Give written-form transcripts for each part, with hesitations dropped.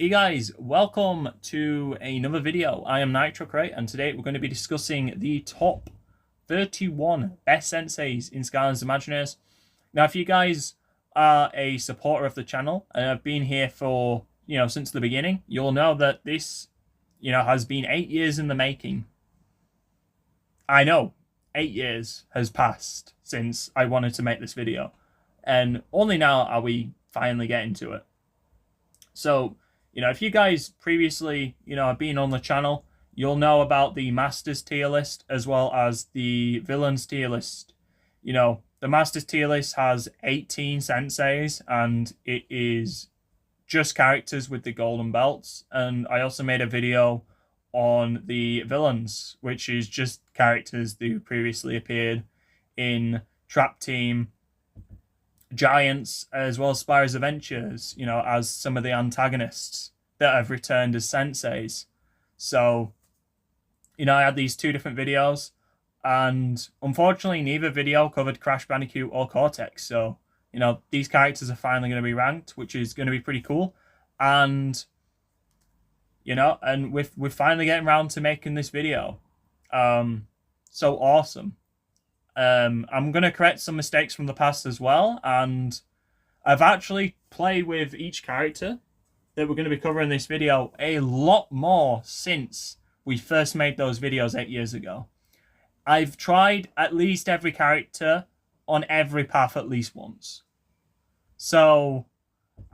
Hey guys, welcome to another video. I am NitroCrate and today we're going to be discussing the top 31 best senseis in Skylanders Imaginators. Now if you guys are a supporter of the channel and have been here for, since the beginning, you'll know that this, has been 8 years in the making. I know, 8 years has passed since I wanted to make this video and only now are we finally getting to it. So, if you guys previously, have been on the channel, you'll know about the Masters tier list as well as the Villains tier list. The Masters tier list has 18 senseis and it is just characters with the golden belts. And I also made a video on the Villains, which is just characters who previously appeared in Trap Team, Giants, as well as Spyro's Adventures, as some of the antagonists that have returned as senseis. So, I had these two different videos, and unfortunately neither video covered Crash Bandicoot or Cortex. So, these characters are finally going to be ranked, which is going to be pretty cool. And, and we're finally getting around to making this video. So awesome. I'm going to correct some mistakes from the past as well, and I've actually played with each character that we're going to be covering in this video a lot more since we first made those videos 8 years ago. I've tried at least every character on every path at least once. So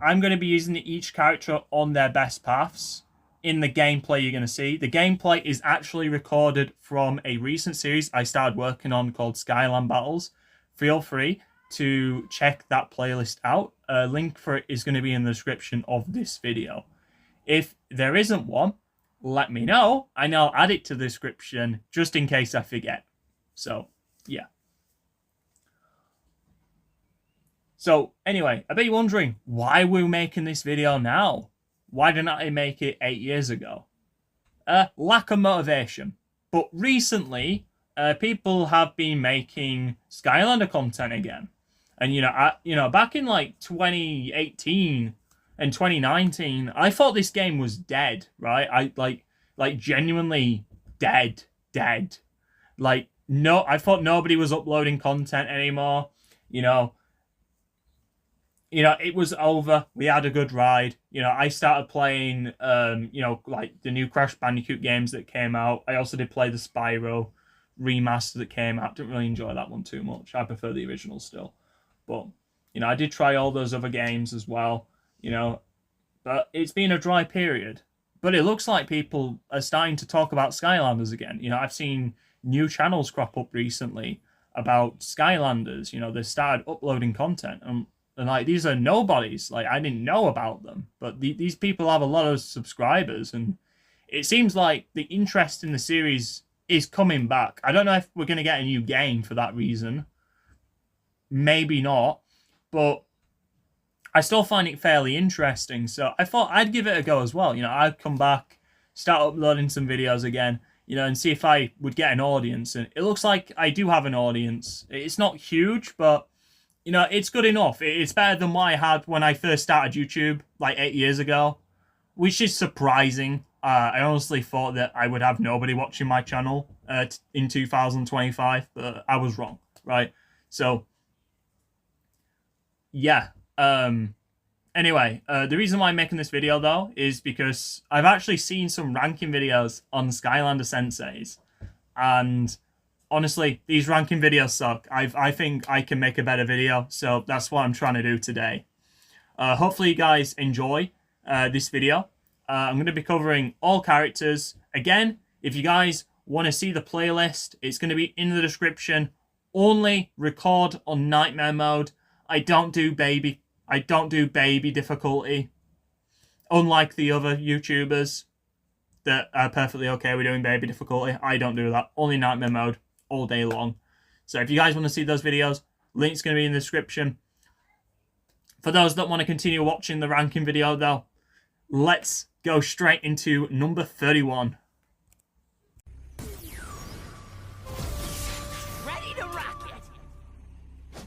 I'm going to be using each character on their best paths in the gameplay you're going to see. The gameplay is actually recorded from a recent series I started working on called Skyland Battles. Feel free to check that playlist out. A link for it is going to be in the description of this video. If there isn't one, let me know and I'll add it to the description just in case I forget. So, yeah. So, anyway, I bet you're wondering why we're making this video now. Why didn't I make it 8 years ago? Lack of motivation. But recently, people have been making Skylander content again. And, back in like 2018 and 2019, I thought this game was dead, right? I like genuinely dead. Like, no, I thought nobody was uploading content anymore, it was over. We had a good ride. I started playing, like the new Crash Bandicoot games that came out. I also did play the Spyro remaster that came out. Didn't really enjoy that one too much. I prefer the original still. But, I did try all those other games as well, But it's been a dry period. But it looks like people are starting to talk about Skylanders again. I've seen new channels crop up recently about Skylanders. They started uploading content. And like, these are nobodies. Like, I didn't know about them. But these people have a lot of subscribers. And it seems like the interest in the series is coming back. I don't know if we're going to get a new game for that reason. Maybe not. But I still find it fairly interesting. So I thought I'd give it a go as well. I'd come back, start uploading some videos again, and see if I would get an audience. And it looks like I do have an audience. It's not huge, but it's good enough. It's better than what I had when I first started YouTube, like 8 years ago, which is surprising. I honestly thought that I would have nobody watching my channel in 2025, but I was wrong, right? So, yeah. Anyway, the reason why I'm making this video, though, is because I've actually seen some ranking videos on Skylander senseis, and honestly, these ranking videos suck. I think I can make a better video, so that's what I'm trying to do today. Hopefully you guys enjoy this video. I'm going to be covering all characters. Again, if you guys want to see the playlist, it's going to be in the description. Only record on Nightmare mode. I don't do baby difficulty. Unlike the other YouTubers that are perfectly okay with doing baby difficulty, I don't do that. Only Nightmare mode all day long. So if you guys want to see those videos, link's going to be in the description. For those that want to continue watching the ranking video, though, let's go straight into number 31. Ready to rock it.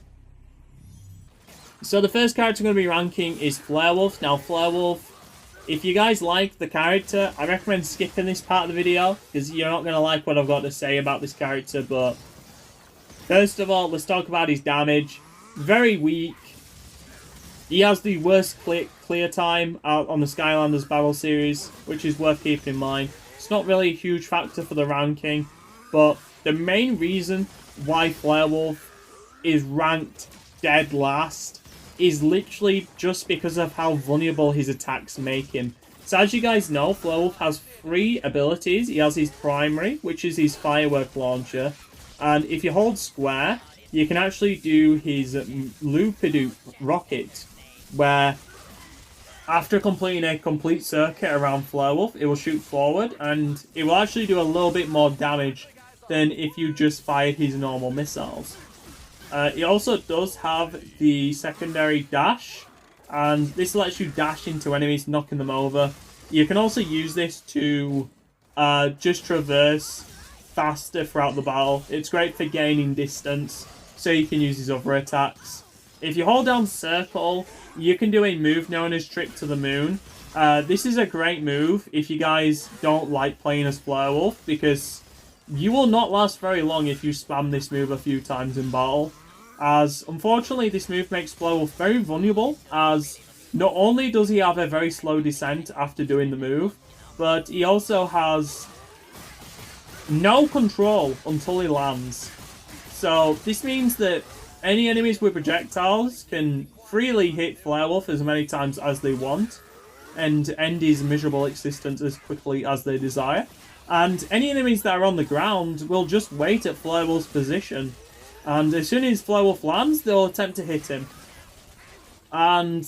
So the first character I'm going to be ranking is Flarewolf. Now, Flarewolf If you guys like the character, I recommend skipping this part of the video, because you're not going to like what I've got to say about this character. But first of all, let's talk about his damage. Very weak. He has the worst clear time out on the Skylanders Battle Series, which is worth keeping in mind. It's not really a huge factor for the ranking, but the main reason why Flarewolf is ranked dead last is literally just because of how vulnerable his attacks make him. So as you guys know, Flarewolf has 3 abilities. He has his primary, which is his firework launcher. And if you hold square, you can actually do his Loop-a-Doop rocket, where after completing a complete circuit around Flarewolf, it will shoot forward, and it will actually do a little bit more damage than if you just fired his normal missiles. It also does have the secondary dash, and this lets you dash into enemies, knocking them over. You can also use this to just traverse faster throughout the battle. It's great for gaining distance, so you can use his other attacks. If you hold down circle, you can do a move known as Trip to the Moon. This is a great move if you guys don't like playing as Flarewolf, because you will not last very long if you spam this move a few times in battle, as unfortunately this move makes Flarewolf very vulnerable, as not only does he have a very slow descent after doing the move, but he also has no control until he lands. So this means that any enemies with projectiles can freely hit Flarewolf as many times as they want, and end his miserable existence as quickly as they desire. And any enemies that are on the ground will just wait at Flarewolf's position. And as soon as Flarewolf lands, they'll attempt to hit him. And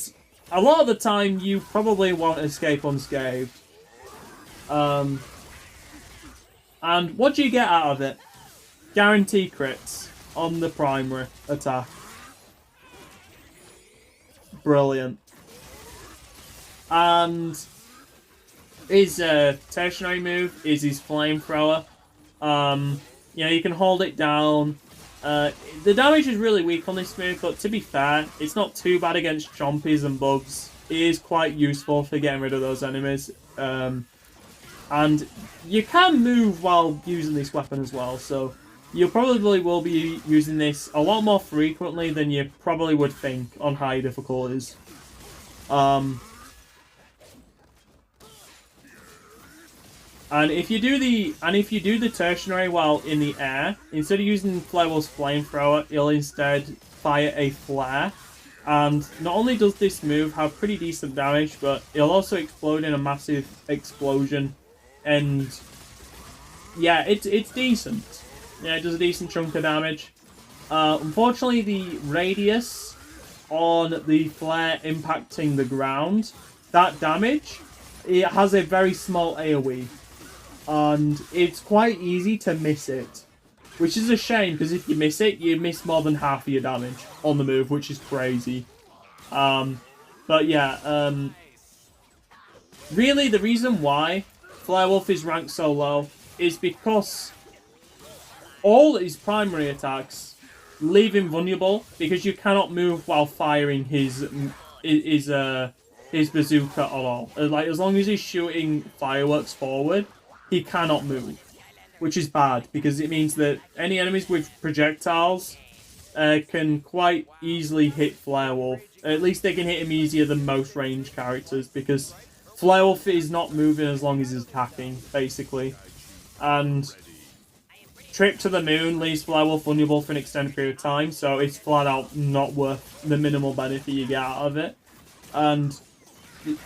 a lot of the time, you probably won't escape unscathed. And what do you get out of it? Guaranteed crits on the primary attack. Brilliant. And his tertiary move is his flamethrower. You know, you can hold it down. The damage is really weak on this move, but to be fair, it's not too bad against chompies and bugs. It is quite useful for getting rid of those enemies. And you can move while using this weapon as well, so you probably will be using this a lot more frequently than you probably would think on high difficulties. And if you do the tertiary while in the air, instead of using Flarewolf's flamethrower, you'll instead fire a flare. And not only does this move have pretty decent damage, but it'll also explode in a massive explosion. And yeah, it's decent. Yeah, it does a decent chunk of damage. Unfortunately, the radius on the flare impacting the ground, that damage, it has a very small AoE. And it's quite easy to miss it. Which is a shame, because if you miss it, you miss more than half of your damage on the move, which is crazy. But yeah, really the reason why Flarewolf is ranked so low is because all his primary attacks leave him vulnerable, because you cannot move while firing his bazooka at all. Like, as long as he's shooting fireworks forward, he cannot move, which is bad, because it means that any enemies with projectiles can quite easily hit Flarewolf. At least they can hit him easier than most ranged characters, because Flarewolf is not moving as long as he's attacking, basically. And Trip to the Moon leaves Flarewolf vulnerable for an extended period of time, so it's flat out not worth the minimal benefit you get out of it. And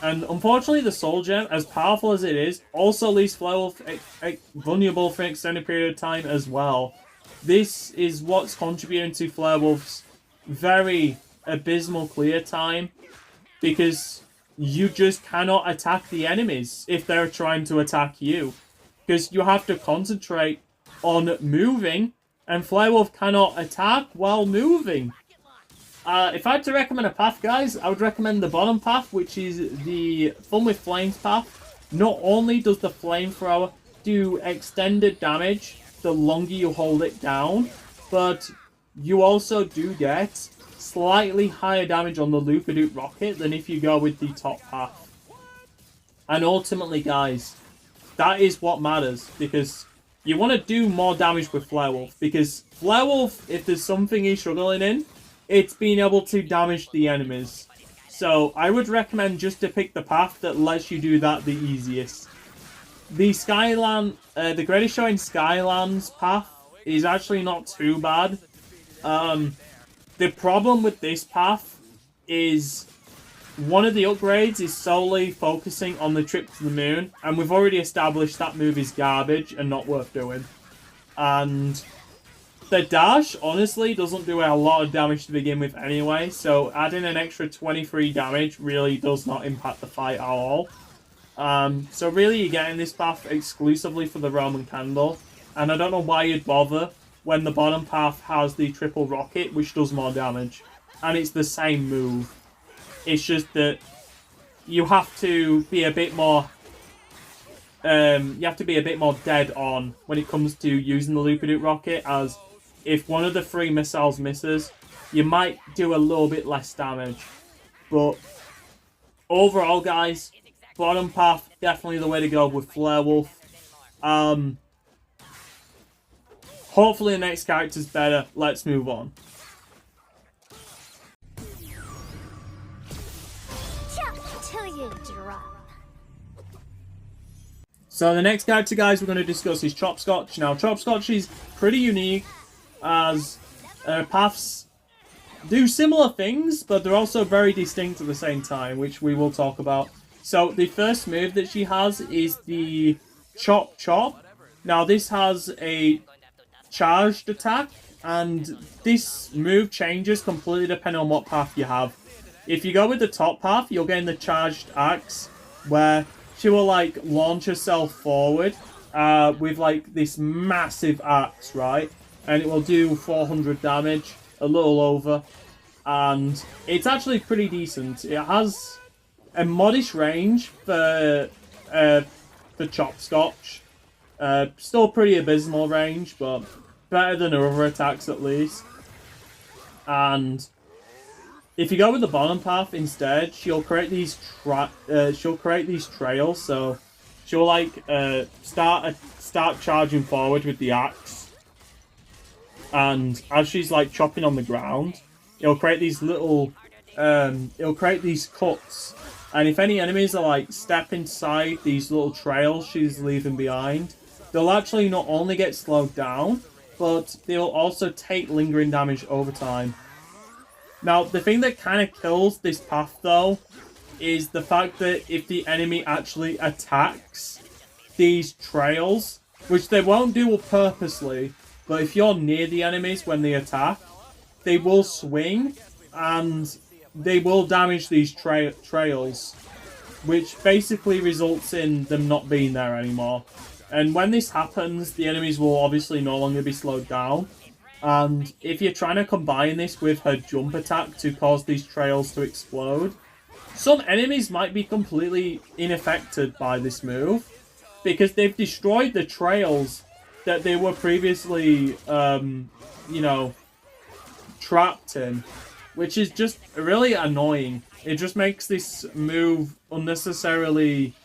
unfortunately, the Soul Gem, as powerful as it is, also leaves Flarewolf vulnerable for an extended period of time as well. This is what's contributing to Flarewolf's very abysmal clear time, because you just cannot attack the enemies if they're trying to attack you. Because you have to concentrate on moving, and Flarewolf cannot attack while moving. If I had to recommend a path, guys, I would recommend the bottom path, which is the Fun with Flames path. Not only does the flamethrower do extended damage the longer you hold it down, but you also do get slightly higher damage on the Loop-a-Doop rocket than if you go with the top path. And ultimately, guys, that is what matters, because you want to do more damage with Flare because Flare, if there's something he's struggling in, it's being able to damage the enemies. So I would recommend just to pick the path that lets you do that the easiest. The the Greatest Show in Skylands path is actually not too bad. The problem with this path is one of the upgrades is solely focusing on the trip to the moon, and we've already established that move is garbage and not worth doing. And the dash, honestly, doesn't do a lot of damage to begin with anyway, so adding an extra 23 damage really does not impact the fight at all. So really you're getting this path exclusively for the Roman Candle, and I don't know why you'd bother when the bottom path has the triple rocket, which does more damage, and it's the same move. It's just that you have to be a bit more dead on when it comes to using the Loop-a-Doop rocket, as if one of the 3 missiles misses, you might do a little bit less damage. But overall, guys, bottom path, definitely the way to go with Flare Wolf. Hopefully the next character's better. Let's move on. So the next character, guys, we're going to discuss is Chopscotch. Now, Chopscotch is pretty unique, as paths do similar things, but they're also very distinct at the same time, which we will talk about. So the first move that she has is the Chop Chop. Now, this has a charged attack, and this move changes completely depending on what path you have. If you go with the top path, you'll get in the charged axe, where she will, like, launch herself forward with, like, this massive axe, right? And it will do 400 damage, a little over. And it's actually pretty decent. It has a modest range for Chopscotch. Still pretty abysmal range, but better than her other attacks at least. And if you go with the bottom path instead, she'll create these trails. So she'll like start charging forward with the axe, and as she's like chopping on the ground, it'll create these little cuts. And if any enemies are like step inside these little trails she's leaving behind, they'll actually not only get slowed down, but they'll also take lingering damage over time. Now, the thing that kind of kills this path, though, is the fact that if the enemy actually attacks these trails, which they won't do purposely, but if you're near the enemies when they attack, they will swing and they will damage these trails, which basically results in them not being there anymore. And when this happens, the enemies will obviously no longer be slowed down. And if you're trying to combine this with her jump attack to cause these trails to explode, some enemies might be completely unaffected by this move, because they've destroyed the trails that they were previously, trapped in, which is just really annoying. It just makes this move unnecessarily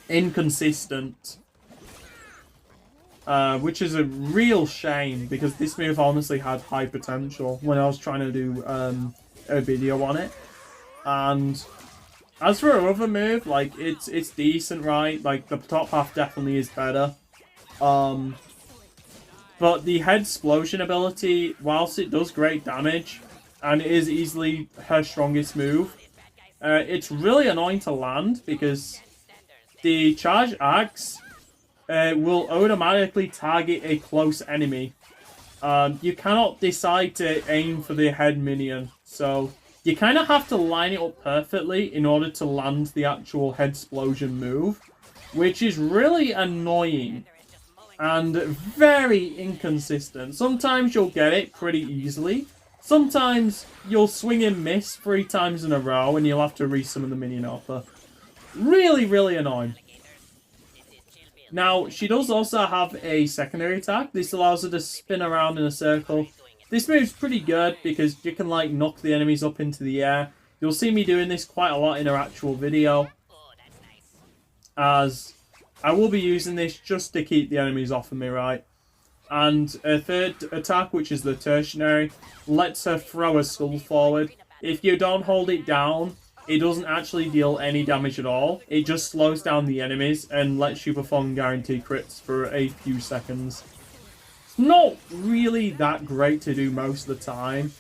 inconsistent. Which is a real shame, because this move honestly had high potential when I was trying to do a video on it. And as for her other move, like, it's decent, right? Like, the top half definitely is better. But the head explosion ability, whilst it does great damage, and it is easily her strongest move, it's really annoying to land, because the charge axe will automatically target a close enemy. You cannot decide to aim for the head minion, so you kind of have to line it up perfectly in order to land the actual head explosion move, which is really annoying and very inconsistent. Sometimes you'll get it pretty easily. Sometimes you'll swing and miss 3 times in a row and you'll have to resummon the minion offer. Really, really annoying. Now, she does also have a secondary attack. This allows her to spin around in a circle. This move's pretty good because you can, like, knock the enemies up into the air. You'll see me doing this quite a lot in our actual video, as I will be using this just to keep the enemies off of me, right? And a third attack, which is the tertiary, lets her throw a skull forward. If you don't hold it down, it doesn't actually deal any damage at all. It just slows down the enemies and lets you perform guaranteed crits for a few seconds. It's not really that great to do most of the time,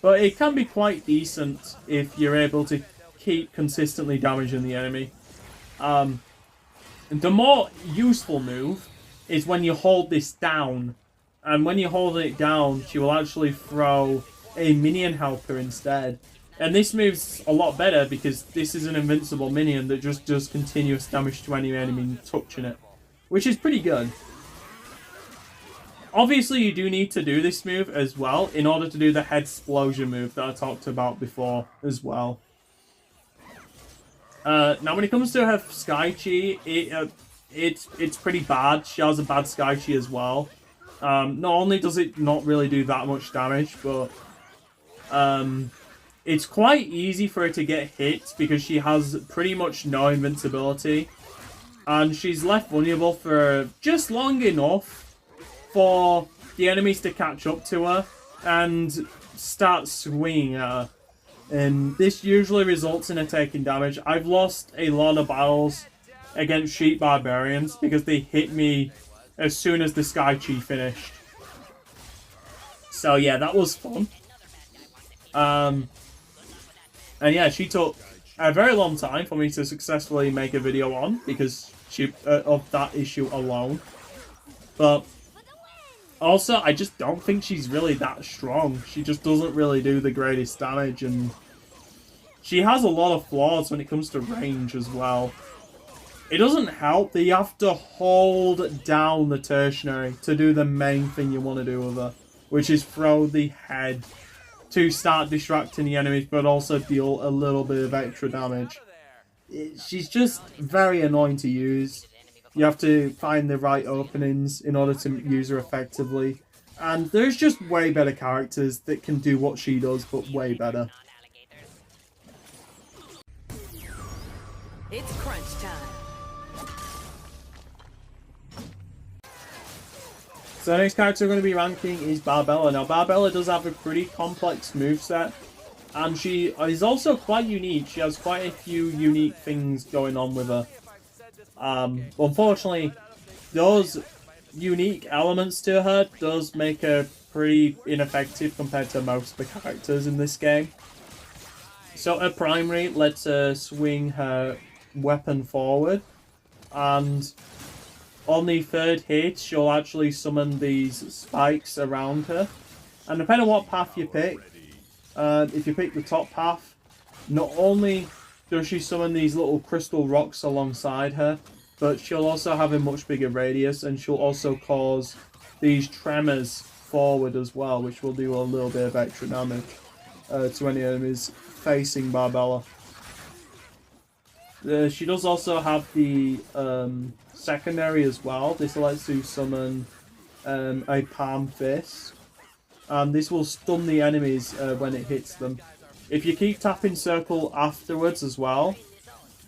but it can be quite decent if you're able to keep consistently damaging the enemy. The more useful move is when you hold this down. And when you hold it down, she will actually throw a minion helper instead. And this move's a lot better because this is an invincible minion that just does continuous damage to any enemy touching it, which is pretty good. Obviously, you do need to do this move as well in order to do the head explosion move that I talked about before as well. Now, when it comes to her Sky Chi, it's pretty bad. She has a bad Sky Chi as well. Not only does it not really do that much damage, but it's quite easy for her to get hit because she has pretty much no invincibility. And she's left vulnerable for just long enough for the enemies to catch up to her and start swinging at her. And this usually results in her taking damage. I've lost a lot of battles against Sheep Barbarians because they hit me as soon as the Sky Chi finished. So yeah, that was fun. And yeah, she took a very long time for me to successfully make a video on because of that issue alone. But also, I just don't think she's really that strong. She just doesn't really do the greatest damage, and she has a lot of flaws when it comes to range as well. It doesn't help that you have to hold down the tertiary to do the main thing you want to do with her, which is throw the head to start distracting the enemies, but also deal a little bit of extra damage. She's just very annoying to use. You have to find the right openings in order to use her effectively. And there's just way better characters that can do what she does, but way better. It's crunch time. So the next character we're going to be ranking is Barbella. Now, Barbella does have a pretty complex moveset, and she is also quite unique. She has quite a few unique things going on with her. Unfortunately, those unique elements to her does make her pretty ineffective compared to most of the characters in this game. So her primary lets her swing her weapon forward, and on the third hit, she'll actually summon these spikes around her. And depending on what path you pick, if you pick the top path, not only does she summon these little crystal rocks alongside her, but she'll also have a much bigger radius, and she'll also cause these tremors forward as well, which will do a little bit of extra damage to any enemies facing Barbella. She does also have the secondary as well. This lets you summon a palm fist, and this will stun the enemies when it hits them. If you keep tapping circle afterwards as well,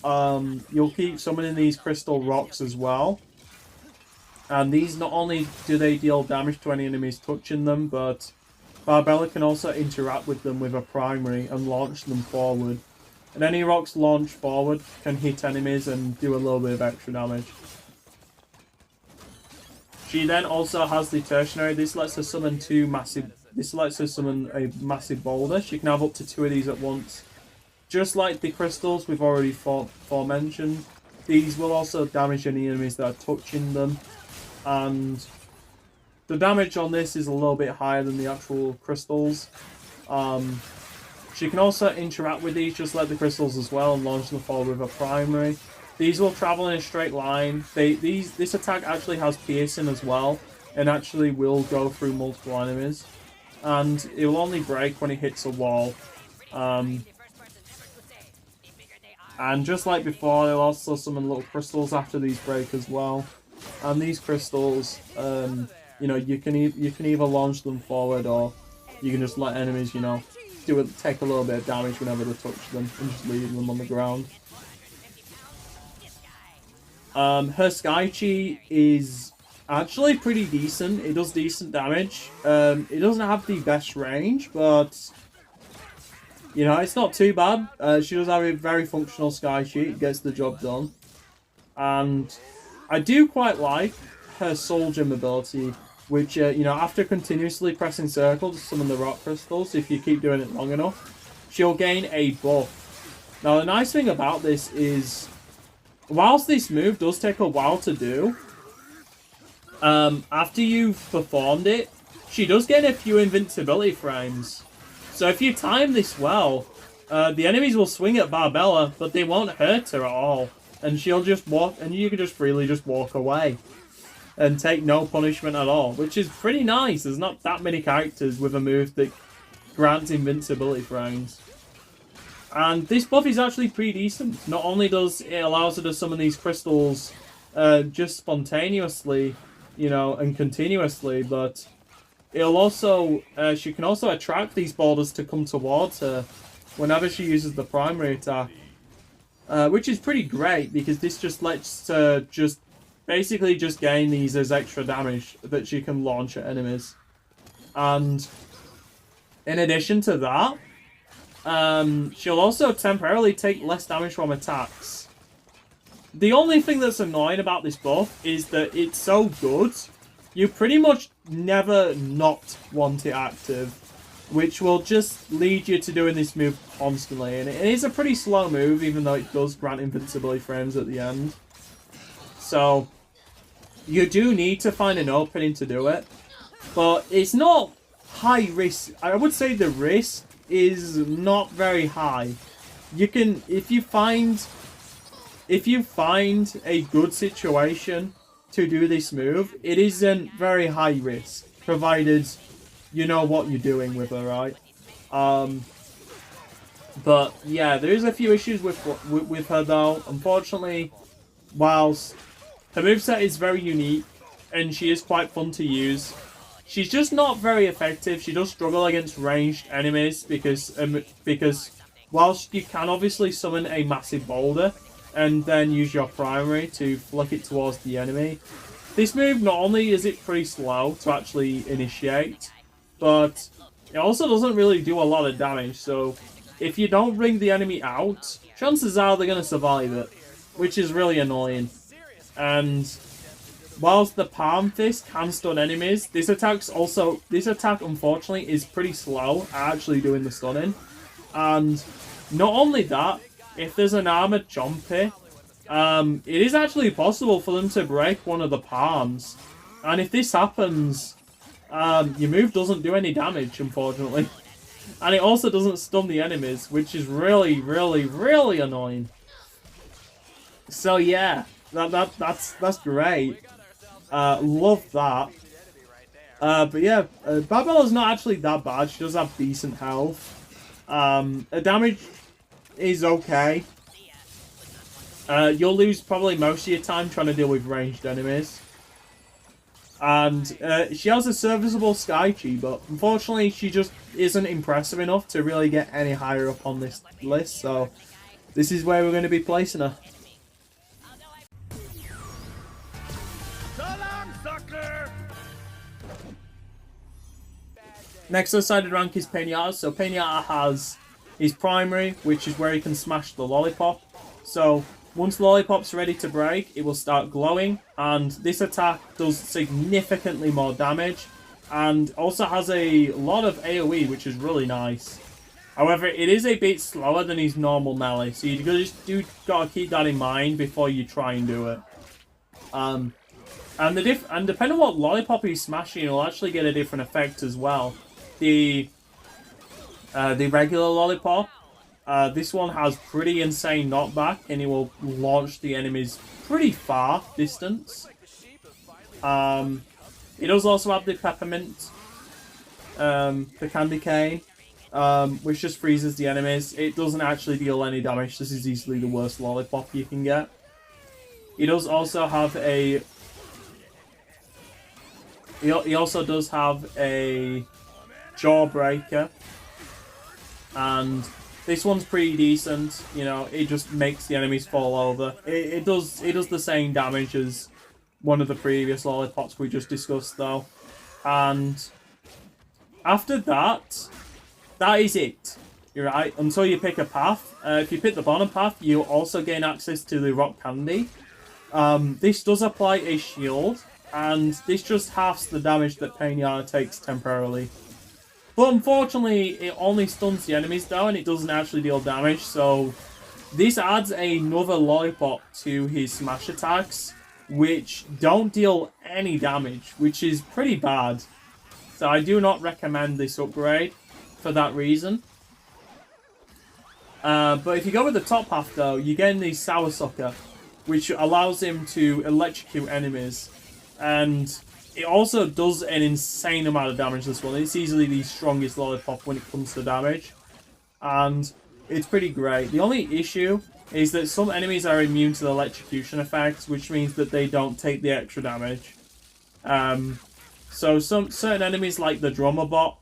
you'll keep summoning these crystal rocks as well. And these, not only do they deal damage to any enemies touching them, but Barbella can also interact with them with a primary and launch them forward. And any rocks launched forward can hit enemies and do a little bit of extra damage. She then also has the tertiary. This lets her summon a massive boulder. She can have up to 2 of these at once. Just like the crystals we've already forementioned, these will also damage any enemies that are touching them. And the damage on this is a little bit higher than the actual crystals. She can also interact with these just like the crystals as well and launch them forward with a primary. These will travel in a straight line. This attack actually has piercing as well, and actually will go through multiple enemies. And it will only break when it hits a wall. And just like before, they'll also summon little crystals after these break as well. And these crystals, you know, you can either launch them forward, or you can just let enemies, you know, take a little bit of damage whenever they touch them and just leave them on the ground. Her Sky Chi is actually pretty decent. It does decent damage. It doesn't have the best range, but you know, it's not too bad. She does have a very functional Sky Chi. It gets the job done. And I do quite like her Soul Gem ability, which, you know, after continuously pressing circle to summon the rock crystals, if you keep doing it long enough, she'll gain a buff. Now, the nice thing about this is, whilst this move does take a while to do, after you've performed it, she does gain a few invincibility frames. So if you time this well, the enemies will swing at Barbella, but they won't hurt her at all. And she'll just walk, and you can just freely just walk away. And take no punishment at all, which is pretty nice. There's not that many characters with a move that grants invincibility frames. And this buff is actually pretty decent. Not only does it allows her to summon these crystals just spontaneously, you know, and continuously, but it'll also she can also attract these boulders to come towards her whenever she uses the primary attack, which is pretty great because this just lets her basically just gain these as extra damage that she can launch at enemies. And in addition to that, she'll also temporarily take less damage from attacks. The only thing that's annoying about this buff is that it's so good, you pretty much never not want it active, which will just lead you to doing this move constantly. And it is a pretty slow move, even though it does grant invincibility frames at the end. So you do need to find an opening to do it, but it's not high risk. I would say the risk is not very high. You can, if you find a good situation to do this move, it isn't very high risk, provided you know what you're doing with her, right? But yeah, there is a few issues with her though. Unfortunately, whilst her moveset is very unique and she is quite fun to use, she's just not very effective. She does struggle against ranged enemies because whilst you can obviously summon a massive boulder and then use your primary to flick it towards the enemy, this move, not only is it pretty slow to actually initiate, but it also doesn't really do a lot of damage. So if you don't bring the enemy out, chances are they're going to survive it, which is really annoying. And whilst the Palm Fist can stun enemies, this attack unfortunately is pretty slow at actually doing the stunning. And not only that, if there's an armored Chompy, it is actually possible for them to break one of the palms. And if this happens, your move doesn't do any damage, unfortunately. And it also doesn't stun the enemies, which is really, really, really annoying. So yeah, that's great. Love that. But yeah, Barbella's not actually that bad. She does have decent health. Her damage is okay. You'll lose probably most of your time trying to deal with ranged enemies. And she has a serviceable Sky Chi, but unfortunately she just isn't impressive enough to really get any higher up on this list. So this is where we're going to be placing her. Next decided rank is Pinata. So Pinata has his primary, which is where he can smash the lollipop. So once Lollipop's ready to break, it will start glowing, and this attack does significantly more damage, and also has a lot of AoE, which is really nice. However, it is a bit slower than his normal melee, so you just gotta keep that in mind before you try and do it. And depending on what Lollipop he's smashing, it'll actually get a different effect as well. The regular Lollipop, this one has pretty insane knockback, and it will launch the enemies pretty far distance. It does also have the Peppermint, the Candy Cane, which just freezes the enemies. It doesn't actually deal any damage. This is easily the worst Lollipop you can get. It does also have a... He also does have a Jawbreaker, and this one's pretty decent. You know, it just makes the enemies fall over. It does the same damage as one of the previous lollipops we just discussed, though. And after that, that is it. You're right, until you pick a path. If you pick the bottom path, you also gain access to the rock candy. This does apply a shield, and this just halves the damage that Pinata takes temporarily. But unfortunately, it only stuns the enemies though, and it doesn't actually deal damage, so this adds another lollipop to his smash attacks, which don't deal any damage, which is pretty bad. So I do not recommend this upgrade for that reason. But if you go with the top half though, you get the Sour Sucker, which allows him to electrocute enemies. And it also does an insane amount of damage, this one. It's easily the strongest lollipop when it comes to damage. And it's pretty great. The only issue is that some enemies are immune to the electrocution effects, which means that they don't take the extra damage. So some certain enemies like the Drummer Bot,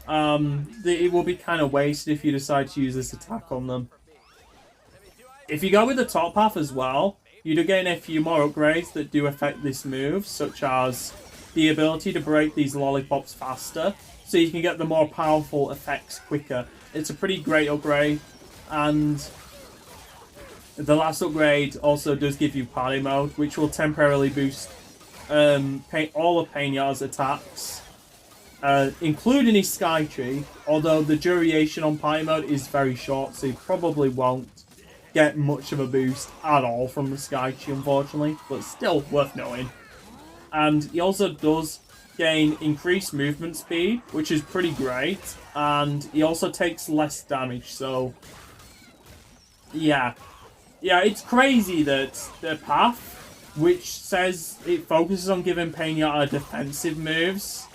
it will be kind of wasted if you decide to use this attack on them. If you go with the top half as well, you do gain a few more upgrades that do affect this move, such as the ability to break these lollipops faster, so you can get the more powerful effects quicker. It's a pretty great upgrade, and the last upgrade also does give you party mode, which will temporarily boost all of Pinata's attacks, including his Sky Tree, although the duration on party mode is very short, so you probably won't get much of a boost at all from the Sky Tree, unfortunately, but still worth knowing. And he also does gain increased movement speed, which is pretty great, and he also takes less damage, so yeah, it's crazy that the path, which says it focuses on giving Pinata defensive moves,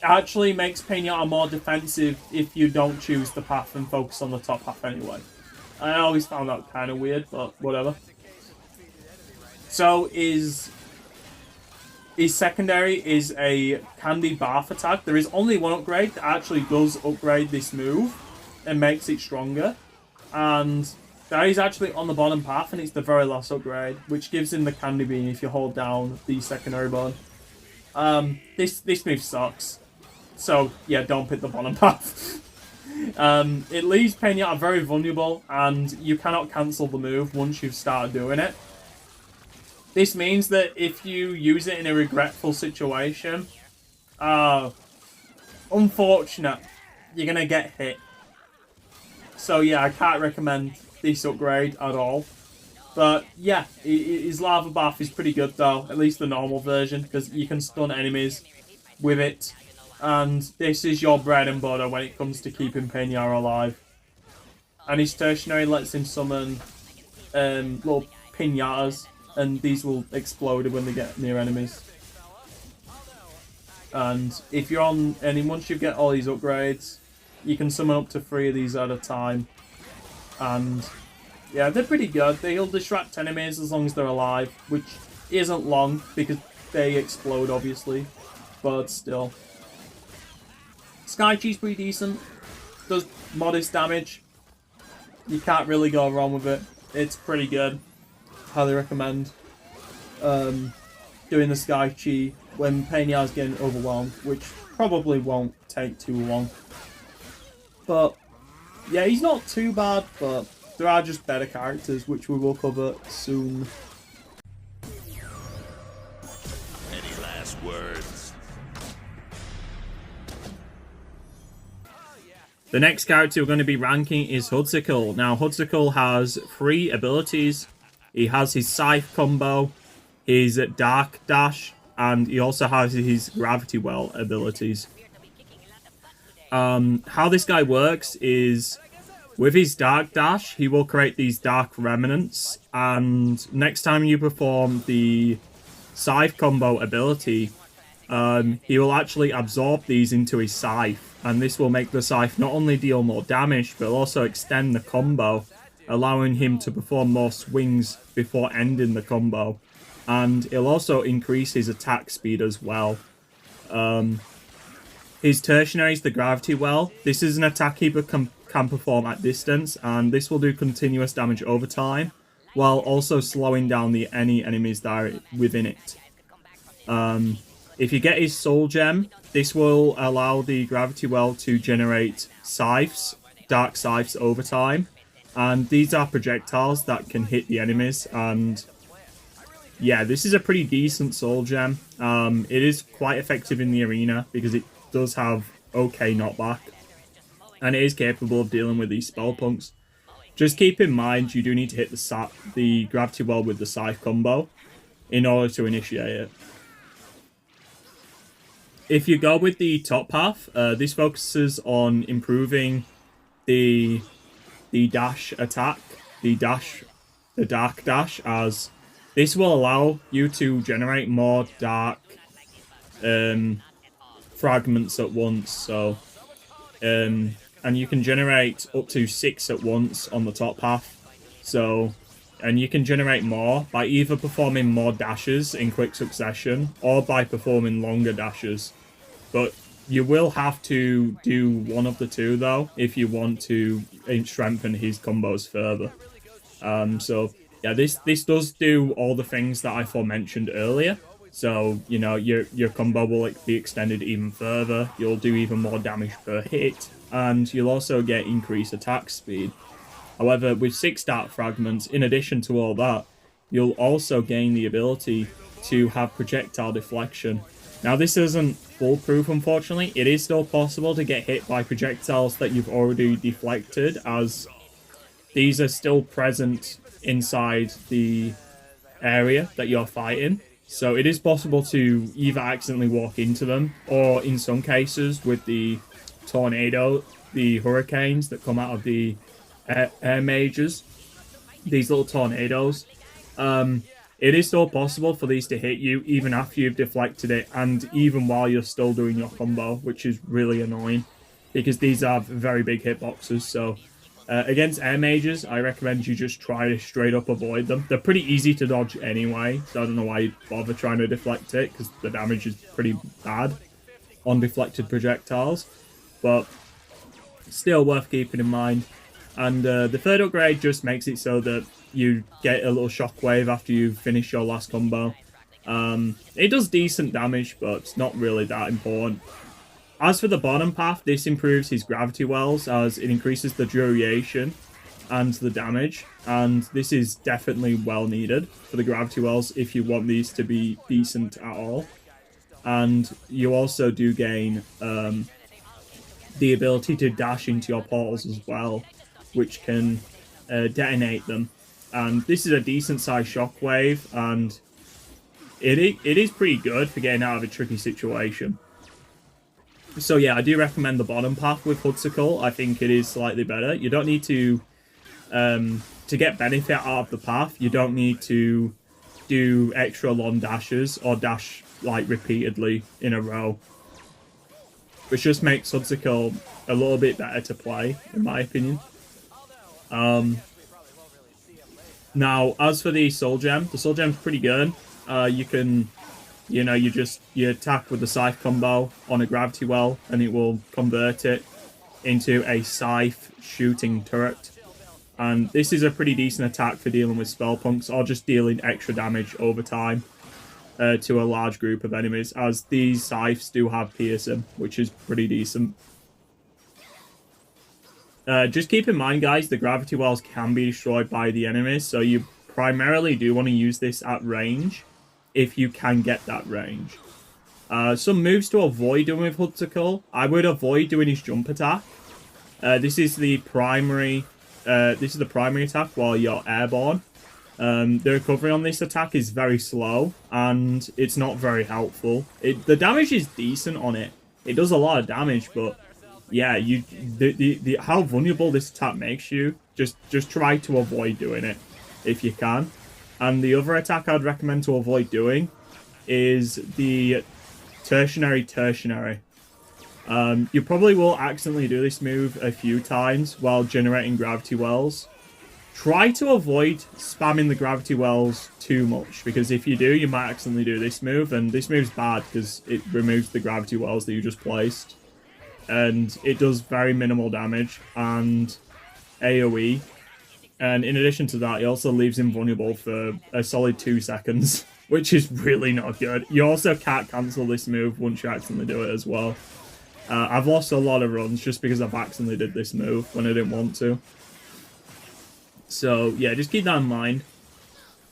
actually makes Pinata more defensive if you don't choose the path and focus on the top half anyway. I always found that kind of weird, but whatever. So his secondary is a Candy Bath attack. There is only one upgrade that actually does upgrade this move and makes it stronger. And that is actually on the bottom path, and it's the very last upgrade, which gives him the Candy Bean if you hold down the secondary button. This move sucks. So, yeah, don't pick the bottom path. It leaves Pinata very vulnerable, and you cannot cancel the move once you've started doing it. This means that if you use it in a regretful situation, unfortunate, you're going to get hit. So, yeah, I can't recommend this upgrade at all. But, yeah, his Lava Bath is pretty good, though. At least the normal version, because you can stun enemies with it. And this is your bread and butter when it comes to keeping Pinata alive. And his tertiary lets him summon little pinatas, and these will explode when they get near enemies. And if you're on, and once you get all these upgrades, you can summon up to 3 of these at a time. And yeah, they're pretty good. They'll distract enemies as long as they're alive, which isn't long because they explode, obviously. But still. Sky Chee's pretty decent. Does modest damage. You can't really go wrong with it. It's pretty good. Highly recommend doing the Sky Chi when Pinata's getting overwhelmed, which probably won't take too long. But yeah, he's not too bad, but there are just better characters, which we will cover soon. Any last words? The next character we're going to be ranking is Hudsicle. Now, Hudsicle has 3 abilities. He has his Scythe combo, his Dark Dash, and he also has his Gravity Well abilities. How this guy works is, with his Dark Dash, he will create these Dark Remnants, and next time you perform the Scythe combo ability, he will actually absorb these into his Scythe, and this will make the Scythe not only deal more damage, but also extend the combo, allowing him to perform more swings before ending the combo. And it'll also increase his attack speed as well. His tertiary is the Gravity Well. This is an attack he can perform at distance, and this will do continuous damage over time, while also slowing down any enemies that are within it. If you get his Soul Gem, this will allow the Gravity Well to generate scythes, dark scythes over time, and these are projectiles that can hit the enemies, and yeah, this is a pretty decent Soul Gem. It is quite effective in the arena because it does have okay knockback, and it is capable of dealing with these spell punks. Just keep in mind you do need to hit the Gravity Well with the Scythe combo in order to initiate it. If you go with the top half, this focuses on improving the dash attack, the dark dash, as this will allow you to generate more dark fragments at once. So, and you can generate up to 6 at once on the top half. So, and you can generate more by either performing more dashes in quick succession or by performing longer dashes. But you will have to do one of the two, though, if you want to strengthen his combos further. So, yeah, this does do all the things that I aforementioned earlier. So, you know, your combo will be extended even further. You'll do even more damage per hit, and you'll also get increased attack speed. However, with 6 dark fragments, in addition to all that, you'll also gain the ability to have projectile deflection. Now, this isn't foolproof, unfortunately. It is still possible to get hit by projectiles that you've already deflected, as these are still present inside the area that you're fighting. So it is possible to either accidentally walk into them, or in some cases with the hurricanes that come out of the air mages, these little tornadoes, it is still possible for these to hit you even after you've deflected it, and even while you're still doing your combo, which is really annoying because these are very big hitboxes. So against air mages, I recommend you just try to straight up avoid them. They're pretty easy to dodge anyway, so I don't know why you'd bother trying to deflect it, because the damage is pretty bad on deflected projectiles, but still worth keeping in mind. And the third upgrade just makes it so that you get a little shockwave after you finish your last combo. It does decent damage, but it's not really that important. As for the bottom path, this improves his Gravity Wells, as it increases the duration and the damage, and this is definitely well needed for the Gravity Wells if you want these to be decent at all. And you also do gain the ability to dash into your portals as well, which can detonate them. And this is a decent sized shockwave, and it is pretty good for getting out of a tricky situation. So yeah, I do recommend the bottom path with Hoodsicle. I think it is slightly better. You don't need to get benefit out of the path, you don't need to do extra long dashes or dash like repeatedly in a row, which just makes Hoodsicle a little bit better to play, in my opinion. Now, as for the Soul Gem is pretty good. You can, you attack with the Scythe combo on a Gravity Well, and it will convert it into a Scythe shooting turret. And this is a pretty decent attack for dealing with spell punks, or just dealing extra damage over time to a large group of enemies, as these Scythes do have piercing, which is pretty decent. Just keep in mind, guys, the Gravity Wells can be destroyed by the enemies, so you primarily do want to use this at range, if you can get that range. Some moves to avoid doing with Hoodsicle. I would avoid doing his jump attack. This is the primary attack while you're airborne. The recovery on this attack is very slow, and it's not very helpful. The damage is decent on it. It does a lot of damage, but yeah, how vulnerable this attack makes you, just try to avoid doing it if you can. And the other attack I'd recommend to avoid doing is the tertiary. You probably will accidentally do this move a few times while generating Gravity Wells. Try to avoid spamming the Gravity Wells too much, because if you do, you might accidentally do this move, and this move's bad because it removes the Gravity Wells that you just placed. and it does very minimal damage and AoE. And in addition to that, it also leaves him vulnerable for a solid 2 seconds, which is really not good. You also can't cancel this move once you accidentally do it as well. I've lost a lot of runs just because I've accidentally did this move when I didn't want to. So yeah, just keep that in mind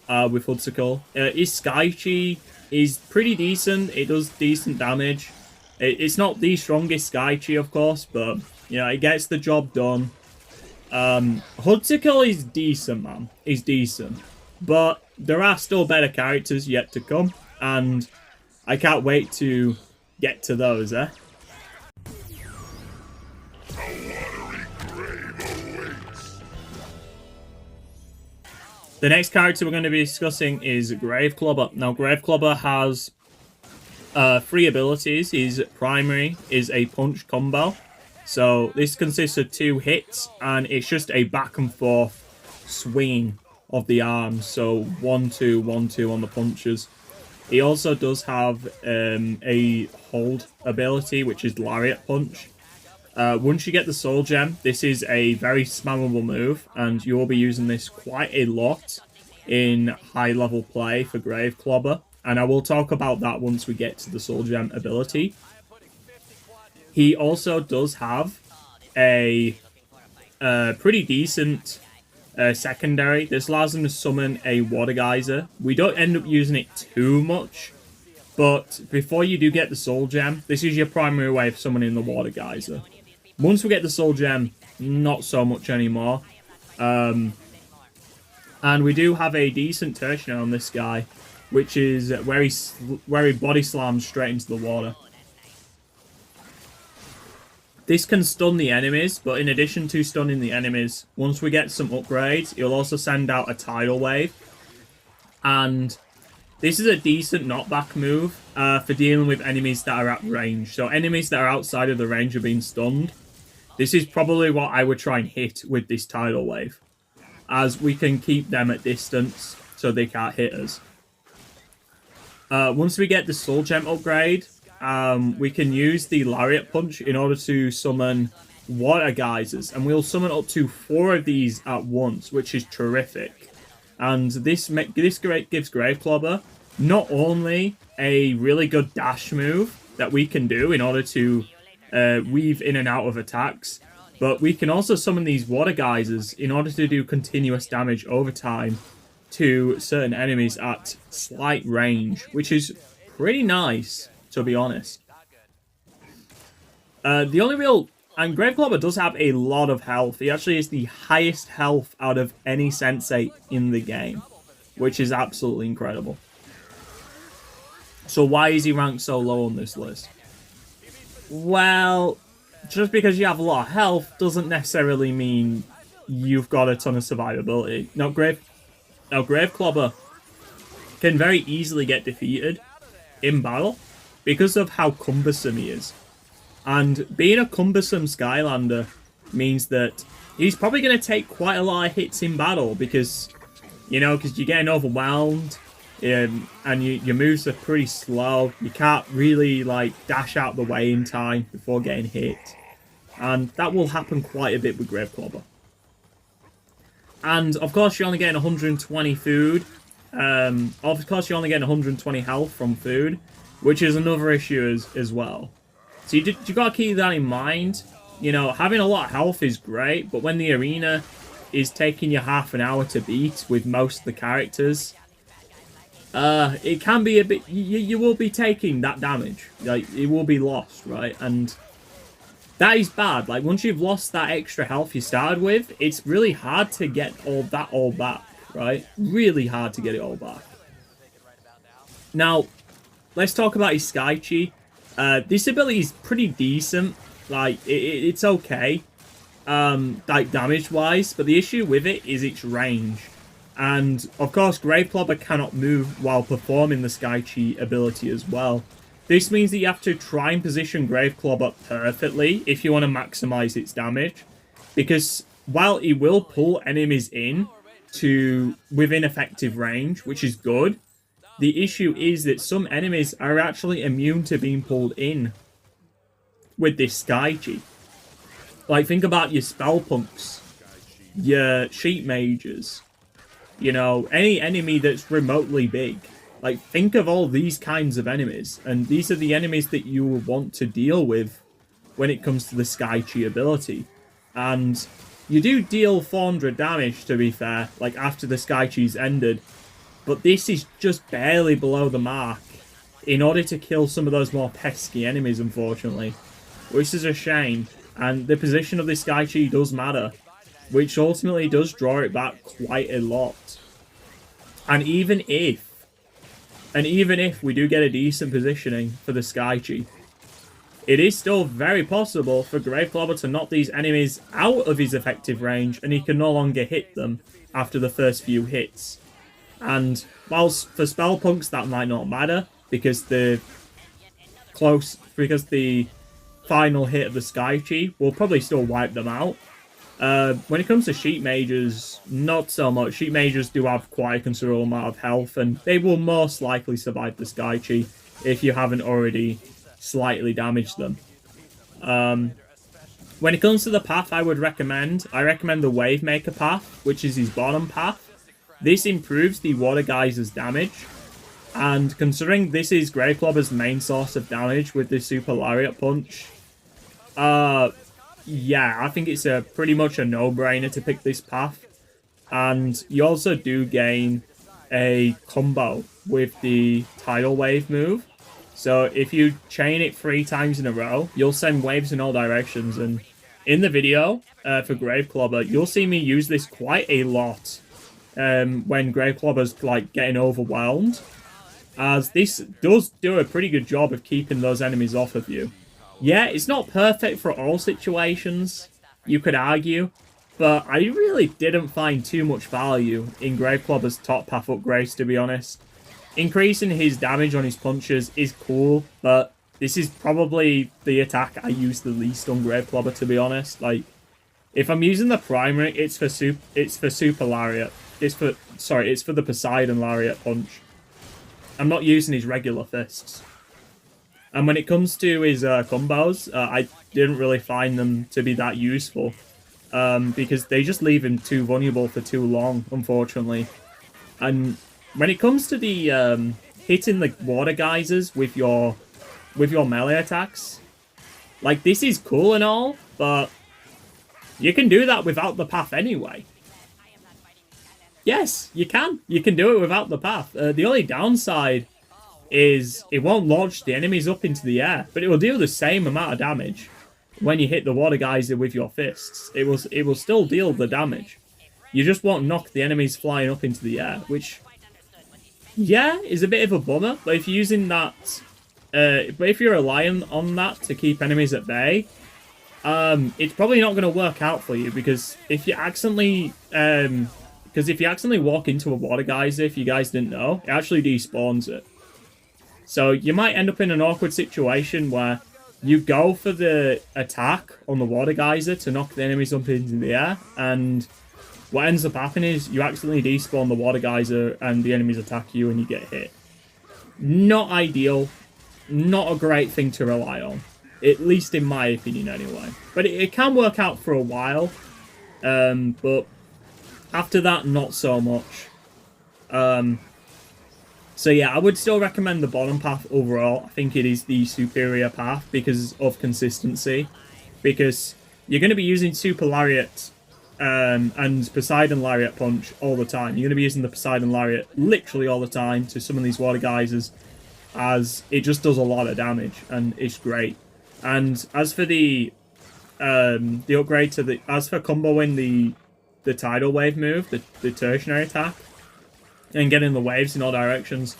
with Hoodsicle. His Sky Chi is pretty decent. It does decent damage. It's not the strongest Sky Chi, of course, but you know, it gets the job done. Hoodsicle is decent, man. He's decent. But there are still better characters yet to come, and I can't wait to get to those, eh? The next character we're going to be discussing is Graveclubber. Now, Graveclubber has 3 abilities. His primary is a punch combo. So this consists of 2 hits, and it's just a back and forth swinging of the arms. So 1-2, 1-2 on the punches. He also does have a hold ability, which is Lariat Punch. Once you get the Soul Gem, this is a very spammable move, and you'll be using this quite a lot in high-level play for Graveclubber, and I will talk about that once we get to the Soul Gem ability. He also does have a pretty decent secondary. This allows him to summon a Water Geyser. We don't end up using it too much, but before you do get the Soul Gem, this is your primary way of summoning the Water Geyser. Once we get the Soul Gem, not so much anymore. And we do have a decent tertiary on this guy, which is where he body slams straight into the water. This can stun the enemies, but in addition to stunning the enemies, once we get some upgrades, it'll also send out a tidal wave. And this is a decent knockback move for dealing with enemies that are at range. So enemies that are outside of the range of being stunned. This is probably what I would try and hit with this tidal wave, as we can keep them at distance so they can't hit us. Once we get the Soul Gem upgrade, we can use the Lariat Punch in order to summon Water Geysers, and we'll summon up to 4 of these at once, which is terrific. And this gives Graveclubber not only a really good dash move that we can do in order to weave in and out of attacks, but we can also summon these Water Geysers in order to do continuous damage over time to certain enemies at slight range, which is pretty nice, to be honest. The only real... And Graveclubber does have a lot of health. He actually is the highest health out of any Sensei in the game, which is absolutely incredible. So why is he ranked so low on this list? Well, just because you have a lot of health doesn't necessarily mean you've got a ton of survivability. Now, Graveclubber can very easily get defeated in battle because of how cumbersome he is. And being a cumbersome Skylander means that he's probably going to take quite a lot of hits in battle because, you know, because you're getting overwhelmed and your moves are pretty slow. You can't really, like, dash out the way in time before getting hit. And that will happen quite a bit with Graveclubber. And, of course, you're only getting 120 food. Of course, you're only getting 120 health from food, which is another issue as well. So you got to keep that in mind. You know, having a lot of health is great, but when the arena is taking you half an hour to beat with most of the characters, it can be a bit... You will be taking that damage. Like, it will be lost, right? And that is bad. Like, once you've lost that extra health you started with, it's really hard to get all back, right? Really hard to get it all back. Now, let's talk about his Sky Chi. This ability is pretty decent. Like, it's okay, like, damage-wise, but the issue with it is its range. And, of course, Graveclubber cannot move while performing the Sky Chi ability as well. This means that you have to try and position Graveclubber perfectly if you want to maximize its damage. Because while it will pull enemies in to within effective range, which is good, the issue is that some enemies are actually immune to being pulled in. with this Skychi. Like, think about your spell punks, your sheep mages, you know, any enemy that's remotely big. Like, think of all these kinds of enemies, and these are the enemies that you will want to deal with when it comes to the Skychi ability. And you do deal 400 damage, to be fair, like after the Skychi's ended, but this is just barely below the mark in order to kill some of those more pesky enemies, unfortunately, which is a shame. And the position of this Skychi does matter, which ultimately does draw it back quite a lot. And even if we do get a decent positioning for the Skychi, it is still very possible for Graveclobber to knock these enemies out of his effective range, and he can no longer hit them after the first few hits. And whilst for spell punks that might not matter, because the final hit of the Skychi will probably still wipe them out. When it comes to sheep mages, not so much. Sheep mages do have quite a considerable amount of health, and they will most likely survive the Skychi if you haven't already slightly damaged them. When it comes to the path I recommend the Wavemaker path, which is his bottom path. This improves the Water Geyser's damage, and considering this is Graveclobber's main source of damage with the Super Lariat Punch, yeah, I think it's pretty much a no-brainer to pick this path. And you also do gain a combo with the Tidal Wave move. So if you chain it 3 times in a row, you'll send waves in all directions. And in the video for Graveclobber, you'll see me use this quite a lot when Graveclobber's like getting overwhelmed, as this does do a pretty good job of keeping those enemies off of you. Yeah, it's not perfect for all situations, you could argue, but I really didn't find too much value in Graveclobber's top path upgrades, to be honest. Increasing his damage on his punches is cool, but this is probably the attack I use the least on Graveclobber, to be honest. Like, if I'm using the primary, it's for Super Lariat. It's for the Poseidon Lariat Punch. I'm not using his regular fists. And when it comes to his combos, I didn't really find them to be that useful. Because they just leave him too vulnerable for too long, unfortunately. And when it comes to the hitting the water geysers with your melee attacks, like, this is cool and all, but you can do that without the path anyway. Yes, you can. You can do it without the path. The only downside is it won't launch the enemies up into the air, but it will deal the same amount of damage when you hit the water geyser with your fists. It will still deal the damage. You just won't knock the enemies flying up into the air, which, yeah, is a bit of a bummer. But if you're using that, but if you're relying on that to keep enemies at bay, it's probably not going to work out for you, because if you accidentally walk into a water geyser, if you guys didn't know, it actually despawns it. So you might end up in an awkward situation where you go for the attack on the water geyser to knock the enemies up into the air, and what ends up happening is you accidentally despawn the water geyser and the enemies attack you and you get hit. Not ideal, not a great thing to rely on, at least in my opinion anyway. But it can work out for a while, but after that, not so much. So yeah, I would still recommend the bottom path overall. I think it is the superior path because of consistency. Because you're going to be using Super Lariat and Poseidon Lariat Punch all the time. You're going to be using the Poseidon Lariat literally all the time to summon these water geysers, as it just does a lot of damage and it's great. And as for the upgrade to as for comboing the Tidal Wave move, the tertiary attack, and getting the waves in all directions,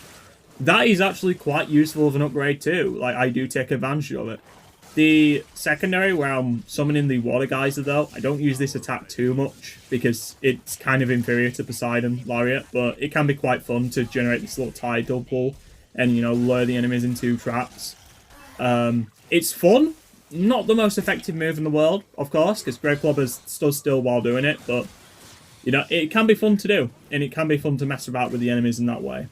that is actually quite useful of an upgrade too. Like, I do take advantage of it. The secondary, where I'm summoning the water geyser though, I don't use this attack too much because it's kind of inferior to Poseidon Lariat, but it can be quite fun to generate this little tidal pool and, you know, lure the enemies into traps. It's fun. Not the most effective move in the world, of course, because Graveclobber stood still while doing it, but, you know, it can be fun to do, and it can be fun to mess about with the enemies in that way.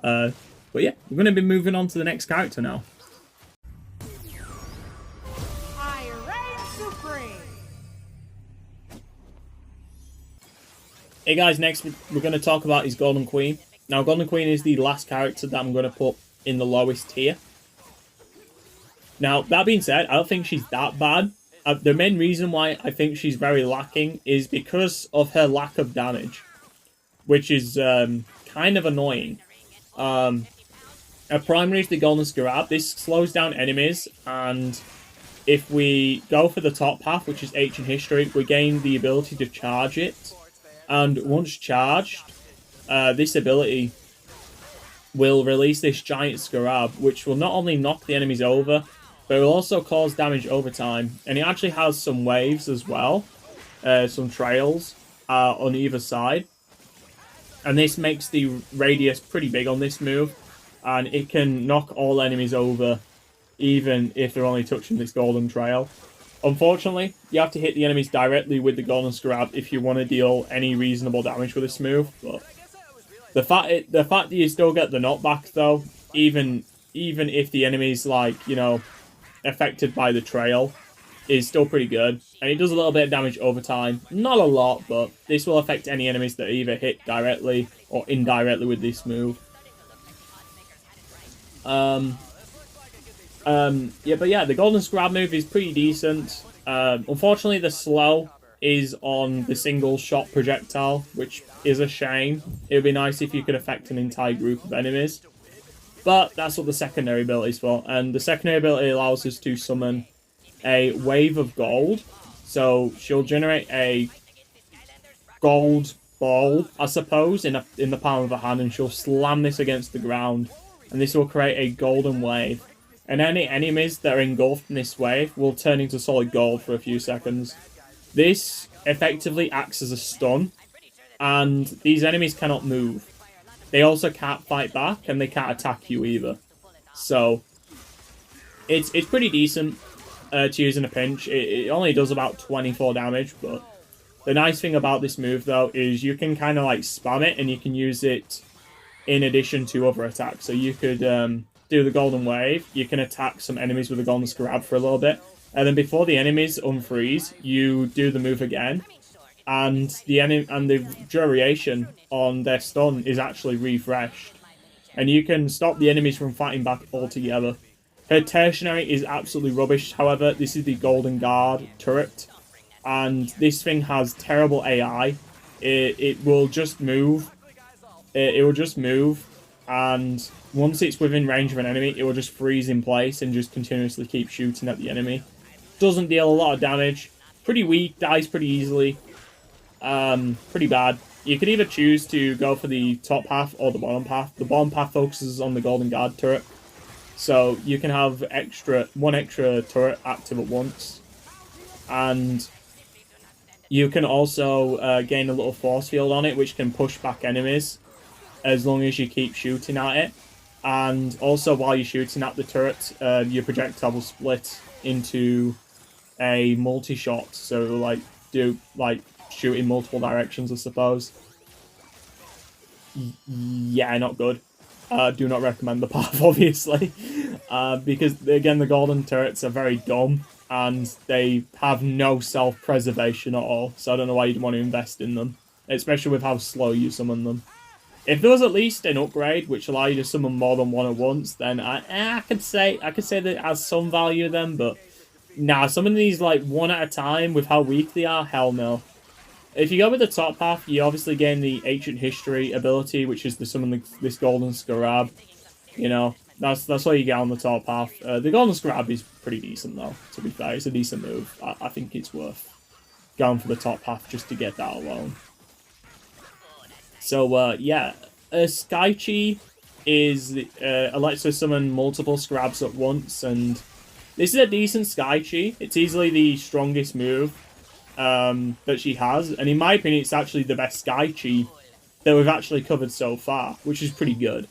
But yeah, we're going to be moving on to the next character now. Hey guys, next we're going to talk about his Golden Queen. Now, Golden Queen is the last character that I'm going to put in the lowest tier. Now, that being said, I don't think she's that bad. The main reason why I think she's very lacking is because of her lack of damage, which is kind of annoying. Her primary is the Golden Scarab. This slows down enemies, and if we go for the top half, which is Ancient History, we gain the ability to charge it. And once charged, this ability will release this giant Scarab, which will not only knock the enemies over, but it will also cause damage over time. And it actually has some waves as well, some trails on either side. And this makes the radius pretty big on this move, and it can knock all enemies over, even if they're only touching this golden trail. Unfortunately, you have to hit the enemies directly with the Golden Scarab if you want to deal any reasonable damage with this move. But the fact that you still get the knockback, though, even if the enemy's, like, you know, affected by the trail, is still pretty good. And it does a little bit of damage over time. Not a lot, but this will affect any enemies that either hit directly or indirectly with this move. Yeah, the Golden Scarab move is pretty decent. Unfortunately, the slow is on the single shot projectile, which is a shame. It would be nice if you could affect an entire group of enemies. But that's what the secondary ability is for. And the secondary ability allows us to summon a wave of gold. So she'll generate a gold ball, I suppose, in the palm of her hand, and she'll slam this against the ground. And this will create a golden wave. And any enemies that are engulfed in this wave will turn into solid gold for a few seconds. This effectively acts as a stun, and these enemies cannot move. They also can't fight back, and they can't attack you either. So, it's pretty decent to use in a pinch. It only does about 24 damage, but the nice thing about this move, though, is you can kind of like spam it, and you can use it in addition to other attacks. So you could do the golden wave, you can attack some enemies with the Golden Scarab for a little bit, and then before the enemies unfreeze, you do the move again, and the duration on their stun is actually refreshed, and you can stop the enemies from fighting back altogether. Her tertiary is absolutely rubbish, however. This is the Golden Guard turret, and this thing has terrible AI. It will just move. It will just move, and once it's within range of an enemy, it will just freeze in place and just continuously keep shooting at the enemy. Doesn't deal a lot of damage. Pretty weak, dies pretty easily. Pretty bad. You could either choose to go for the top half or the bottom half. The bottom half focuses on the Golden Guard turret. So you can have one extra turret active at once. And you can also gain a little force field on it, which can push back enemies as long as you keep shooting at it. And also, while you're shooting at the turret, your projectile will split into a multi-shot, so it'll shoot in multiple directions, I suppose. Yeah, not good. Do not recommend the path, obviously, because again, the golden turrets are very dumb and they have no self-preservation at all. So I don't know why you'd want to invest in them, especially with how slow you summon them. If there was at least an upgrade which allowed you to summon more than one at once, then I could say that it has some value then, but nah, summoning these like one at a time with how weak they are, hell no. If you go with the top half, you obviously gain the Ancient History ability, which is to summon this Golden Scarab. You know, that's what you get on the top half. The Golden Scarab is pretty decent though, to be fair. It's a decent move. I think it's worth going for the top half just to get that alone. So, yeah, Sky Chi is lets her summon multiple Scarabs at once, and this is a decent Sky Chi. It's easily the strongest move that she has, and in my opinion, it's actually the best Sky Chi that we've actually covered so far, which is pretty good.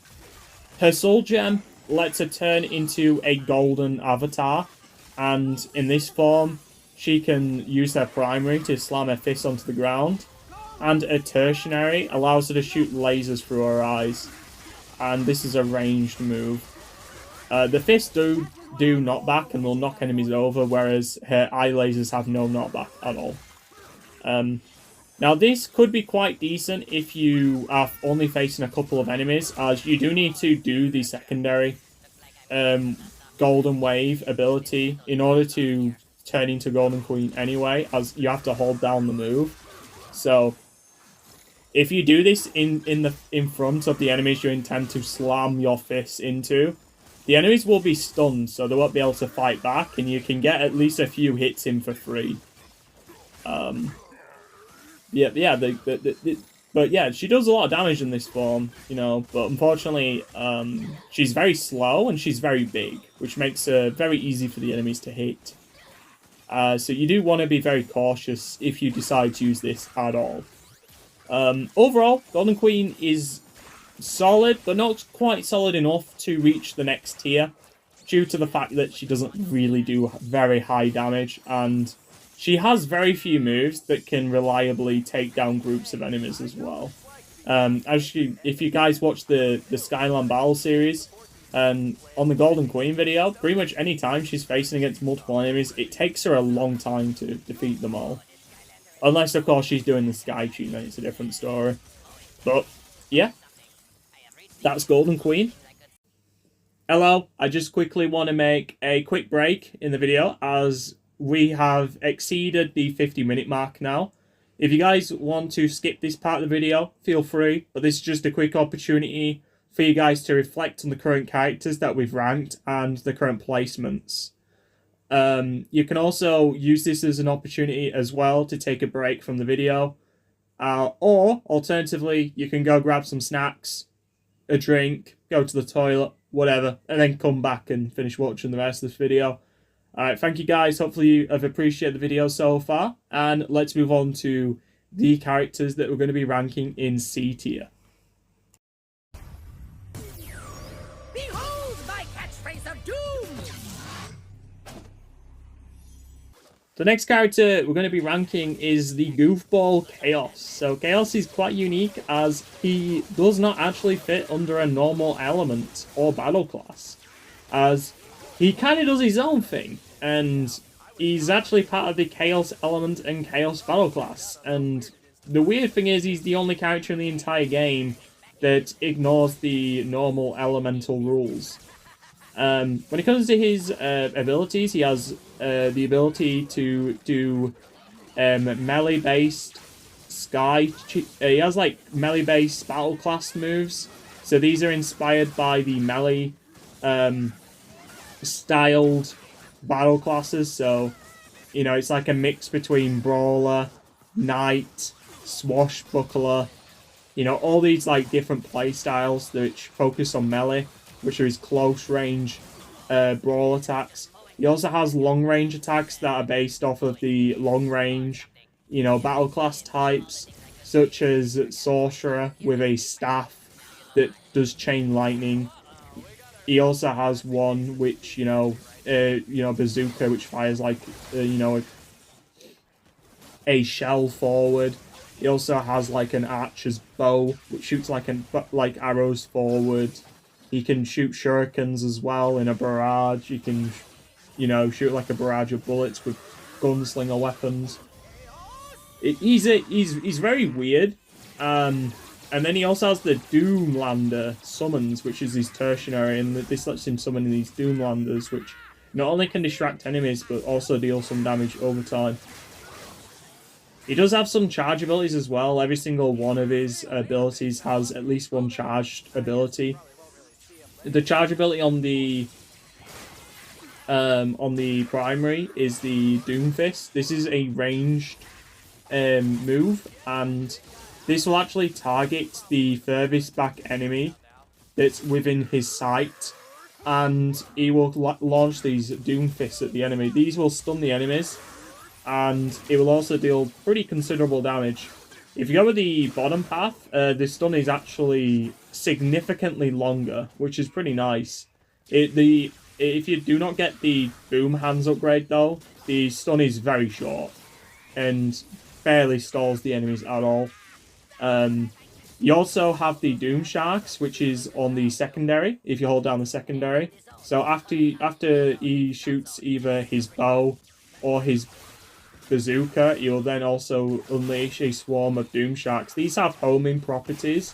Her Soul Gem lets her turn into a golden avatar, and in this form, she can use her primary to slam her fist onto the ground. And a tertiary allows her to shoot lasers through her eyes. And this is a ranged move. The fists do knockback and will knock enemies over, whereas her eye lasers have no knockback at all. Now this could be quite decent if you are only facing a couple of enemies, as you do need to do the secondary Golden Wave ability in order to turn into Golden Queen anyway, as you have to hold down the move. So if you do this in front of the enemies you intend to slam your fists into, the enemies will be stunned, so they won't be able to fight back, and you can get at least a few hits in for free. But yeah, she does a lot of damage in this form, you know, but unfortunately, she's very slow and she's very big, which makes her very easy for the enemies to hit. So you do want to be very cautious if you decide to use this at all. Overall, Golden Queen is solid, but not quite solid enough to reach the next tier, due to the fact that she doesn't really do very high damage, and she has very few moves that can reliably take down groups of enemies as well. If you guys watch the Skylanders Battle series, on the Golden Queen video, pretty much any time she's facing against multiple enemies, it takes her a long time to defeat them all. Unless, of course, she's doing the Sky Chain, then it's a different story. But, yeah. That's Golden Queen. Hello, I just quickly want to make a quick break in the video, as we have exceeded the 50-minute mark now. If you guys want to skip this part of the video, feel free, but this is just a quick opportunity for you guys to reflect on the current characters that we've ranked and the current placements. You can also use this as an opportunity as well to take a break from the video, or alternatively, you can go grab some snacks, a drink, go to the toilet, whatever, and then come back and finish watching the rest of this video. Alright, thank you guys. Hopefully you have appreciated the video so far. And let's move on to the characters that we're going to be ranking in C tier. Behold my catchphrase of doom! The next character we're going to be ranking is the Goofball Chaos. So Chaos is quite unique, as he does not actually fit under a normal element or battle class, as he kind of does his own thing, and he's actually part of the Chaos element and Chaos battle class. And the weird thing is, he's the only character in the entire game that ignores the normal elemental rules. When it comes to his abilities, he has the ability to do melee-based he has like melee-based battle class moves. So these are inspired by the melee styled battle classes. So, you know, it's like a mix between brawler, knight, swashbuckler, you know, all these like different play styles which focus on melee, which are his close range brawl attacks. He also has long range attacks that are based off of the long range, you know, battle class types, such as Sorcerer with a staff that does chain lightning. He also has one which, bazooka, which fires like, a shell forward. He also has like an archer's bow, which shoots like arrows forward. He can shoot shurikens as well in a barrage. He can, shoot like a barrage of bullets with gunslinger weapons. He's very weird. And then he also has the Doomlander summons, which is his tertiary, and this lets him summon these Doomlanders, which not only can distract enemies, but also deal some damage over time. He does have some charge abilities as well. Every single one of his abilities has at least one charged ability. The charge ability on the primary is the Doom Fist. This is a ranged move, and this will actually target the furthest back enemy that's within his sight, and he will launch these Doom Fists at the enemy. These will stun the enemies, and it will also deal pretty considerable damage. If you go with the bottom path, the stun is actually significantly longer, which is pretty nice. If you do not get the Boom Hands upgrade though, the stun is very short and barely stalls the enemies at all. You also have the Doom Sharks, which is on the secondary, if you hold down the secondary. So after he shoots either his bow or his bazooka, you'll then also unleash a swarm of Doom Sharks. These have homing properties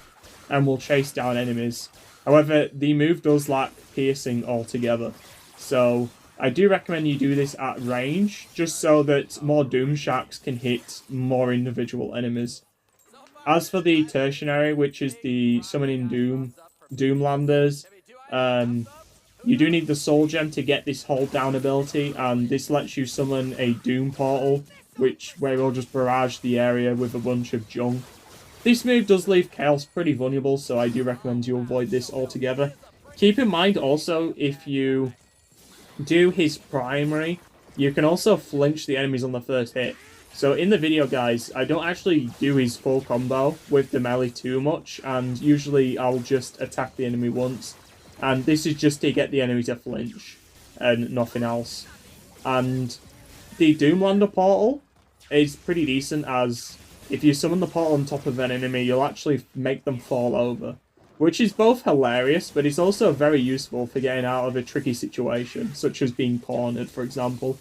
and will chase down enemies. However, the move does lack piercing altogether. So I do recommend you do this at range, just so that more Doom Sharks can hit more individual enemies. As for the tertiary, which is the summoning Doomlanders, you do need the Soul Gem to get this hold down ability, and this lets you summon a Doom Portal, where it'll just barrage the area with a bunch of junk. This move does leave Chaos pretty vulnerable, so I do recommend you avoid this altogether. Keep in mind also, if you do his primary, you can also flinch the enemies on the first hit. So in the video, guys, I don't actually do his full combo with the melee too much, and usually I'll just attack the enemy once. And this is just to get the enemy to flinch, and nothing else. And the Doomlander portal is pretty decent, as if you summon the portal on top of an enemy, you'll actually make them fall over. Which is both hilarious, but it's also very useful for getting out of a tricky situation, such as being cornered, for example.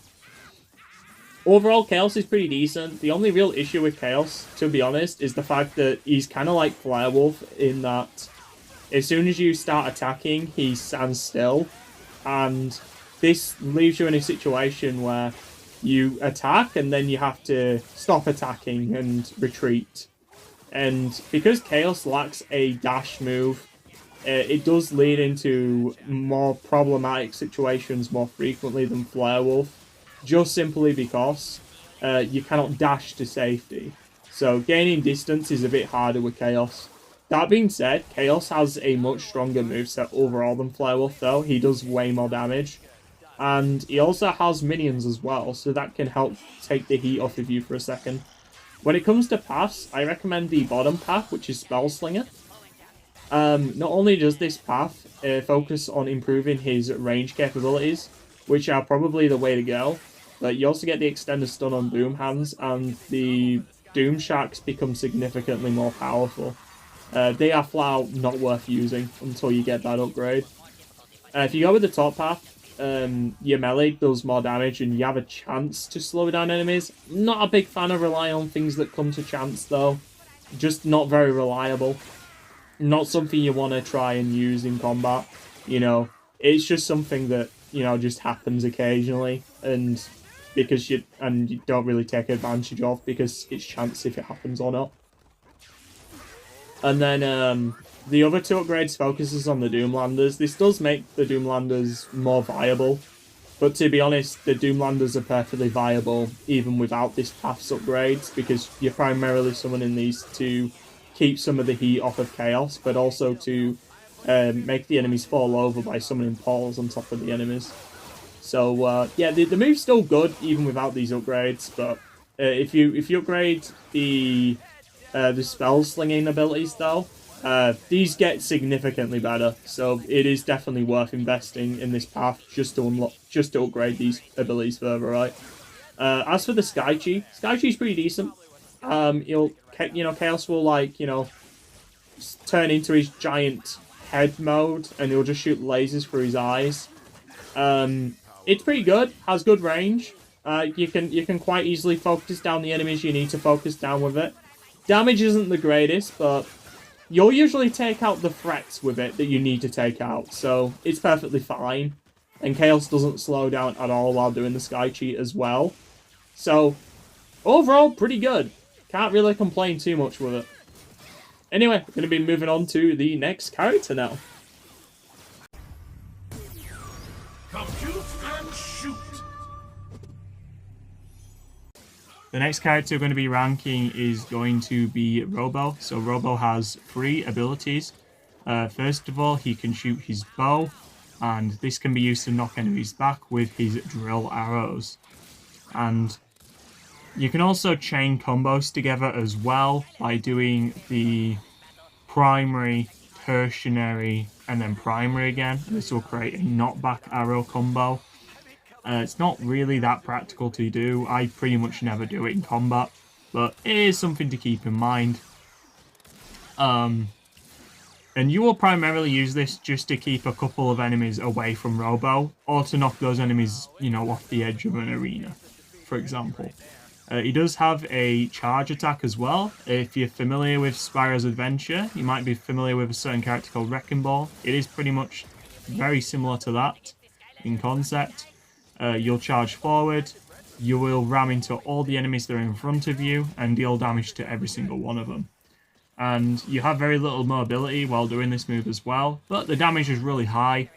Overall, Chaos is pretty decent. The only real issue with Chaos, to be honest, is the fact that he's kind of like Firewolf in that as soon as you start attacking, he stands still. And this leaves you in a situation where you attack and then you have to stop attacking and retreat. And because Chaos lacks a dash move, it does lead into more problematic situations more frequently than Firewolf, just simply because you cannot dash to safety. So gaining distance is a bit harder with Chaos. That being said, Chaos has a much stronger moveset overall than Firewolf though. He does way more damage. And he also has minions as well, so that can help take the heat off of you for a second. When it comes to paths, I recommend the bottom path, which is Spellslinger. Not only does this path focus on improving his range capabilities, which are probably the way to go, but you also get the extended stun on Boom Hands, and the Doom Sharks become significantly more powerful. They are flat out not worth using until you get that upgrade. If you go with the top path, your melee does more damage and you have a chance to slow down enemies. Not a big fan of relying on things that come to chance though. Just not very reliable. Not something you want to try and use in combat. You know, it's just something that, you know, just happens occasionally, and because you don't really take advantage of because it's chance if it happens or not. And then the other two upgrades focuses on the Doomlanders. This does make the Doomlanders more viable, but to be honest, the Doomlanders are perfectly viable even without this path's upgrades, because you're primarily summoning these to keep some of the heat off of Chaos, but also to make the enemies fall over by summoning portals on top of the enemies. So yeah, the move's still good even without these upgrades, but if you upgrade the spell slinging abilities though, these get significantly better, so it is definitely worth investing in this path just to upgrade these abilities further, right? As for the Sky Chi's pretty decent. Chaos will, like, you know, turn into his giant head mode, and he'll just shoot lasers through his eyes. It's pretty good, has good range. You can quite easily focus down the enemies you need to focus down with it. Damage isn't the greatest, but you'll usually take out the threats with it that you need to take out, so it's perfectly fine. And Chaos doesn't slow down at all while doing the Sky Cheat as well. So, overall, pretty good. Can't really complain too much with it. Anyway, we're going to be moving on to the next character now. Compute and shoot. The next character we're going to be ranking is going to be Robo. So Robo has 3 abilities. First of all, he can shoot his bow, and this can be used to knock enemies back with his drill arrows. And you can also chain combos together as well by doing the primary, tertiary, and then primary again. This will create a knockback arrow combo. It's not really that practical to do. I pretty much never do it in combat, but it is something to keep in mind. And you will primarily use this just to keep a couple of enemies away from Robo, or to knock those enemies, you know, off the edge of an arena, for example. He does have a charge attack as well. If you're familiar with Spyro's Adventure, you might be familiar with a certain character called Wrecking Ball. It is pretty much very similar to that in concept. You'll charge forward, you will ram into all the enemies that are in front of you and deal damage to every single one of them. And you have very little mobility while doing this move as well, but the damage is really high.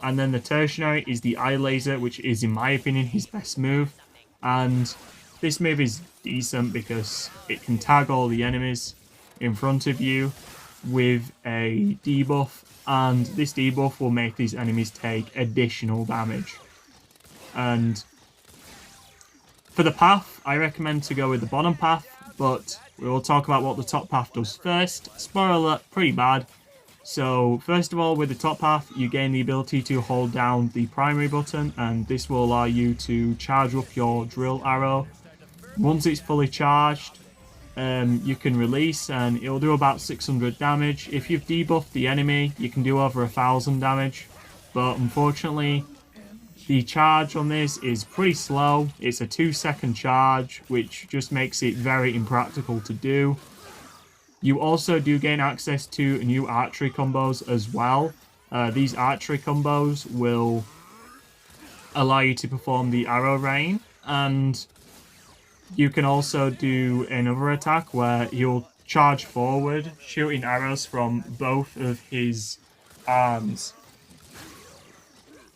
And then the tertiary is the eye laser, which is, in my opinion, his best move. And this move is decent because it can tag all the enemies in front of you with a debuff, and this debuff will make these enemies take additional damage. And for the path, I recommend to go with the bottom path, but we will talk about what the top path does first. Spoiler alert, pretty bad. So first of all, with the top path, you gain the ability to hold down the primary button, and this will allow you to charge up your drill arrow. Once it's fully charged, you can release, and it'll do about 600 damage. If you've debuffed the enemy, you can do over 1000 damage, but unfortunately, the charge on this is pretty slow. It's a 2-second charge, which just makes it very impractical to do. You also do gain access to new archery combos as well. These archery combos will allow you to perform the arrow rain, and you can also do another attack where he'll charge forward, shooting arrows from both of his arms.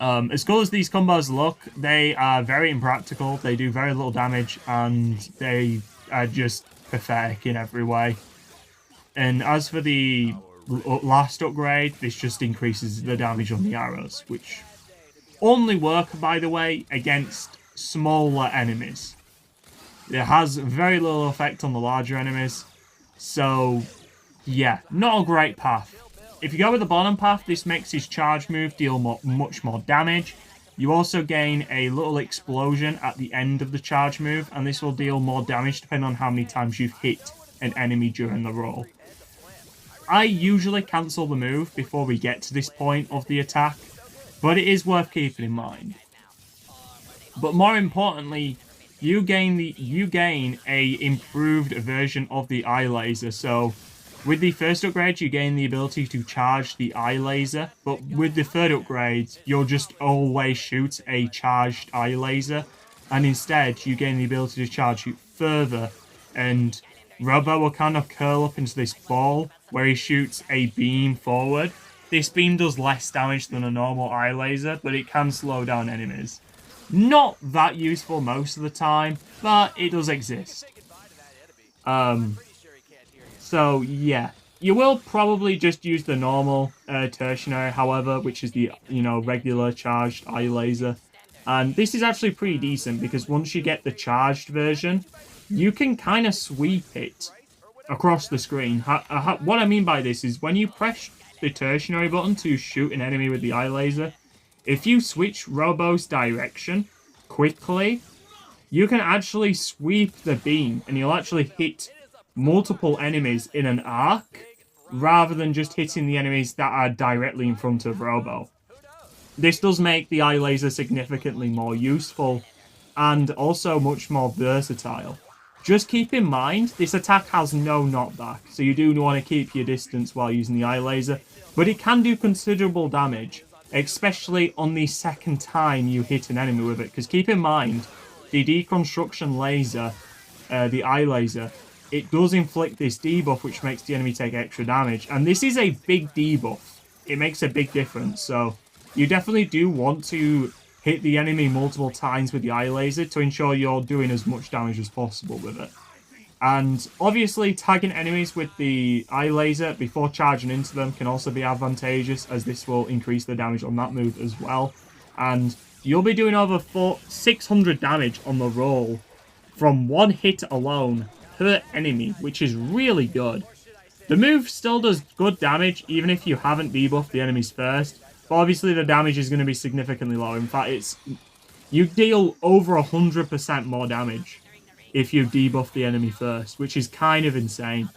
As cool as these combos look, they are very impractical, they do very little damage, and they are just pathetic in every way. And as for the last upgrade, this just increases the damage on the arrows, which only work, by the way, against smaller enemies. It has very little effect on the larger enemies, so yeah, not a great path. If you go with the bottom path, this makes his charge move deal much more damage. You also gain a little explosion at the end of the charge move, and this will deal more damage depending on how many times you've hit an enemy during the roll. I usually cancel the move before we get to this point of the attack, but it is worth keeping in mind. But more importantly, you gain a improved version of the eye laser. So with the first upgrade, you gain the ability to charge the eye laser, but with the third upgrade, you'll just always shoot a charged eye laser, and instead you gain the ability to charge it further, and Robo will kind of curl up into this ball where he shoots a beam forward. This beam does less damage than a normal eye laser, but it can slow down enemies. Not that useful most of the time, but it does exist. So yeah, you will probably just use the normal tertiary, however, which is the regular charged eye laser. And this is actually pretty decent because once you get the charged version, you can kind of sweep it across the screen. What I mean by this is when you press the tertiary button to shoot an enemy with the eye laser, if you switch Robo's direction quickly, you can actually sweep the beam and you'll actually hit multiple enemies in an arc rather than just hitting the enemies that are directly in front of Robo. This does make the eye laser significantly more useful and also much more versatile. Just keep in mind, this attack has no knockback, so you do want to keep your distance while using the eye laser, but it can do considerable damage, especially on the second time you hit an enemy with it, because keep in mind, the deconstruction laser, the eye laser, it does inflict this debuff which makes the enemy take extra damage, and this is a big debuff. It makes a big difference, so you definitely do want to hit the enemy multiple times with the eye laser to ensure you're doing as much damage as possible with it. And obviously tagging enemies with the eye laser before charging into them can also be advantageous, as this will increase the damage on that move as well. And you'll be doing over 600 damage on the roll from one hit alone per enemy, which is really good. The move still does good damage even if you haven't debuffed the enemies first, but obviously the damage is going to be significantly lower. In fact, you deal over 100% more damage if you debuff the enemy first, which is kind of insane.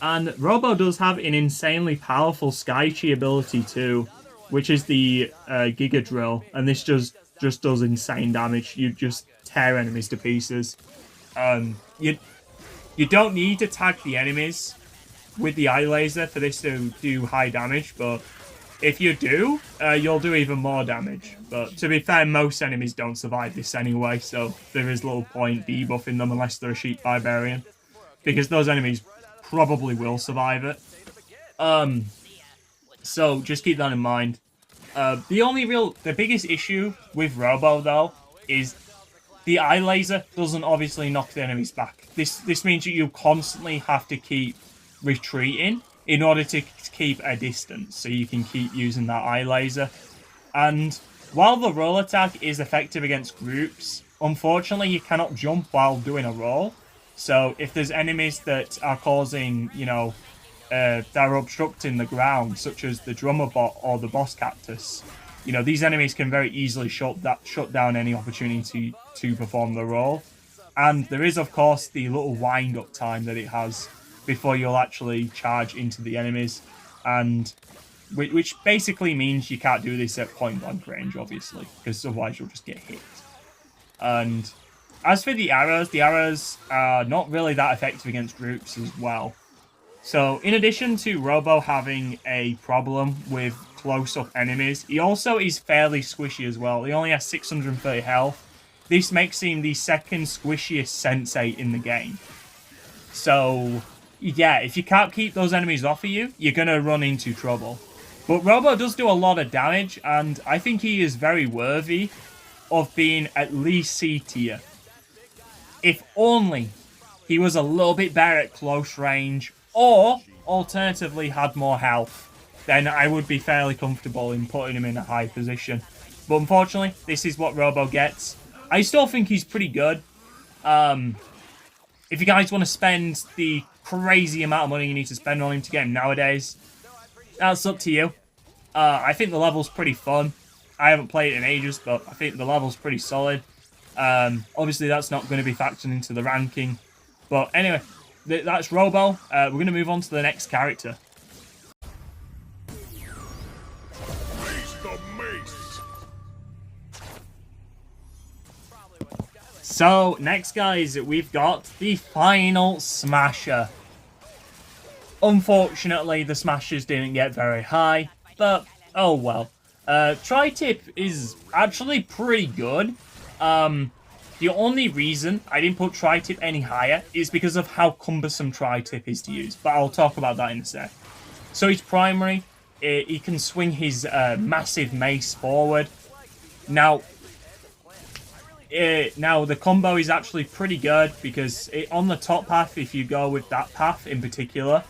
And Robo does have an insanely powerful Sky Chi ability too, which is the Giga Drill, and this does just does insane damage. You just tear enemies to pieces. You don't need to tag the enemies with the eye laser for this to do high damage, but if you do, you'll do even more damage. But to be fair, most enemies don't survive this anyway, so there is little point debuffing them unless they're a sheep barbarian, because those enemies probably will survive it. So just keep that in mind. The biggest issue with Robo though is the eye laser doesn't obviously knock the enemies back. This means that you constantly have to keep retreating in order to keep a distance, so you can keep using that eye laser. And while the roll attack is effective against groups, unfortunately you cannot jump while doing a roll. So if there's enemies that are causing, they're obstructing the ground, such as the drummer bot or the boss cactus, these enemies can very easily shut down any opportunity to perform the roll. And there is, of course, the little wind-up time that it has before you'll actually charge into the enemies, and which basically means you can't do this at point-blank range, obviously, because otherwise you'll just get hit. And as for the arrows are not really that effective against groups as well. So in addition to Robo having a problem with close-up enemies, he also is fairly squishy as well. He only has 630 health. This makes him the second squishiest Sensei in the game. So yeah, if you can't keep those enemies off of you, you're going to run into trouble. But Robo does do a lot of damage, and I think he is very worthy of being at least C tier. If only he was a little bit better at close range, or alternatively had more health, then I would be fairly comfortable in putting him in a high position. But unfortunately, this is what Robo gets. I still think he's pretty good. If you guys want to spend the crazy amount of money you need to spend on him to get him nowadays, that's up to you. I think the level's pretty fun. I haven't played it in ages, but I think the level's pretty solid. Obviously, that's not going to be factored into the ranking. But anyway, that's Robo. We're going to move on to the next character. Face the mace. So, next, guys, we've got the final Smasher. Unfortunately, the Smashers didn't get very high, but oh well. Tri-tip is actually pretty good. The only reason I didn't put tri-tip any higher is because of how cumbersome tri-tip is to use, but I'll talk about that in a sec. So his primary, he can swing his massive mace forward. Now the combo is actually pretty good because on the top path, if you go with that path in particular,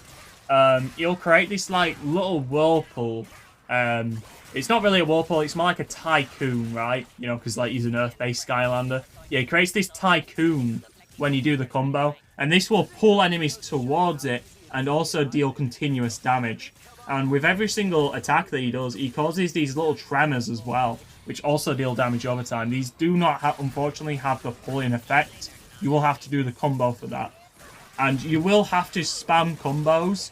you'll create this like little whirlpool. It's not really a whirlpool, it's more like a tycoon, right? Because like he's an Earth-based Skylander. Yeah, he creates this tycoon when you do the combo, and this will pull enemies towards it and also deal continuous damage. And with every single attack that he does, he causes these little tremors as well, which also deal damage over time. These do not, unfortunately, have the pull-in effect. You will have to do the combo for that. And you will have to spam combos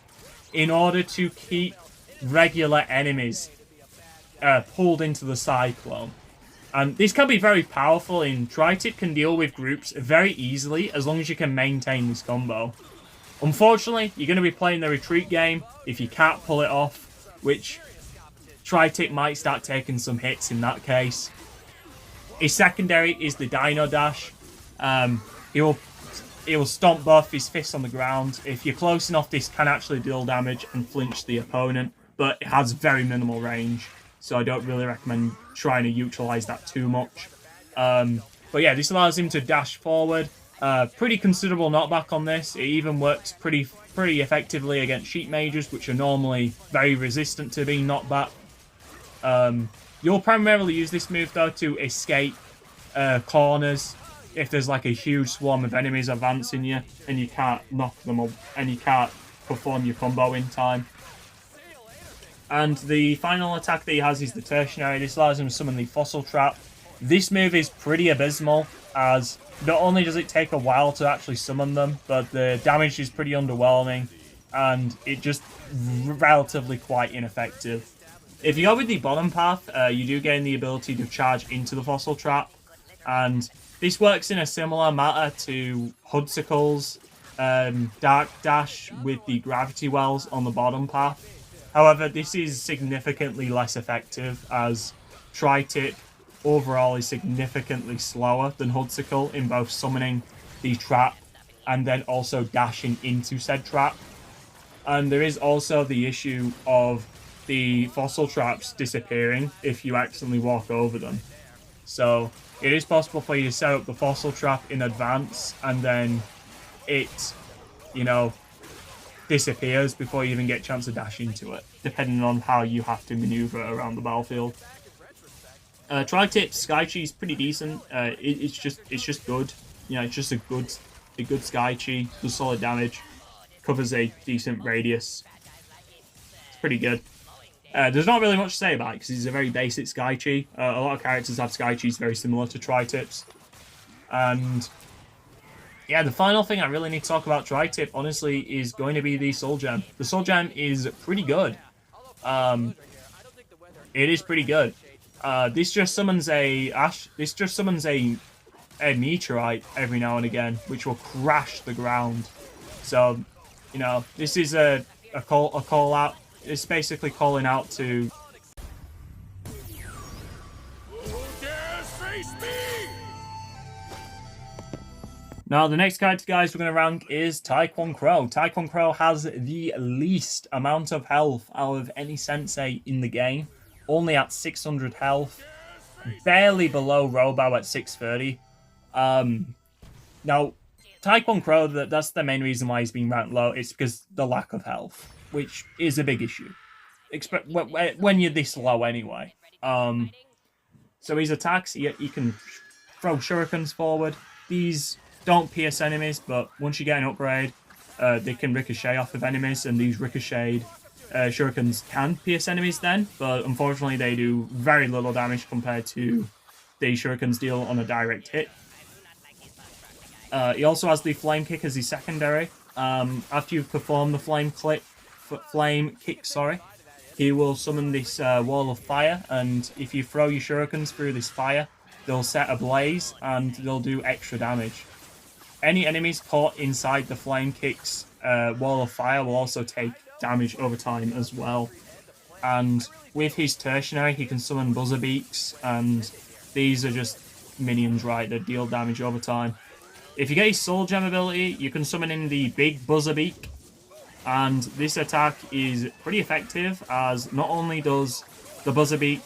in order to keep regular enemies pulled into the cyclone. And this can be very powerful, and Tri-Tip can deal with groups very easily as long as you can maintain this combo. Unfortunately, you're going to be playing the retreat game if you can't pull it off, which Tri-Tip might start taking some hits in that case. His secondary is the Dino Dash. He will stomp both his fists on the ground. If you're close enough, this can actually deal damage and flinch the opponent, but it has very minimal range, so I don't really recommend trying to utilize that too much. But yeah, this allows him to dash forward. Pretty considerable knockback on this. It even works pretty effectively against sheep mages, which are normally very resistant to being knocked back. You'll primarily use this move though to escape corners if there's like a huge swarm of enemies advancing you and you can't knock them up and you can't perform your combo in time. And the final attack that he has is the tertiary. This allows him to summon the fossil trap. This move is pretty abysmal, as not only does it take a while to actually summon them, but the damage is pretty underwhelming and it just relatively quite ineffective. If you go with the bottom path, you do gain the ability to charge into the fossil trap, and this works in a similar manner to Hudsicle's Dark Dash with the gravity wells on the bottom path. However, this is significantly less effective, as Tri-Tip overall is significantly slower than Hudsicle in both summoning the trap and then also dashing into said trap. And there is also the issue of the fossil traps disappearing if you accidentally walk over them. So it is possible for you to set up the fossil trap in advance and then it, you know, disappears before you even get a chance to dash into it, depending on how you have to maneuver around the battlefield. Tri-Tip Sky Chi is pretty decent. It's just good. You know, it's just a good Sky Chi. Does solid damage. Covers a decent radius. It's pretty good. There's not really much to say about it because it's a very basic Sky Chi. A lot of characters have Sky Chis very similar to Tri-Tips. And yeah, the final thing I really need to talk about Tri-Tip, honestly, is going to be the Soul Gem. The Soul Gem is pretty good. It is pretty good. This just summons a meteorite every now and again, which will crash the ground. So, you know, this is a call out. It's basically calling out to. Who dares face me? Now, the next character, guys, we're going to rank is Taekwon Crow. Taekwon Crow has the least amount of health out of any Sensei in the game. Only at 600 health. Barely below Robo at 630. Now, Taekwon Crow, that's the main reason why he's being ranked low. It's because the lack of health, which is a big issue. When you're this low anyway. So his attacks, he can throw shurikens forward. These don't pierce enemies, but once you get an upgrade, they can ricochet off of enemies, and these ricocheted shurikens can pierce enemies then, but unfortunately they do very little damage compared to the shurikens deal on a direct hit. He also has the flame kick as his secondary. After you've performed the flame kick, he will summon this wall of fire, and if you throw your shurikens through this fire, they'll set ablaze and they'll do extra damage. Any enemies caught inside the flame kick's wall of fire will also take damage over time as well. And with his tertiary, he can summon buzzer beaks, and these are just minions, right, that deal damage over time. If you get his soul gem ability, you can summon in the big buzzer beak, and this attack is pretty effective, as not only does the buzzer beak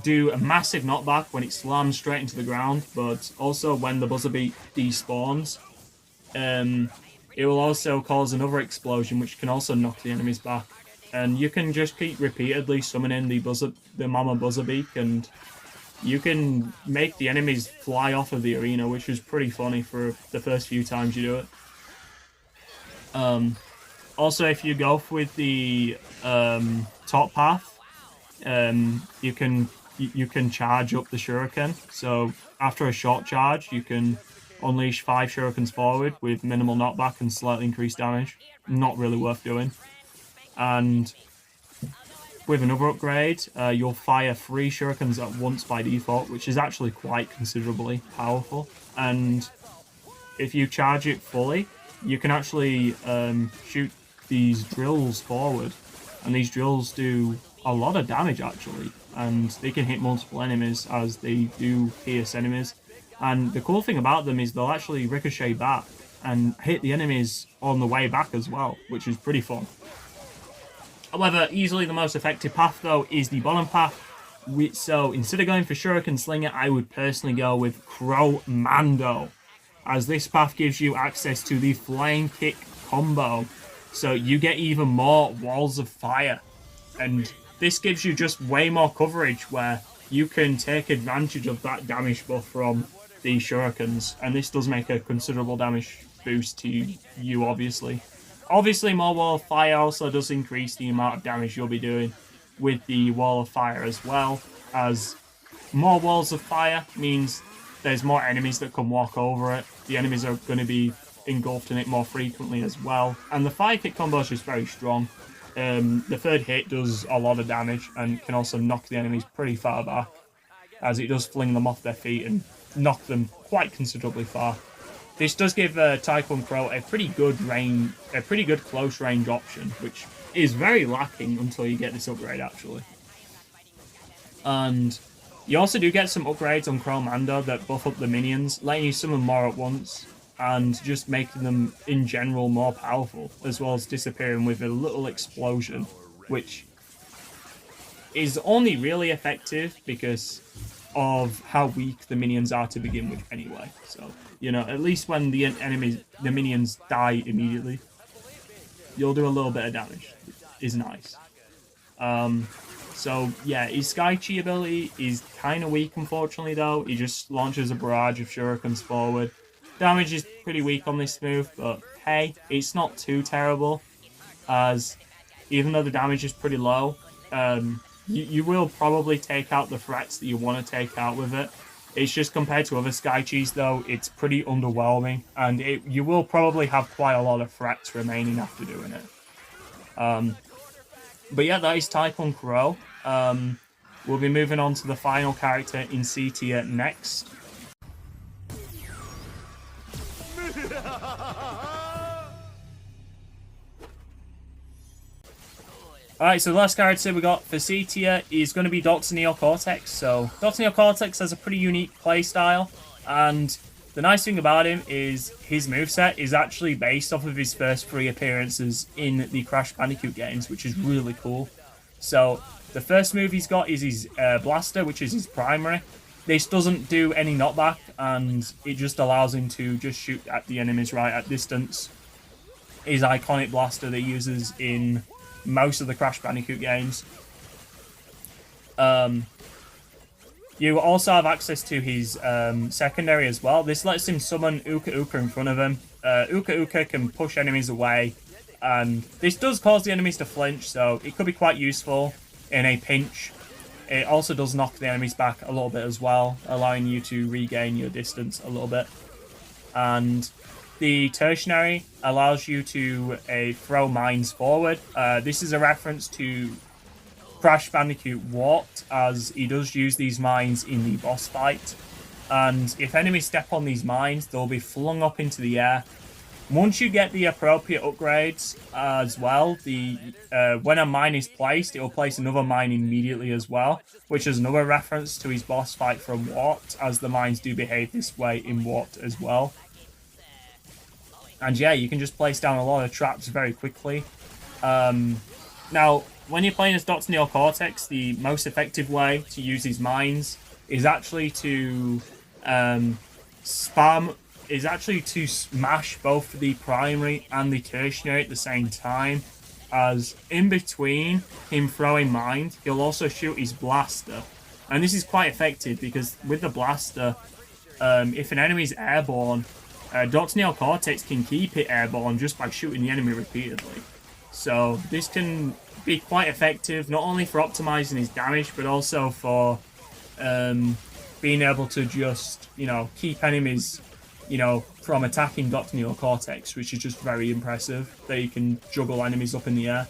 do a massive knockback when it slams straight into the ground, but also when the buzzer beak despawns, it will also cause another explosion, which can also knock the enemies back. And you can just keep repeatedly summoning the Mama Buzzerbeak, and you can make the enemies fly off of the arena, which is pretty funny for the first few times you do it. Also, if you go with the top path, you can charge up the shuriken. So after a short charge, you can unleash 5 shurikens forward with minimal knockback and slightly increased damage. Not really worth doing. And with another upgrade, you'll fire 3 shurikens at once by default, which is actually quite considerably powerful. And if you charge it fully, you can actually shoot these drills forward. And these drills do a lot of damage, actually. And they can hit multiple enemies, as they do pierce enemies. And the cool thing about them is they'll actually ricochet back and hit the enemies on the way back as well, which is pretty fun. However, easily the most effective path, though, is the bottom path. So instead of going for Shuriken Slinger, I would personally go with Crow Mando, as this path gives you access to the Flame Kick combo. So you get even more walls of fire. And this gives you just way more coverage, where you can take advantage of that damage buff from the shurikens, and this does make a considerable damage boost to you, obviously. Obviously, more wall of fire also does increase the amount of damage you'll be doing with the wall of fire as well, as more walls of fire means there's more enemies that can walk over it. The enemies are going to be engulfed in it more frequently as well, and the fire kick combo is just very strong. The third hit does a lot of damage and can also knock the enemies pretty far back, as it does fling them off their feet and knock them quite considerably far. This does give Tycoon Crow a pretty good close range option, which is very lacking until you get this upgrade actually. And you also do get some upgrades on Crowmando that buff up the minions, letting you summon more at once, and just making them in general more powerful, as well as disappearing with a little explosion, which is only really effective because of how weak the minions are to begin with anyway. So, you know, at least when the minions die immediately, you'll do a little bit of damage. Is nice. So yeah, his Sky Chi ability is kind of weak, unfortunately, though. He just launches a barrage of shurikens forward. Damage is pretty weak on this move, but hey, it's not too terrible, as even though the damage is pretty low, you will probably take out the threats that you want to take out with it. It's just compared to other Sky Chis, though, it's pretty underwhelming, and you will probably have quite a lot of threats remaining after doing it. But yeah, that is Tycoon Crow. We'll be moving on to the final character in C tier next. Alright, so the last character we got for C tier is going to be Dr. Neocortex. So, Dr. Neocortex has a pretty unique playstyle, and the nice thing about him is his moveset is actually based off of his first 3 appearances in the Crash Bandicoot games, which is really cool. So, the first move he's got is his blaster, which is his primary. This doesn't do any knockback, and it just allows him to just shoot at the enemies right at distance. His iconic blaster that he uses in most of the Crash Bandicoot games. You also have access to his secondary as well. This lets him summon Uka Uka in front of him. Uka Uka can push enemies away, and this does cause the enemies to flinch, so it could be quite useful in a pinch. It also does knock the enemies back a little bit as well, allowing you to regain your distance a little bit. And the tertiary allows you to throw mines forward. This is a reference to Crash Bandicoot Warped, as he does use these mines in the boss fight. And if enemies step on these mines, they'll be flung up into the air. Once you get the appropriate upgrades as well, when a mine is placed, it will place another mine immediately as well, which is another reference to his boss fight from Warped, as the mines do behave this way in Warped as well. And yeah, you can just place down a lot of traps very quickly. Now, when you're playing as Dr. Neocortex, the most effective way to use these mines is actually to smash both the primary and the tertiary at the same time, as in between him throwing mines, he'll also shoot his blaster. And this is quite effective because with the blaster, if an enemy's airborne, Dr. Neocortex can keep it airborne just by shooting the enemy repeatedly. So this can be quite effective, not only for optimizing his damage, but also for being able to just, keep enemies, from attacking Dr. Neocortex, which is just very impressive, that you can juggle enemies up in the air.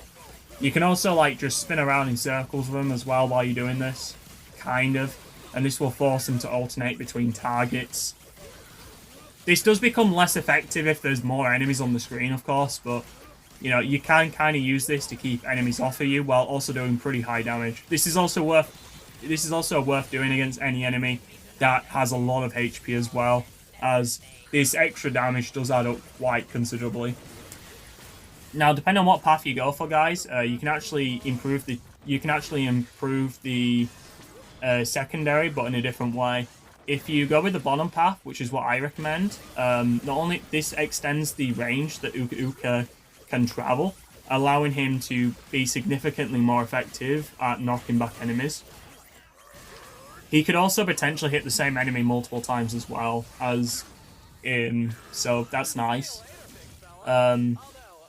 You can also, just spin around in circles with them as well while you're doing this, kind of, and this will force them to alternate between targets. This does become less effective if there's more enemies on the screen, of course, but you can kind of use this to keep enemies off of you while also doing pretty high damage. This is also worth doing against any enemy that has a lot of HP as well, as this extra damage does add up quite considerably. Now, depending on what path you go for, guys, you can actually improve the secondary, but in a different way. If you go with the bottom path, which is what I recommend, not only this extends the range that Uka Uka can travel, allowing him to be significantly more effective at knocking back enemies. He could also potentially hit the same enemy multiple times as well, so that's nice.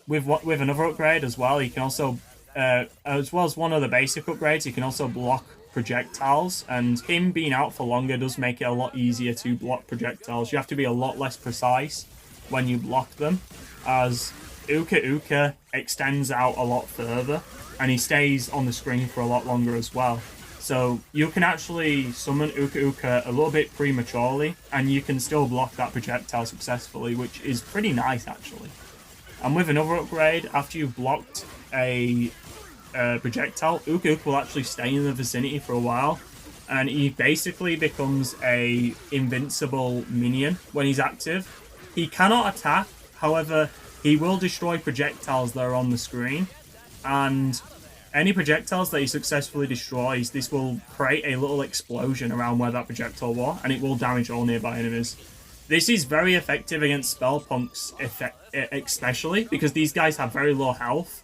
With another upgrade as well, he can also, as well as one of the basic upgrades, he can also block projectiles, and him being out for longer does make it a lot easier to block projectiles. You have to be a lot less precise when you block them, as Uka Uka extends out a lot further, and he stays on the screen for a lot longer as well. So you can actually summon Uka Uka a little bit prematurely, and you can still block that projectile successfully, which is pretty nice actually. And with another upgrade, after you've blocked a projectile, Uka Uka will actually stay in the vicinity for a while, and he basically becomes a invincible minion when he's active. He cannot attack, however, he will destroy projectiles that are on the screen, and any projectiles that he successfully destroys, this will create a little explosion around where that projectile was, and it will damage all nearby enemies. This is very effective against spell punks, especially because these guys have very low health,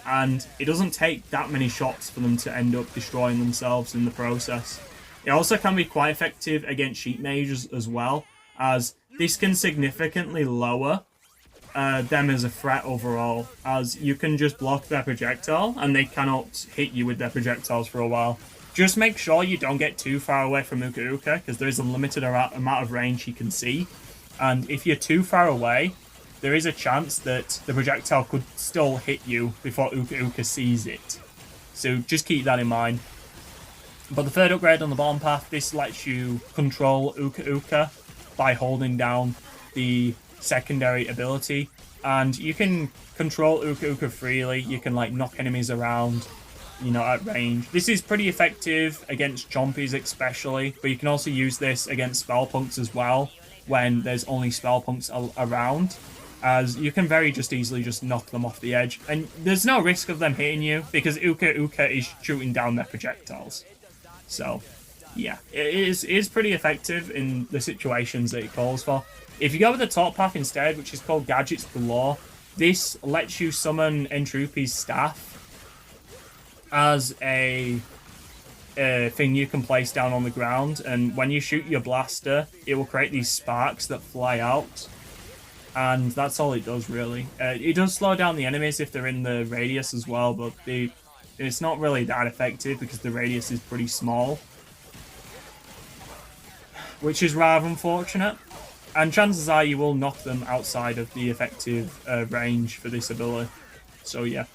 and it doesn't take that many shots for them to end up destroying themselves in the process. It also can be quite effective against sheep mages as well, as this can significantly lower them as a threat overall, as you can just block their projectile and they cannot hit you with their projectiles for a while. Just make sure you don't get too far away from Uka Uka, because there is a limited amount of range he can see, and if you're too far away, there is a chance that the projectile could still hit you before Uka Uka sees it. So just keep that in mind. But the third upgrade on the bottom path, this lets you control Uka Uka by holding down the secondary ability, and you can control Uka Uka freely. You can like knock enemies around, you know, at range. This is pretty effective against chompies especially, but you can also use this against spell punks as well when there's only spell punks around, as you can very easily just knock them off the edge, and there's no risk of them hitting you because Uka Uka is shooting down their projectiles. So yeah, it is pretty effective in the situations that it calls for. If you go with the top path instead, which is called Gadgets Galore, this lets you summon Entropy's staff as a thing you can place down on the ground, and when you shoot your blaster, it will create these sparks that fly out, and that's all it does really. It does slow down the enemies if they're in the radius as well, but it's not really that effective because the radius is pretty small, which is rather unfortunate. And chances are you will knock them outside of the effective range for this ability. So yeah,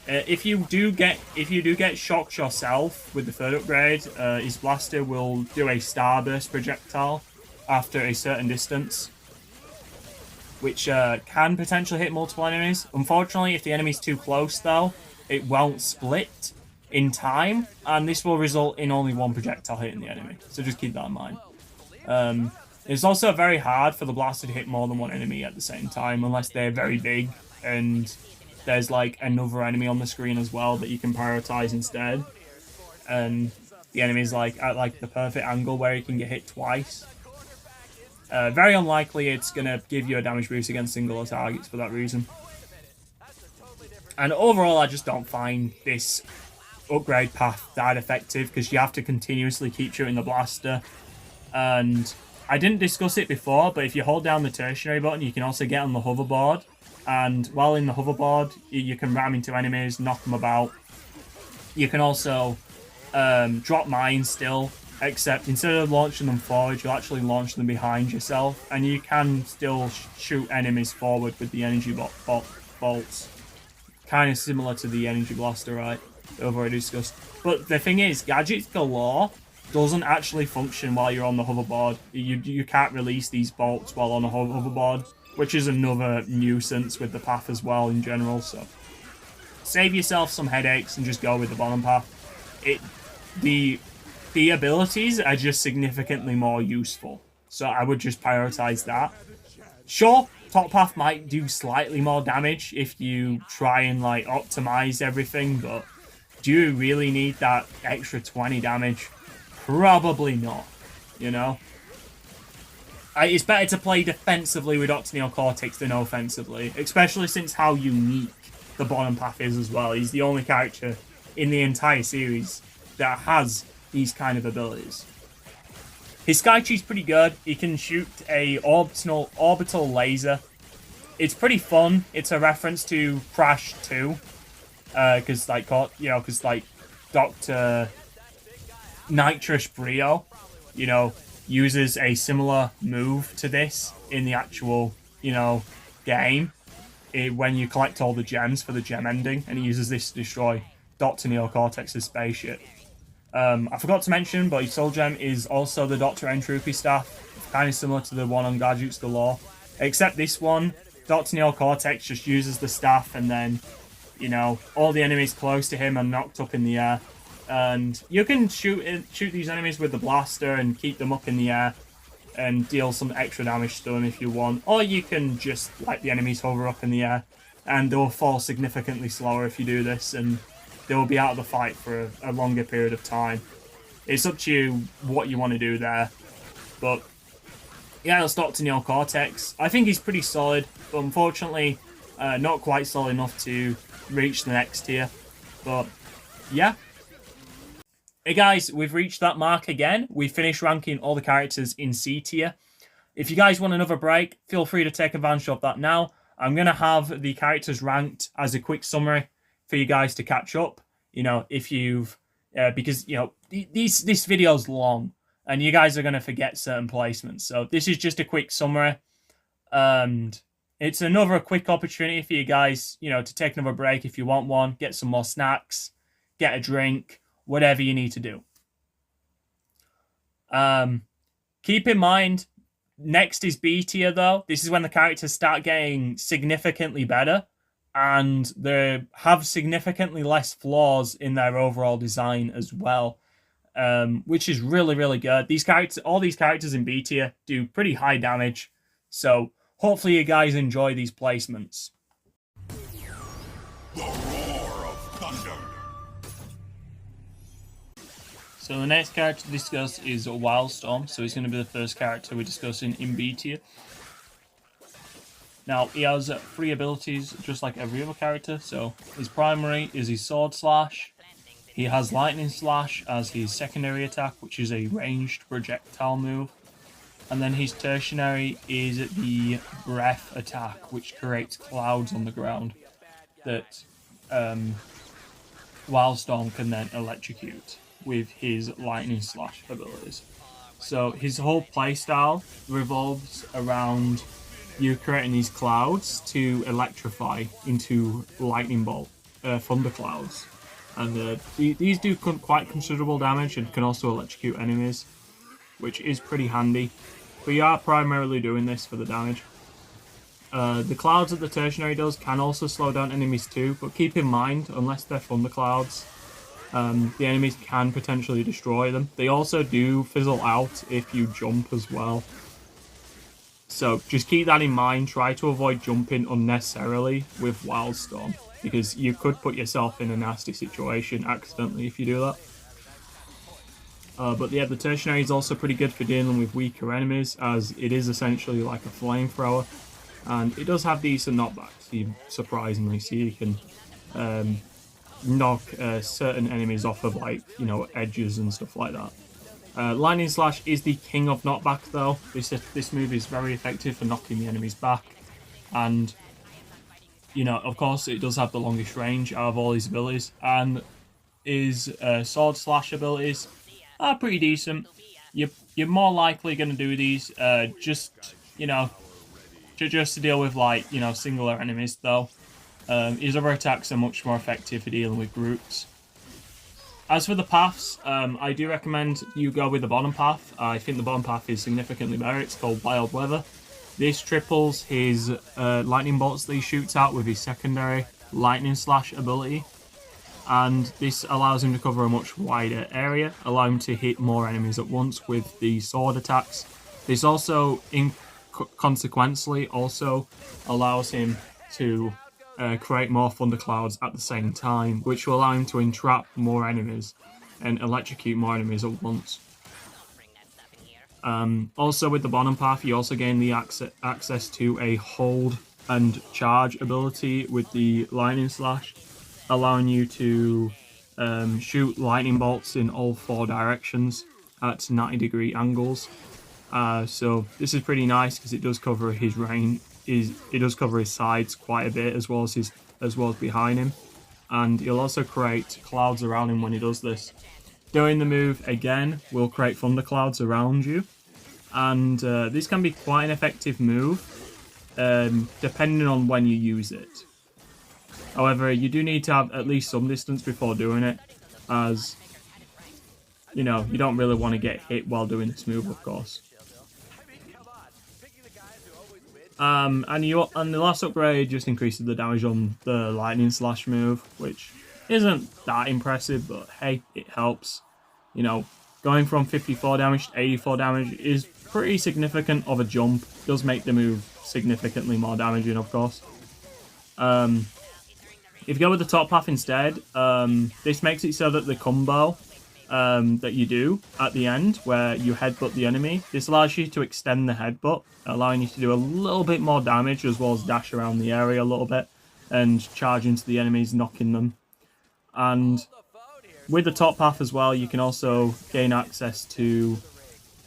if you do get shocked yourself with the third upgrade, his blaster will do a starburst projectile after a certain distance, which can potentially hit multiple enemies. Unfortunately, if the enemy's too close though, it won't split in time, and this will result in only one projectile hitting the enemy. So just keep that in mind. It's also very hard for the blaster to hit more than one enemy at the same time, unless they're very big and there's like another enemy on the screen as well that you can prioritize instead. And the enemy's like at like the perfect angle where you can get hit twice. Very unlikely it's gonna give you a damage boost against singular targets for that reason. And overall, I just don't find this upgrade path that effective because you have to continuously keep shooting the blaster. And I didn't discuss it before, but if you hold down the tertiary button, you can also get on the hoverboard. And while in the hoverboard, you can ram into enemies, knock them about. You can also drop mines still, except instead of launching them forward, you'll actually launch them behind yourself. And you can still shoot enemies forward with the energy bolts. Kind of similar to the energy blaster, right? That I've already discussed. But the thing is, Gadgets Galore doesn't actually function while you're on the hoverboard. You can't release these bolts while on a hoverboard, which is another nuisance with the path as well in general. So save yourself some headaches and just go with the bottom path. The abilities are just significantly more useful, so I would just prioritize that. Sure, top path might do slightly more damage if you try and like optimize everything, but do you really need that extra 20 damage? Probably not, you know? It's better to play defensively with Octoneo Cortex than offensively, especially since how unique the bottom path is as well. He's the only character in the entire series that has these kind of abilities. His Sky Chi's pretty good. He can shoot a orbital laser. It's pretty fun. It's a reference to Crash 2, because Dr. Nitrous Brio, you know, uses a similar move to this in the actual, you know, game. when you collect all the gems for the gem ending, and he uses this to destroy Dr. Neocortex's spaceship. I forgot to mention, but his soul gem is also the Dr. Entropy staff, kind of similar to the one on Gadgets Galore, except this one, Dr. Neocortex just uses the staff, and then, you know, all the enemies close to him are knocked up in the air, and you can shoot these enemies with the blaster and keep them up in the air and deal some extra damage to them if you want, or you can just let the enemies hover up in the air, and they'll fall significantly slower if you do this, and they will be out of the fight for a longer period of time. It's up to you what you want to do there, but yeah, that's Dr. Neocortex. I think he's pretty solid, but unfortunately not quite solid enough to reach the next tier, but yeah. Hey guys, we've reached that mark again. We finished ranking all the characters in C tier. If you guys want another break, feel free to take advantage of that now. I'm going to have the characters ranked as a quick summary for you guys to catch up. You know, if you've... because, you know, this video's long, and you guys are going to forget certain placements. So this is just a quick summary. And it's another quick opportunity for you guys, you know, to take another break if you want one. Get some more snacks, get a drink, whatever you need to do. Keep in mind, next is B tier though. This is when the characters start getting significantly better, and they have significantly less flaws in their overall design as well, which is really, really good. All these characters in B tier do pretty high damage, so hopefully you guys enjoy these placements. The roar of thunder. So the next character to discuss is Wildstorm. So he's going to be the first character we're discussing in B tier. Now, he has 3 abilities just like every other character. So his primary is his Sword Slash. He has Lightning Slash as his secondary attack, which is a ranged projectile move. And then his tertiary is the Breath attack, which creates clouds on the ground that Wildstorm can then electrocute with his Lightning Slash abilities. So his whole playstyle revolves around you creating these clouds to electrify into lightning bolt, thunder clouds. And these do quite considerable damage and can also electrocute enemies, which is pretty handy. But you are primarily doing this for the damage. The clouds that the tertiary does can also slow down enemies too, but keep in mind, unless they're thunder clouds, the enemies can potentially destroy them. They also do fizzle out if you jump as well. So just keep that in mind. Try to avoid jumping unnecessarily with Wildstorm, because you could put yourself in a nasty situation accidentally if you do that. But yeah, the tertiary is also pretty good for dealing with weaker enemies, as it is essentially like a flamethrower. And it does have decent knockbacks, surprisingly, so you can knock certain enemies off of, like, you know, edges and stuff like that. Lightning Slash is the king of knockback though. This move is very effective for knocking the enemies back, and you know, of course, it does have the longest range out of all his abilities, and his Sword Slash abilities are pretty decent. You're more likely going to do these just, you know, just to deal with, like, you know, singular enemies though. His other attacks are much more effective for dealing with groups. As for the paths, I do recommend you go with the bottom path. I think the bottom path is significantly better. It's called Wild Weather. This triples his lightning bolts that he shoots out with his secondary Lightning Slash ability. And this allows him to cover a much wider area, allow him to hit more enemies at once with the sword attacks. This also, consequently, also allows him to create more thunderclouds at the same time, which will allow him to entrap more enemies and electrocute more enemies at once. Also with the bottom path, you also gain the access to a hold and charge ability with the Lightning Slash, allowing you to shoot lightning bolts in all 4 directions at 90-degree angles. So this is pretty nice because it does cover his range. It does cover his sides quite a bit, as well as behind him, and he'll also create clouds around him when he does this. Doing the move again will create thunderclouds around you, and this can be quite an effective move. depending on when you use it. However, you do need to have at least some distance before doing it, as you know, you don't really want to get hit while doing this move, of course. And the last upgrade just increases the damage on the lightning slash move, which isn't that impressive, but hey, it helps. You know, going from 54 damage to 84 damage is pretty significant of a jump. It does make the move significantly more damaging, of course. If you go with the top half instead, this makes it so that the combo that you do at the end, where you headbutt the enemy, this allows you to extend the headbutt, allowing you to do a little bit more damage, as well as dash around the area a little bit and charge into the enemies, knocking them. And with the top half as well, you can also gain access to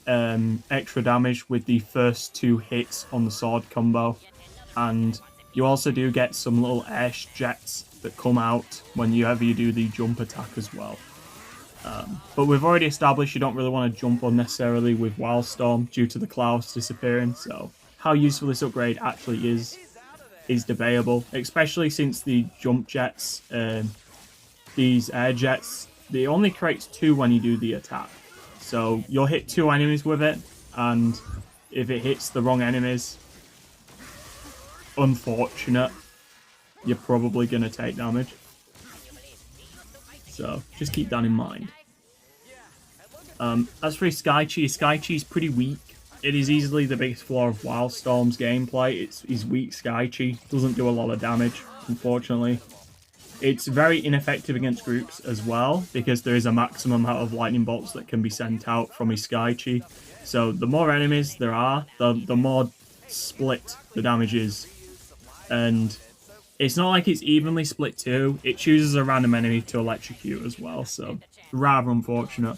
extra damage with the first 2 hits on the sword combo. And you also do get some little air jets that come out whenever you do the jump attack as well. But we've already established you don't really want to jump unnecessarily with Wildstorm due to the clouds disappearing, so how useful this upgrade actually is debatable, especially since the jump jets, these air jets, they only create 2 when you do the attack. So you'll hit 2 enemies with it, and if it hits the wrong enemies, unfortunate, you're probably going to take damage. So just keep that in mind. As for Sky Chi is pretty weak. It is easily the biggest flaw of Wildstorm's gameplay. It's weak Sky Chi. Doesn't do a lot of damage, unfortunately. It's very ineffective against groups as well, because there is a maximum amount of lightning bolts that can be sent out from his Sky Chi. So the more enemies there are, the more split the damage is. And it's not like it's evenly split too. It chooses a random enemy to electrocute as well, so rather unfortunate.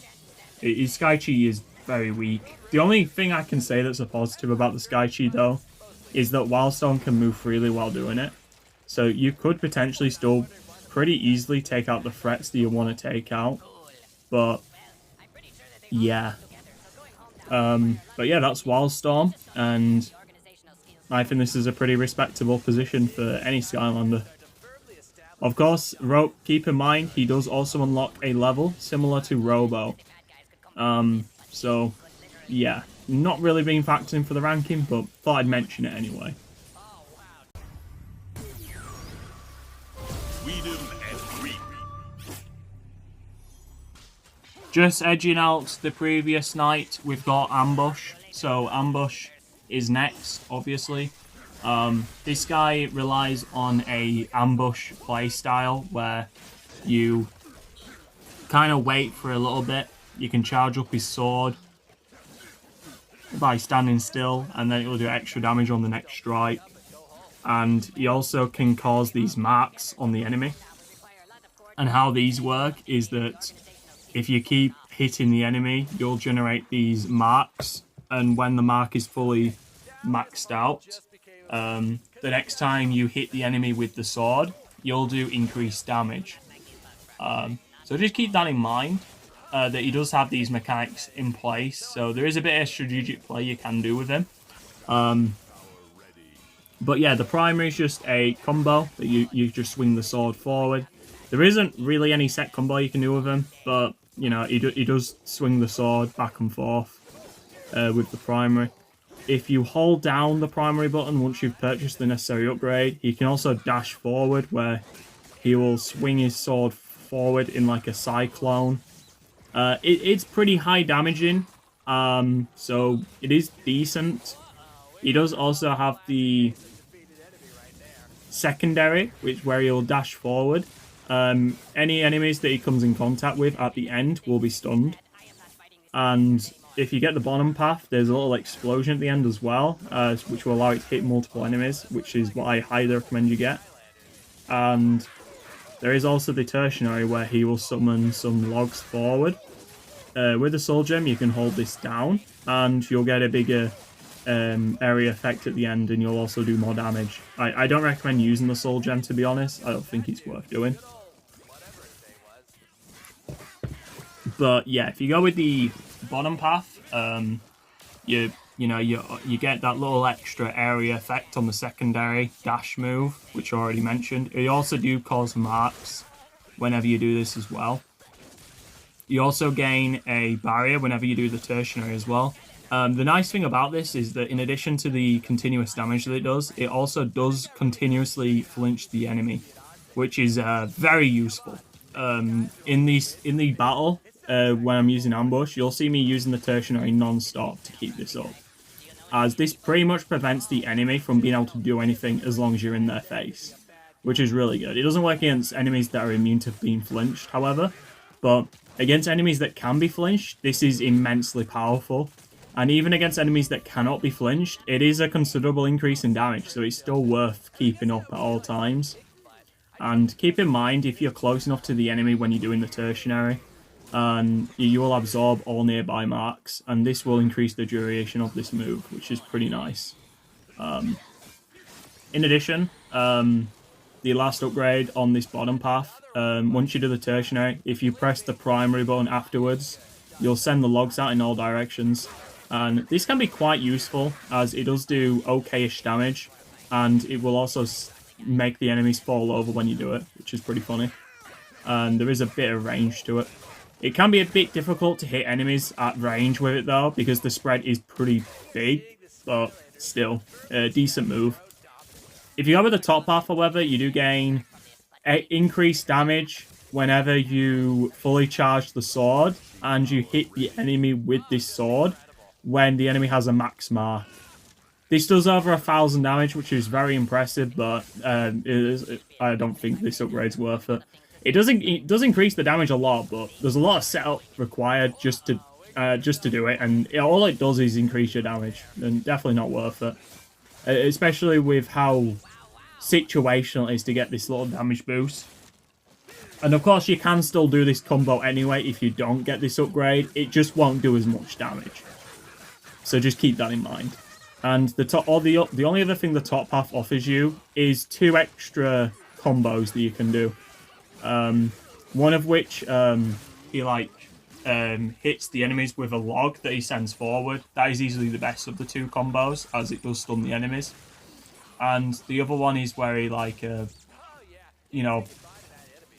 His Sky Chi is very weak. The only thing I can say that's a positive about the Sky Chi though is that Wildstorm can move freely while doing it. So you could potentially still pretty easily take out the threats that you want to take out. But yeah. But yeah, that's Wildstorm, and I think this is a pretty respectable position for any Skylander. Of course, keep in mind, he does also unlock a level similar to Robo. So, yeah, not really being factored in for the ranking, but thought I'd mention it anyway. Just edging out the previous night, we've got Ambush. So Ambush is next, obviously. This guy relies on a ambush playstyle where you kind of wait for a little bit. You can charge up his sword by standing still, and then it will do extra damage on the next strike. And he also can cause these marks on the enemy. And how these work is that if you keep hitting the enemy, you'll generate these marks, and when the mark is fully maxed out, the next time you hit the enemy with the sword, you'll do increased damage. So just keep that in mind, that he does have these mechanics in place, so there is a bit of strategic play you can do with him. But yeah, the primary is just a combo that you just swing the sword forward. There isn't really any set combo you can do with him, but you know, he does swing the sword back and forth with the primary. If you hold down the primary button once you've purchased the necessary upgrade, he can also dash forward, where he will swing his sword forward in like a cyclone. It's pretty high damaging, so it is decent. He does also have the secondary, where he'll dash forward. Any enemies that he comes in contact with at the end will be stunned. And if you get the bottom path, there's a little explosion at the end as well, which will allow it to hit multiple enemies, which is what I highly recommend you get. And there is also the tertiary, where he will summon some logs forward. With the soul gem, you can hold this down, and you'll get a bigger area effect at the end, and you'll also do more damage. I don't recommend using the soul gem, to be honest. I don't think it's worth doing. But yeah, if you go with the bottom path, you you know, you get that little extra area effect on the secondary dash move, which I already mentioned. You also do cause marks whenever you do this as well. You also gain a barrier whenever you do the tertiary as well. The nice thing about this is that in addition to the continuous damage that it also does continuously flinch the enemy, which is very useful. In the battle, when I'm using ambush, you'll see me using the tertiary non-stop to keep this up, as this pretty much prevents the enemy from being able to do anything as long as you're in their face, which is really good. It doesn't work against enemies that are immune to being flinched, however, but against enemies that can be flinched, this is immensely powerful. And even against enemies that cannot be flinched, it is a considerable increase in damage, so it's still worth keeping up at all times. And keep in mind, if you're close enough to the enemy when you're doing the tertiary, you will absorb all nearby marks, and this will increase the duration of this move, which is pretty nice. In addition, the last upgrade on this bottom path, once you do the tertiary, if you press the primary button afterwards, you'll send the logs out in all directions. And this can be quite useful, as it does do okayish damage, and it will also make the enemies fall over when you do it, which is pretty funny. And there is a bit of range to it. It can be a bit difficult to hit enemies at range with it though, because the spread is pretty big, but still, a decent move. If you go with the top path, however, you do gain increased damage whenever you fully charge the sword, and you hit the enemy with this sword when the enemy has a max mark. This does over 1,000 damage, which is very impressive, but I don't think this upgrade's worth it. It does increase the damage a lot, but there's a lot of setup required just to do it, and all it does is increase your damage, and definitely not worth it. Especially with how situational it is to get this little damage boost. And of course, you can still do this combo anyway if you don't get this upgrade. It just won't do as much damage. So just keep that in mind. And the only other thing the top half offers you is 2 extra combos that you can do. One of which he hits the enemies with a log that he sends forward. That is easily the best of the 2 combos, as it does stun the enemies. And the other one is where he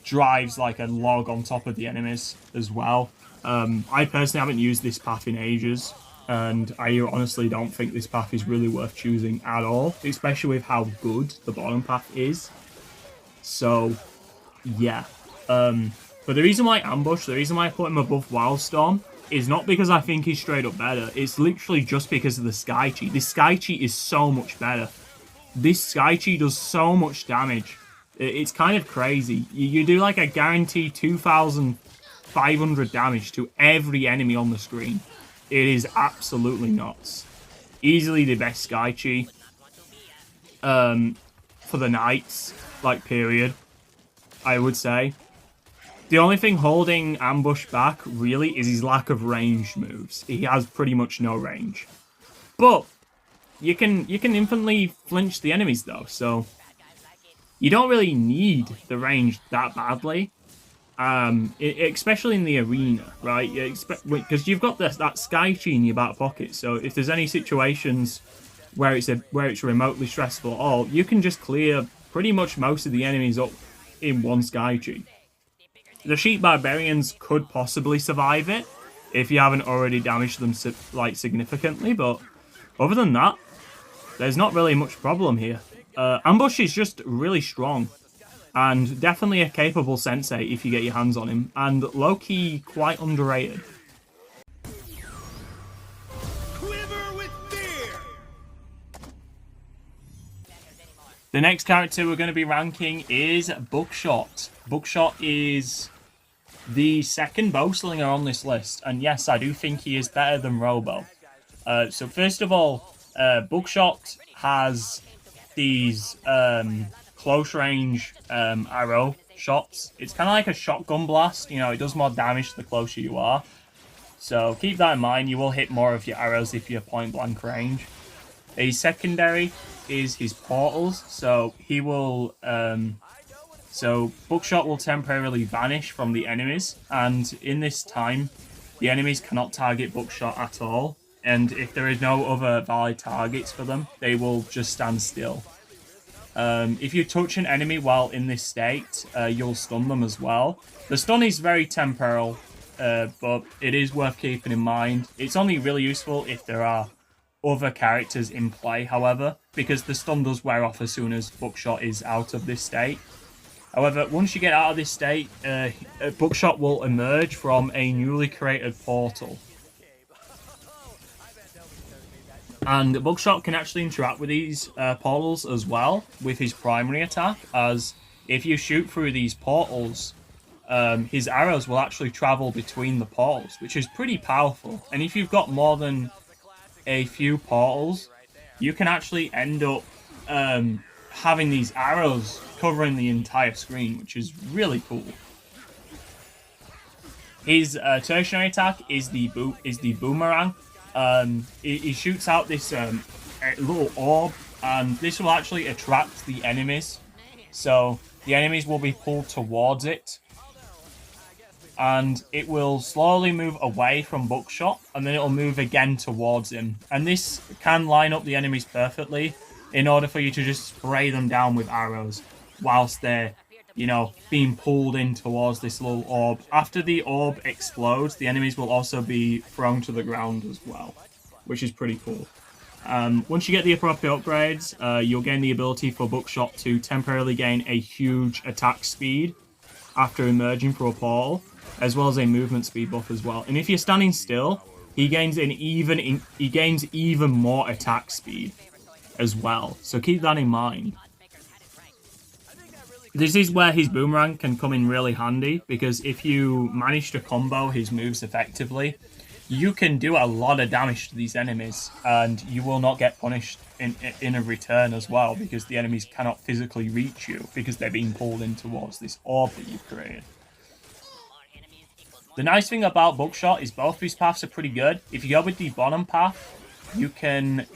drives like a log on top of the enemies as well. I personally haven't used this path in ages, and I honestly don't think this path is really worth choosing at all, especially with how good the bottom path is. So, yeah. But the reason why I put him above Wildstorm is not because I think he's straight up better. It's literally just because of the Sky Chi. This Sky Chi is so much better. This Sky Chi does so much damage. It's kind of crazy. You do like a guaranteed 2,500 damage to every enemy on the screen. It is absolutely nuts. Easily the best Sky Chi. For the knights, period, I would say. The only thing holding Ambush back, really, is his lack of ranged moves. He has pretty much no range. But you can infinitely flinch the enemies, though, so you don't really need the range that badly. Especially in the arena, right? Because you've got that Sky Chi in your back pocket, so if there's any situations where it's remotely stressful at all, you can just clear pretty much most of the enemies up in one Sky Chi. The Sheep Barbarians could possibly survive it if you haven't already damaged them significantly, but other than that, there's not really much problem here. Ambush is just really strong, and definitely a capable Sensei if you get your hands on him, and low-key quite underrated. Quiver with fear. The next character we're going to be ranking is Buckshot. Buckshot is the second bowslinger on this list, and yes, I do think he is better than Robo. So first of all, Buckshot has these close range arrow shots. It's kind of like a shotgun blast, it does more damage the closer you are. So keep that in mind, you will hit more of your arrows if you're point blank range. His secondary is his portals, so he will so Buckshot will temporarily vanish from the enemies, and in this time, the enemies cannot target Buckshot at all. and if there is no other valid targets for them, they will just stand still. If you touch an enemy while in this state, you'll stun them as well. The stun is very temporal, but it is worth keeping in mind. It's only really useful if there are other characters in play, however, because the stun does wear off as soon as Buckshot is out of this state. However, once you get out of this state, Buckshot will emerge from a newly created portal. And Buckshot can actually interact with these portals as well with his primary attack, as if you shoot through these portals, his arrows will actually travel between the portals, which is pretty powerful. And if you've got more than a few portals, you can actually end up having these arrows covering the entire screen, which is really cool. His tertiary attack is the boomerang. He shoots out this little orb, and this will actually attract the enemies. So the enemies will be pulled towards it, and it will slowly move away from Buckshot, and then it will move again towards him. And this can line up the enemies perfectly in order for you to just spray them down with arrows whilst they're, you know, being pulled in towards this little orb. After the orb explodes, the enemies will also be thrown to the ground as well, which is pretty cool. Once you get the appropriate upgrades, you'll gain the ability for Buckshot to temporarily gain a huge attack speed after emerging from a portal, as well as a movement speed buff as well. And if you're standing still, he gains even more attack speed as well. So keep that in mind. This is where his boomerang can come in really handy, because if you manage to combo his moves effectively, you can do a lot of damage to these enemies, and you will not get punished in a return as well, because the enemies cannot physically reach you because they're being pulled in towards this orb that you've created. The nice thing about Buckshot is both of his paths are pretty good. If you go with the bottom path, you can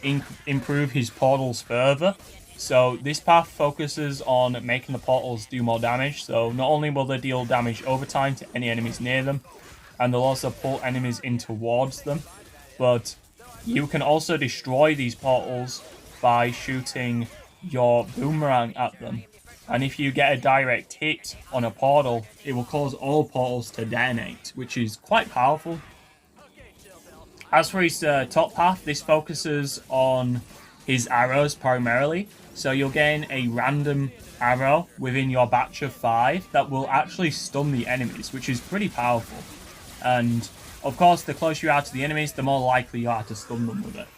improve his portals further. So this path focuses on making the portals do more damage. So not only will they deal damage over time to any enemies near them, and they'll also pull enemies in towards them, but you can also destroy these portals by shooting your boomerang at them. And if you get a direct hit on a portal, it will cause all portals to detonate, which is quite powerful. As for his top path, this focuses on his arrows primarily. So you'll gain a random arrow within your batch of 5 that will actually stun the enemies, which is pretty powerful. And of course, the closer you are to the enemies, the more likely you are to stun them with it.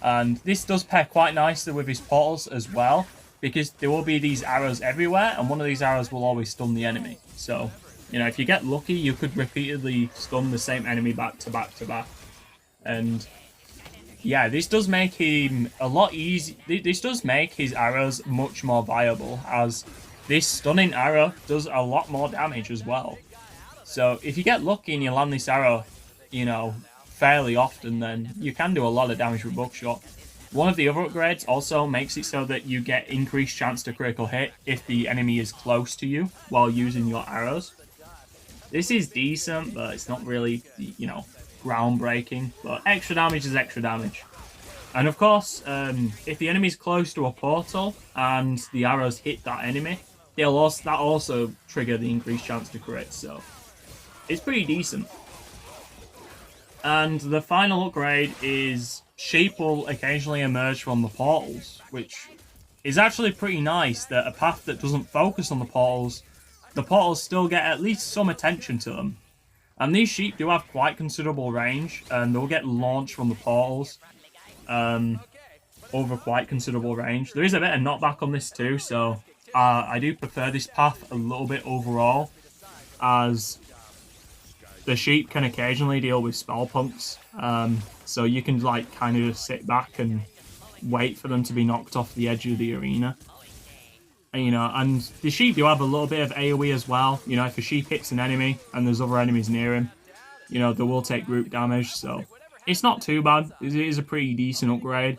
And this does pair quite nicely with his portals as well, because there will be these arrows everywhere, and one of these arrows will always stun the enemy. So, you know, if you get lucky, you could repeatedly stun the same enemy back to back to back. And yeah, this does make him a lot easy. This does make his arrows much more viable, as this stunning arrow does a lot more damage as well. So if you get lucky and you land this arrow, you know, fairly often, then you can do a lot of damage with Buckshot. One of the other upgrades also makes it so that you get increased chance to critical hit if the enemy is close to you while using your arrows. This is decent, but it's not really, you know, groundbreaking. But extra damage is extra damage. And of course, if the enemy is close to a portal and the arrows hit that enemy, that also trigger the increased chance to crit. So it's pretty decent. And the final upgrade is Sheep will occasionally emerge from the portals, which is actually pretty nice, that a path that doesn't focus on the portals still get at least some attention to them. And these sheep do have quite considerable range, and they'll get launched from the portals over quite considerable range. There is a bit of knockback on this too, so I do prefer this path a little bit overall, as the sheep can occasionally deal with spell punks, so you can like kind of just sit back and wait for them to be knocked off the edge of the arena. And, you know, and the sheep do have a little bit of AoE as well. You know, if a sheep hits an enemy and there's other enemies near him, you know, they will take group damage, so it's not too bad. It is a pretty decent upgrade.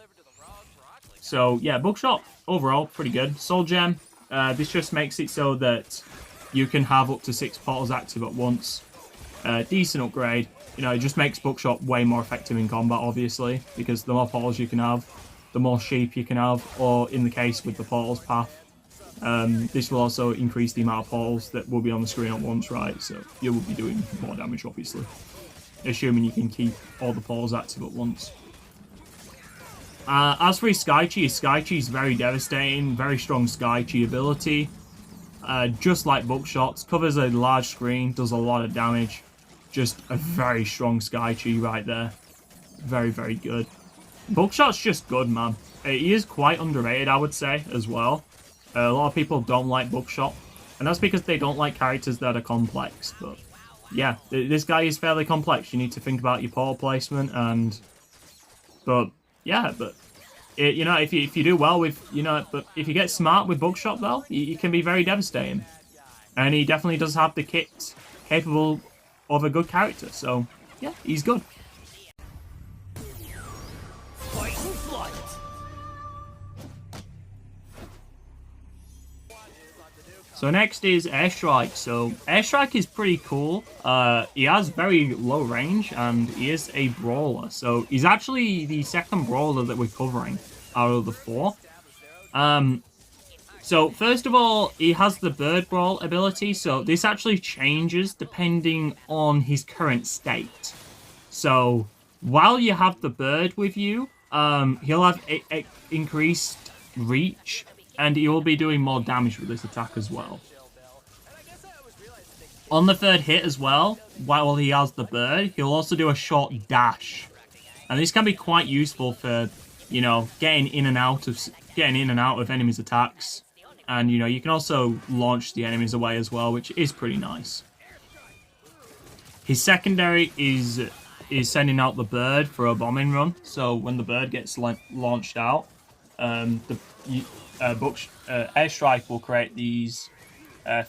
So yeah, Buckshot overall pretty good. Soul Gem, this just makes it so that you can have up to 6 portals active at once. decent upgrade. You know, it just makes Buckshot way more effective in combat, obviously, because the more portals you can have, the more sheep you can have, or in the case with the portals path, this will also increase the amount of portals that will be on the screen at once, right? So you will be doing more damage, obviously, assuming you can keep all the portals active at once. As for his Sky Chi is very devastating, very strong Sky Chi ability. Just like Buckshot's, covers a large screen, does a lot of damage. Just a very strong Sky Chi right there. Very, very good. Buckshot's just good, man. He is quite underrated, I would say, as well. A lot of people don't like Buckshot, and that's because they don't like characters that are complex. But yeah, this guy is fairly complex. You need to think about your portal placement, but you know, if you do well with, you know, but if you get smart with Buckshot though, you can be very devastating, and he definitely does have the kit capable of a good character. So yeah, he's good. So next is Airstrike. So Airstrike is pretty cool. He has very low range and he is a brawler. So he's actually the second brawler that we're covering out of the 4. So first of all, he has the Bird Brawl ability. So this actually changes depending on his current state. So while you have the bird with you, he'll have increased reach, and he will be doing more damage with this attack as well. On the third hit as well, while he has the bird, he'll also do a short dash. And this can be quite useful for, you know, getting in and out of enemies' attacks. And, you know, you can also launch the enemies away as well, which is pretty nice. His secondary is sending out the bird for a bombing run. So when the bird gets launched out, Airstrike will create these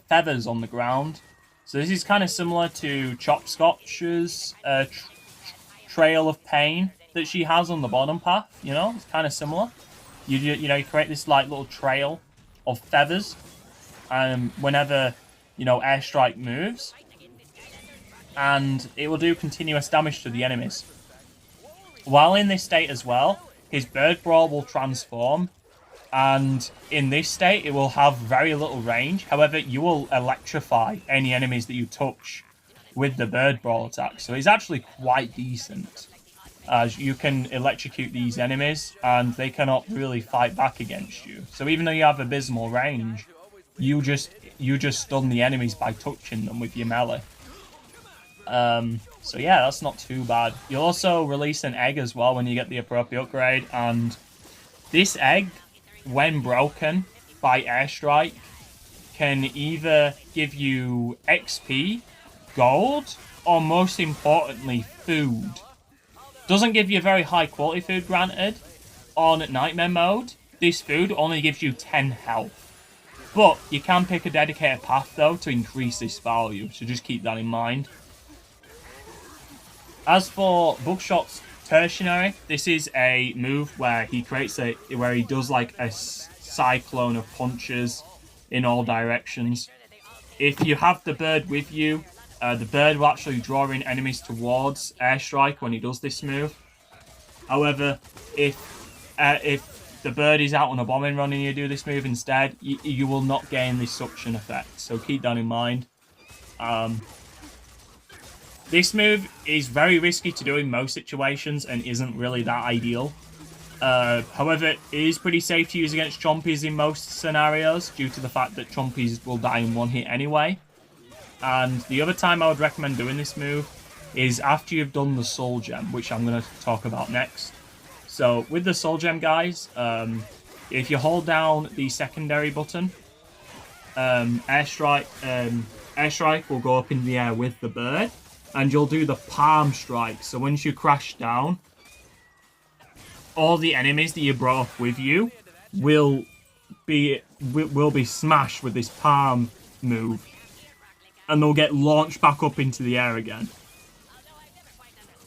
feathers on the ground. So this is kind of similar to Chopscotch's Trail of Pain that she has on the bottom path. You know, it's kind of similar. You know, you create this like little trail of feathers, and whenever, you know, Airstrike moves, and it will do continuous damage to the enemies. While in this state as well, his Bird Brawl will transform. And in this state, it will have very little range. However, you will electrify any enemies that you touch with the Bird Brawl attack. So it's actually quite decent, as you can electrocute these enemies and they cannot really fight back against you. So even though you have abysmal range, you just stun the enemies by touching them with your melee. So yeah, that's not too bad. You'll also release an egg as well when you get the appropriate upgrade, and this egg, when broken by Airstrike, can either give you XP, gold, or most importantly, food. Doesn't give you very high quality food, granted. On Nightmare mode, this food only gives you 10 health. But you can pick a dedicated path though to increase this value, so just keep that in mind. As for Buckshot's Tertiary, this is a move where he does like a cyclone of punches in all directions. If you have the bird with you, the bird will actually draw in enemies towards Airstrike when he does this move. However, if the bird is out on a bombing run and you do this move instead, you will not gain this suction effect. So keep that in mind. This move is very risky to do in most situations and isn't really that ideal. However, it is pretty safe to use against Chompies in most scenarios due to the fact that Chompies will die in one hit anyway. And the other time I would recommend doing this move is after you've done the Soul Gem, which I'm going to talk about next. So with the Soul Gem, guys, if you hold down the secondary button, Airstrike will go up in the air with the bird, and you'll do the palm strike. So once you crash down, all the enemies that you brought up with you will be smashed with this palm move, and they'll get launched back up into the air again.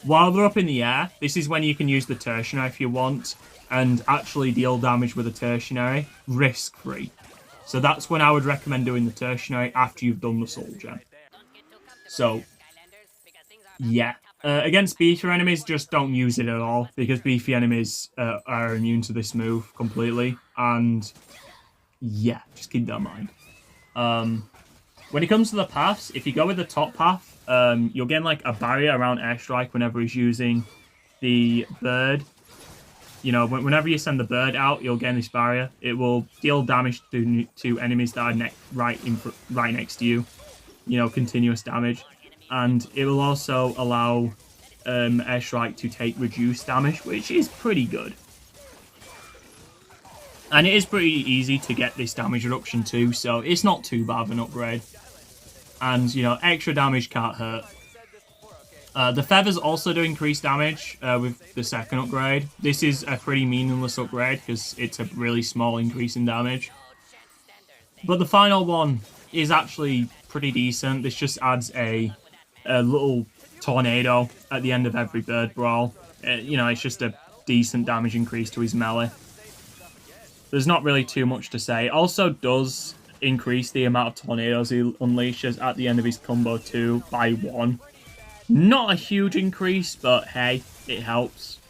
While they're up in the air, this is when you can use the Tertiary if you want, and actually deal damage with a Tertiary risk-free. So that's when I would recommend doing the Tertiary after you've done the Soul Gem. So Yeah. Against beefy enemies, just don't use it at all, because beefy enemies are immune to this move completely. And yeah, just keep that in mind. When it comes to the paths, if you go with the top path, you'll get like a barrier around Airstrike whenever he's using the bird. You know, whenever you send the bird out, you'll get this barrier. It will deal damage to enemies that are right next to you. You know, continuous damage. And it will also allow Airstrike to take reduced damage, which is pretty good. And it is pretty easy to get this damage reduction too, so it's not too bad of an upgrade. And, you know, extra damage can't hurt. The feathers also do increase damage with the second upgrade. This is a pretty meaningless upgrade because it's a really small increase in damage. But the final one is actually pretty decent. This just adds a little tornado at the end of every bird brawl. You know, it's just a decent damage increase to his melee. There's not really too much to say. It also does increase the amount of tornadoes he unleashes at the end of his combo too by 1. Not a huge increase, but hey, it helps.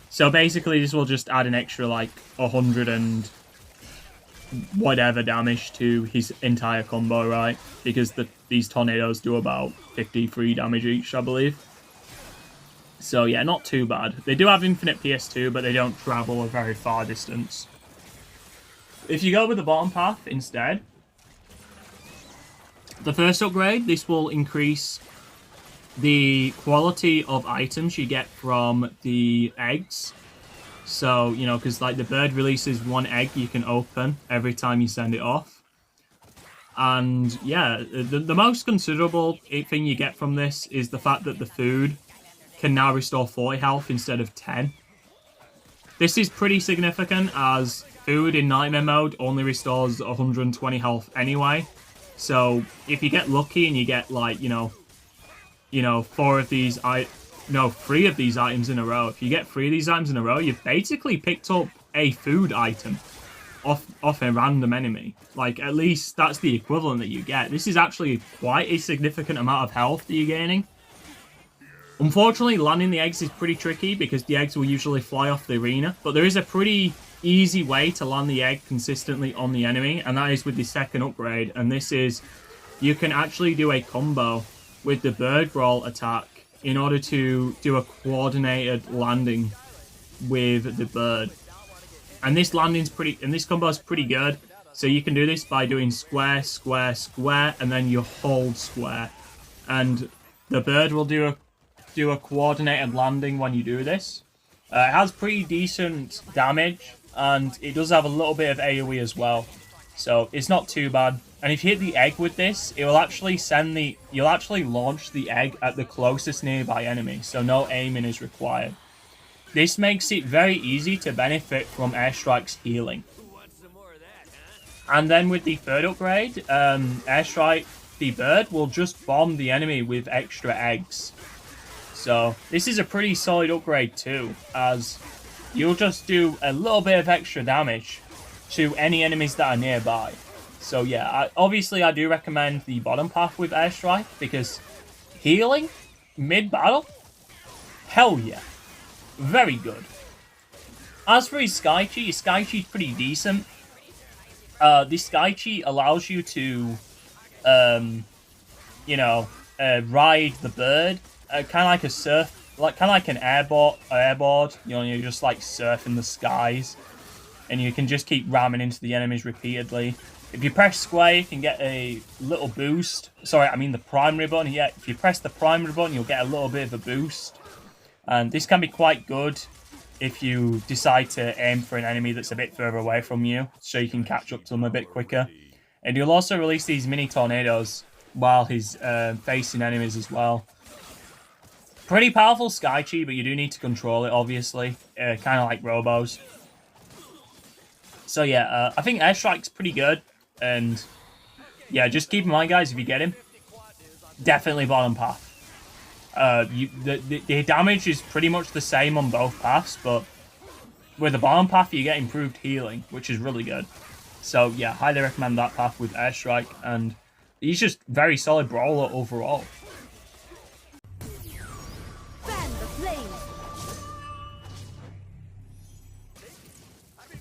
So basically this will just add an extra like 100 and whatever damage to his entire combo, right? Because these tornadoes do about 53 damage each, I believe. So yeah, not too bad. They do have infinite PS2, but they don't travel a very far distance. If you go with the bottom path instead, the first upgrade, this will increase the quality of items you get from the eggs. So, you know, because like the bird releases 1 egg you can open every time you send it off. And yeah, the most considerable thing you get from this is the fact that the food can now restore 40 health instead of 10. This is pretty significant as food in Nightmare mode only restores 120 health anyway. So if you get lucky and you get like, you know, 3 of these items in a row. If you get 3 of these items in a row, you've basically picked up a food item off a random enemy. Like, at least that's the equivalent that you get. This is actually quite a significant amount of health that you're gaining. Unfortunately, landing the eggs is pretty tricky because the eggs will usually fly off the arena. But there is a pretty easy way to land the egg consistently on the enemy, and that is with the second upgrade. And this is, you can actually do a combo with the bird brawl attack in order to do a coordinated landing with the bird. And this combo is pretty good. So you can do this by doing square, square, square, and then you hold square. And the bird will do a coordinated landing when you do this. It has pretty decent damage, and it does have a little bit of AoE as well. So it's not too bad. And if you hit the egg with this, it will actually you'll actually launch the egg at the closest nearby enemy, so no aiming is required. This makes it very easy to benefit from Airstrike's healing. And then with the third upgrade, Airstrike, the bird, will just bomb the enemy with extra eggs. So this is a pretty solid upgrade too, as you'll just do a little bit of extra damage to any enemies that are nearby. So yeah, obviously I do recommend the bottom path with Airstrike, because healing mid-battle, hell yeah, very good. As for his Sky Chi is pretty decent. This Sky Chi allows you to, ride the bird, kind of like a kind of like an airboard. You know, you're just like surfing the skies, and you can just keep ramming into the enemies repeatedly. If you press square, you can get a little boost. Sorry, I mean the primary button. Yeah, if you press the primary button, you'll get a little bit of a boost. And this can be quite good if you decide to aim for an enemy that's a bit further away from you, so you can catch up to them a bit quicker. And you'll also release these mini tornadoes while he's facing enemies as well. Pretty powerful Sky Chi, but you do need to control it, obviously. Kind of like Robos. So yeah, I think Airstrike's pretty good. And yeah, just keep in mind, guys, if you get him, definitely bottom path. The damage is pretty much the same on both paths, but with the bottom path, you get improved healing, which is really good. So yeah, highly recommend that path with Airstrike, and he's just very solid brawler overall.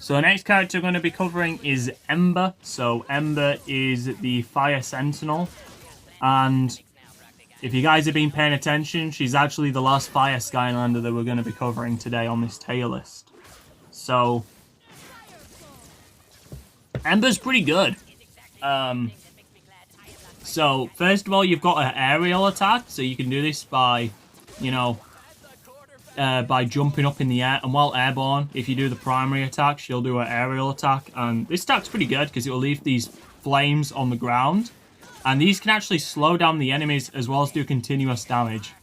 So the next character we're going to be covering is Ember. So Ember is the Fire Sentinel. And if you guys have been paying attention, she's actually the last Fire Skylander that we're going to be covering today on this tier list. So Ember's pretty good. So first of all, you've got an aerial attack. So you can do this by, you know, by jumping up in the air, and while airborne, if you do the primary attack, she'll do an aerial attack, and this attack's pretty good because it will leave these flames on the ground, and these can actually slow down the enemies as well as do continuous damage.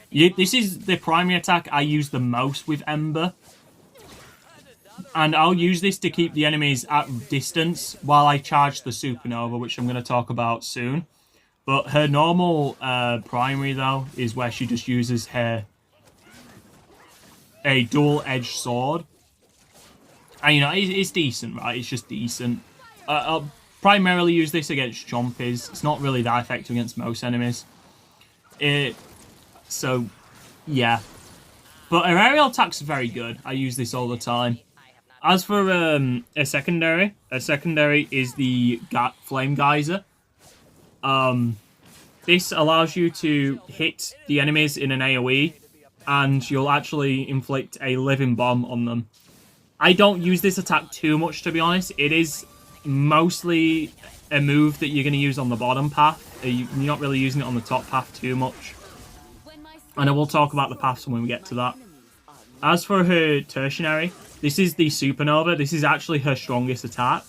This is the primary attack I use the most with Ember, and I'll use this to keep the enemies at distance while I charge the Supernova, which I'm going to talk about soon. But her normal primary, though, is where she just uses a dual-edged sword. And, you know, it's decent, right? It's just decent. I'll primarily use this against chompies. It's not really that effective against most enemies. So, yeah. But her aerial attack's very good. I use this all the time. As for a secondary is the Flame Geyser. This allows you to hit the enemies in an AoE, and you'll actually inflict a living bomb on them. I don't use this attack too much, to be honest. It is mostly a move that you're going to use on the bottom path. You're not really using it on the top path too much. And I will talk about the paths when we get to that. As for her tertiary, this is the Supernova. This is actually her strongest attack,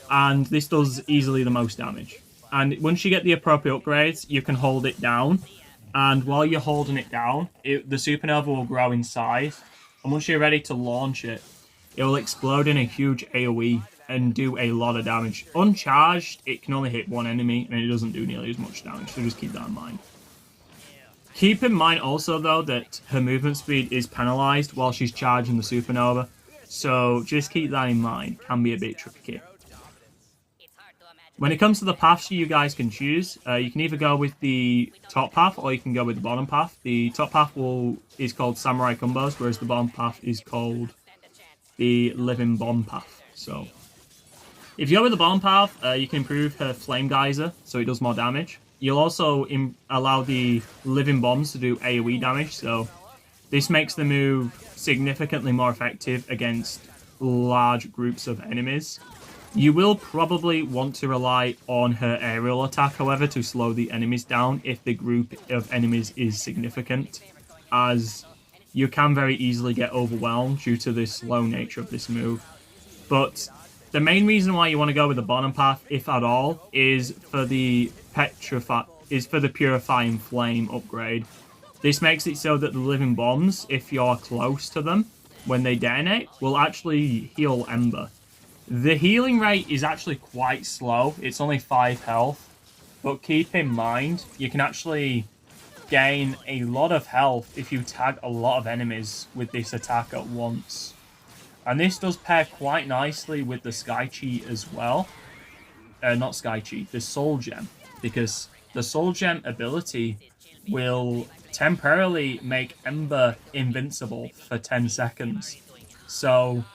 and this does easily the most damage. And once you get the appropriate upgrades, you can hold it down. And while you're holding it down, the Supernova will grow in size. And once you're ready to launch it, it will explode in a huge AoE and do a lot of damage. Uncharged, it can only hit one enemy, and it doesn't do nearly as much damage, so just keep that in mind. Keep in mind also, though, that her movement speed is penalized while she's charging the Supernova. So just keep that in mind. Can be a bit tricky. When it comes to the paths you guys can choose, you can either go with the top path or you can go with the bottom path. The top path is called Samurai Combos, whereas the bottom path is called the Living Bomb path. So if you go with the bottom path, you can improve her Flame Geyser, so it does more damage. You'll also allow the Living Bombs to do AoE damage, so this makes the move significantly more effective against large groups of enemies. You will probably want to rely on her aerial attack, however, to slow the enemies down if the group of enemies is significant, as you can very easily get overwhelmed due to the slow nature of this move. But the main reason why you want to go with the bottom path, if at all, is for the Purifying Flame upgrade. This makes it so that the Living Bombs, if you're close to them, when they detonate, will actually heal Ember. The healing rate is actually quite slow. It's only 5 health. But keep in mind, you can actually gain a lot of health if you tag a lot of enemies with this attack at once. And this does pair quite nicely with the Sky Chi as well. Not Sky Chi, the Soul Gem. Because the Soul Gem ability will temporarily make Ember invincible for 10 seconds. So,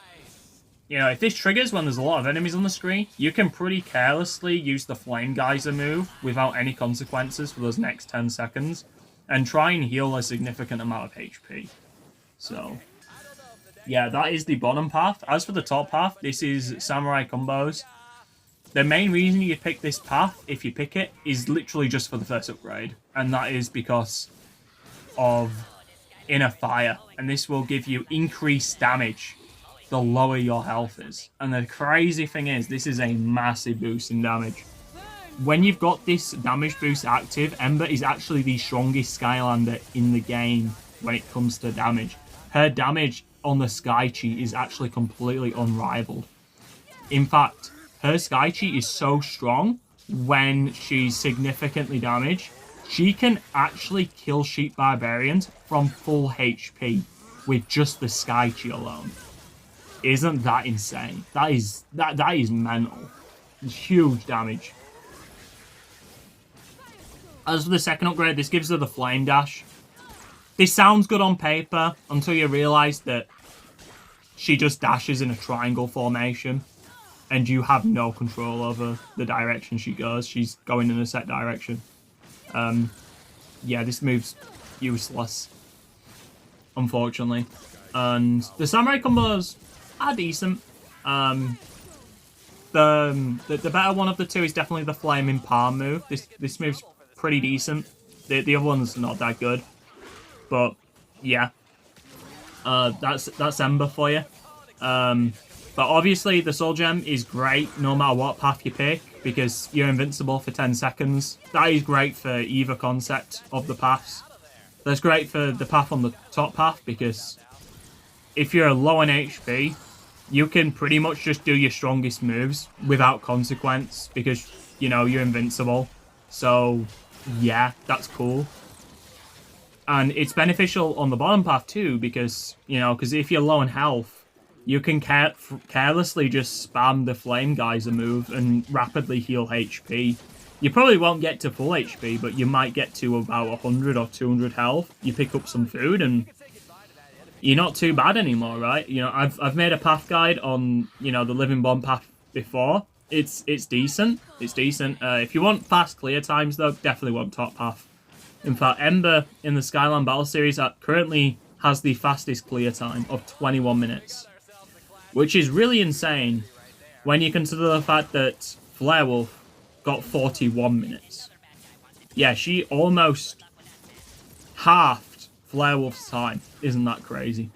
you know, if this triggers when there's a lot of enemies on the screen, you can pretty carelessly use the Flame Geyser move without any consequences for those next 10 seconds and try and heal a significant amount of HP. So, yeah, that is the bottom path. As for the top path, this is Samurai Combos. The main reason you pick this path, if you pick it, is literally just for the first upgrade. And that is because of Inner Fire. And this will give you increased damage the lower your health is. And the crazy thing is, this is a massive boost in damage. When you've got this damage boost active, Ember is actually the strongest Skylander in the game when it comes to damage. Her damage on the Sky Chi is actually completely unrivaled. In fact, her Sky Chi is so strong, when she's significantly damaged, she can actually kill Sheep Barbarians from full HP with just the Sky Chi alone. Isn't that insane? That is mental. It's huge damage. As for the second upgrade, this gives her the Flame Dash. This sounds good on paper until you realise that she just dashes in a triangle formation, and you have no control over the direction she goes. She's going in a set direction. Yeah, this move's useless, unfortunately. And the samurai combos are decent. The better one of the two is definitely the flaming palm move. This move's pretty decent. The other one's not that good, but yeah, that's Ember for you. But obviously the Soul Gem is great no matter what path you pick, because you're invincible for 10 seconds. That is great for either concept of the paths. That's great for the path on the top path, because if you're low on HP, you can pretty much just do your strongest moves without consequence, because, you know, you're invincible. So, yeah, that's cool. And it's beneficial on the bottom path too, because, you know, because if you're low on health, you can carelessly just spam the Flame Geyser move and rapidly heal HP. You probably won't get to full HP, but you might get to about 100 or 200 health. You pick up some food and you're not too bad anymore, right? You know, I've made a path guide on, you know, the Living Bomb path before. It's decent. It's decent. If you want fast clear times, though, definitely want top path. In fact, Ember in the Skyland Battle Series currently has the fastest clear time of 21 minutes. Which is really insane when you consider the fact that Flarewolf got 41 minutes. Yeah, she almost halved Flarewolf's time. Isn't that crazy?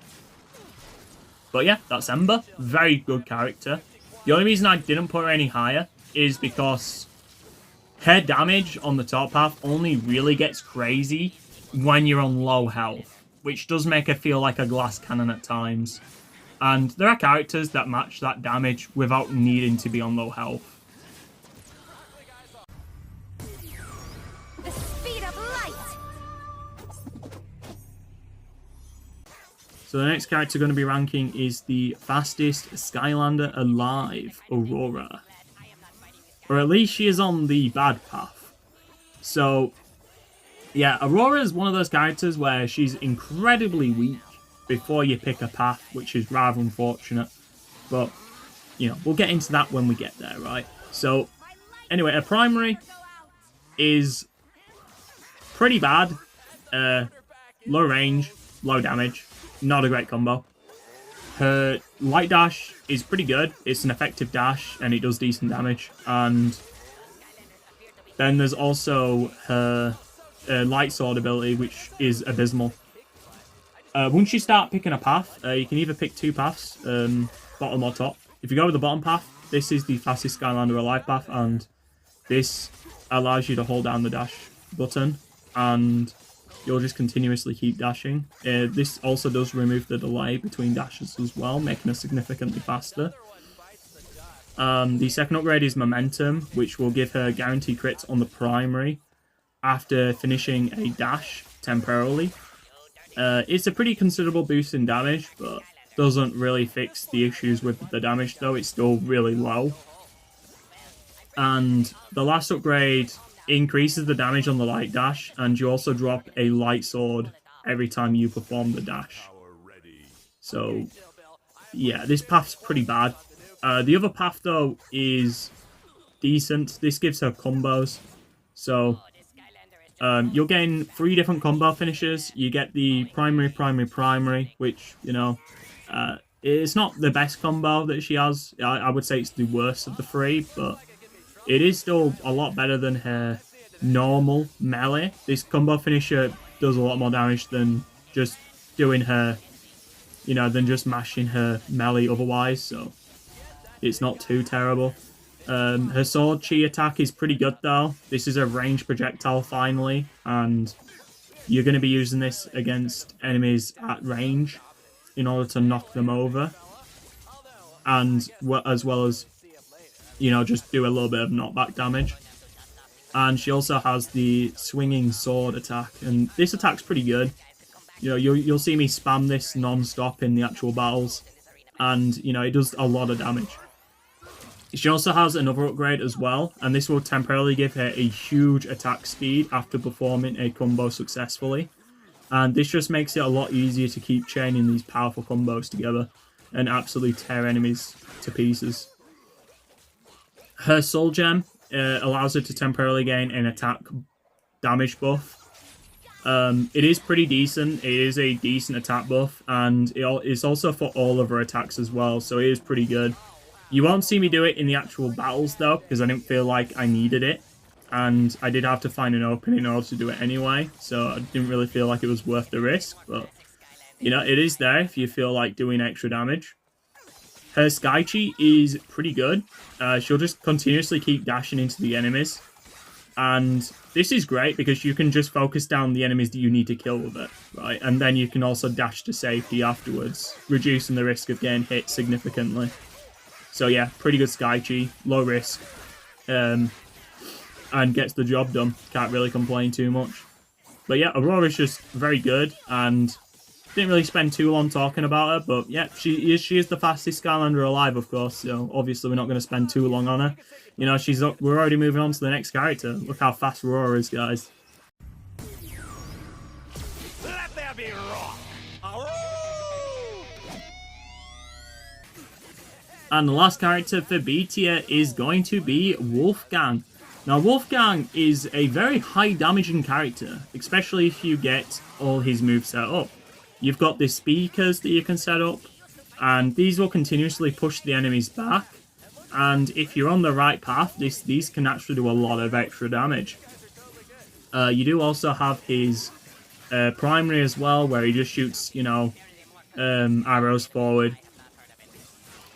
But yeah, that's Ember. Very good character. The only reason I didn't put her any higher is because her damage on the top half only really gets crazy when you're on low health, which does make her feel like a glass cannon at times. And there are characters that match that damage without needing to be on low health. The speed of light. So the next character going to be ranking is the fastest Skylander alive, Aurora. Or at least she is on the bad path. So, yeah, Aurora is one of those characters where she's incredibly weak before you pick a path, which is rather unfortunate. But, you know, we'll get into that when we get there, right? So, anyway, her primary is pretty bad. Low range, low damage. Not a great combo. Her light dash is pretty good. It's an effective dash, and it does decent damage. And then there's also her light sword ability, which is abysmal. Once you start picking a path, you can either pick two paths, bottom or top. If you go with the bottom path, this is the fastest Skylander alive path, and this allows you to hold down the dash button, and you'll just continuously keep dashing. This also does remove the delay between dashes as well, making it significantly faster. The second upgrade is Momentum, which will give her guaranteed crits on the primary after finishing a dash temporarily. It's a pretty considerable boost in damage, but doesn't really fix the issues with the damage, though. It's still really low. And the last upgrade increases the damage on the light dash, and you also drop a light sword every time you perform the dash. So, yeah, this path's pretty bad. The other path, though, is decent. This gives her combos. So, you'll gain 3 different combo finishes. You get the primary, which, you know, it's not the best combo that she has. I would say it's the worst of the 3, but it is still a lot better than her normal melee. This combo finisher does a lot more damage than just doing her, you know, than just mashing her melee otherwise, so it's not too terrible. Her sword chi attack is pretty good though. This is a ranged projectile finally, and you're going to be using this against enemies at range in order to knock them over, and as well as, you know, just do a little bit of knockback damage. And she also has the swinging sword attack, and this attack's pretty good. You know, you'll see me spam this non-stop in the actual battles, and, you know, it does a lot of damage. She also has another upgrade as well, and this will temporarily give her a huge attack speed after performing a combo successfully. And this just makes it a lot easier to keep chaining these powerful combos together. and absolutely tear enemies to pieces. Her soul gem allows her to temporarily gain an attack damage buff. It is pretty decent. It is a decent attack buff, and it's also for all of her attacks as well, so it is pretty good. You won't see me do it in the actual battles though, because I didn't feel like I needed it, and I did have to find an opening in order to do it anyway, so I didn't really feel like it was worth the risk, but you know, it is there if you feel like doing extra damage. Her Sky Chi is pretty good. She'll just continuously keep dashing into the enemies. And this is great because you can just focus down the enemies that you need to kill with it, right? And then you can also dash to safety afterwards, reducing the risk of getting hit significantly. So yeah, pretty good Sky Chi, low risk, and gets the job done. Can't really complain too much. But yeah, Aurora's just very good, and didn't really spend too long talking about her, but yeah, she is the fastest Skylander alive, of course, so obviously we're not going to spend too long on her. You know, we're already moving on to the next character. Look how fast Aurora is, guys. Let there be rock. And the last character for B tier is going to be Wolfgang. Now, Wolfgang is a very high damaging character, especially if you get all his moves set up. You've got the speakers that you can set up, and these will continuously push the enemies back. And if you're on the right path, these can actually do a lot of extra damage. You do also have his primary as well, where he just shoots, you know, arrows forward.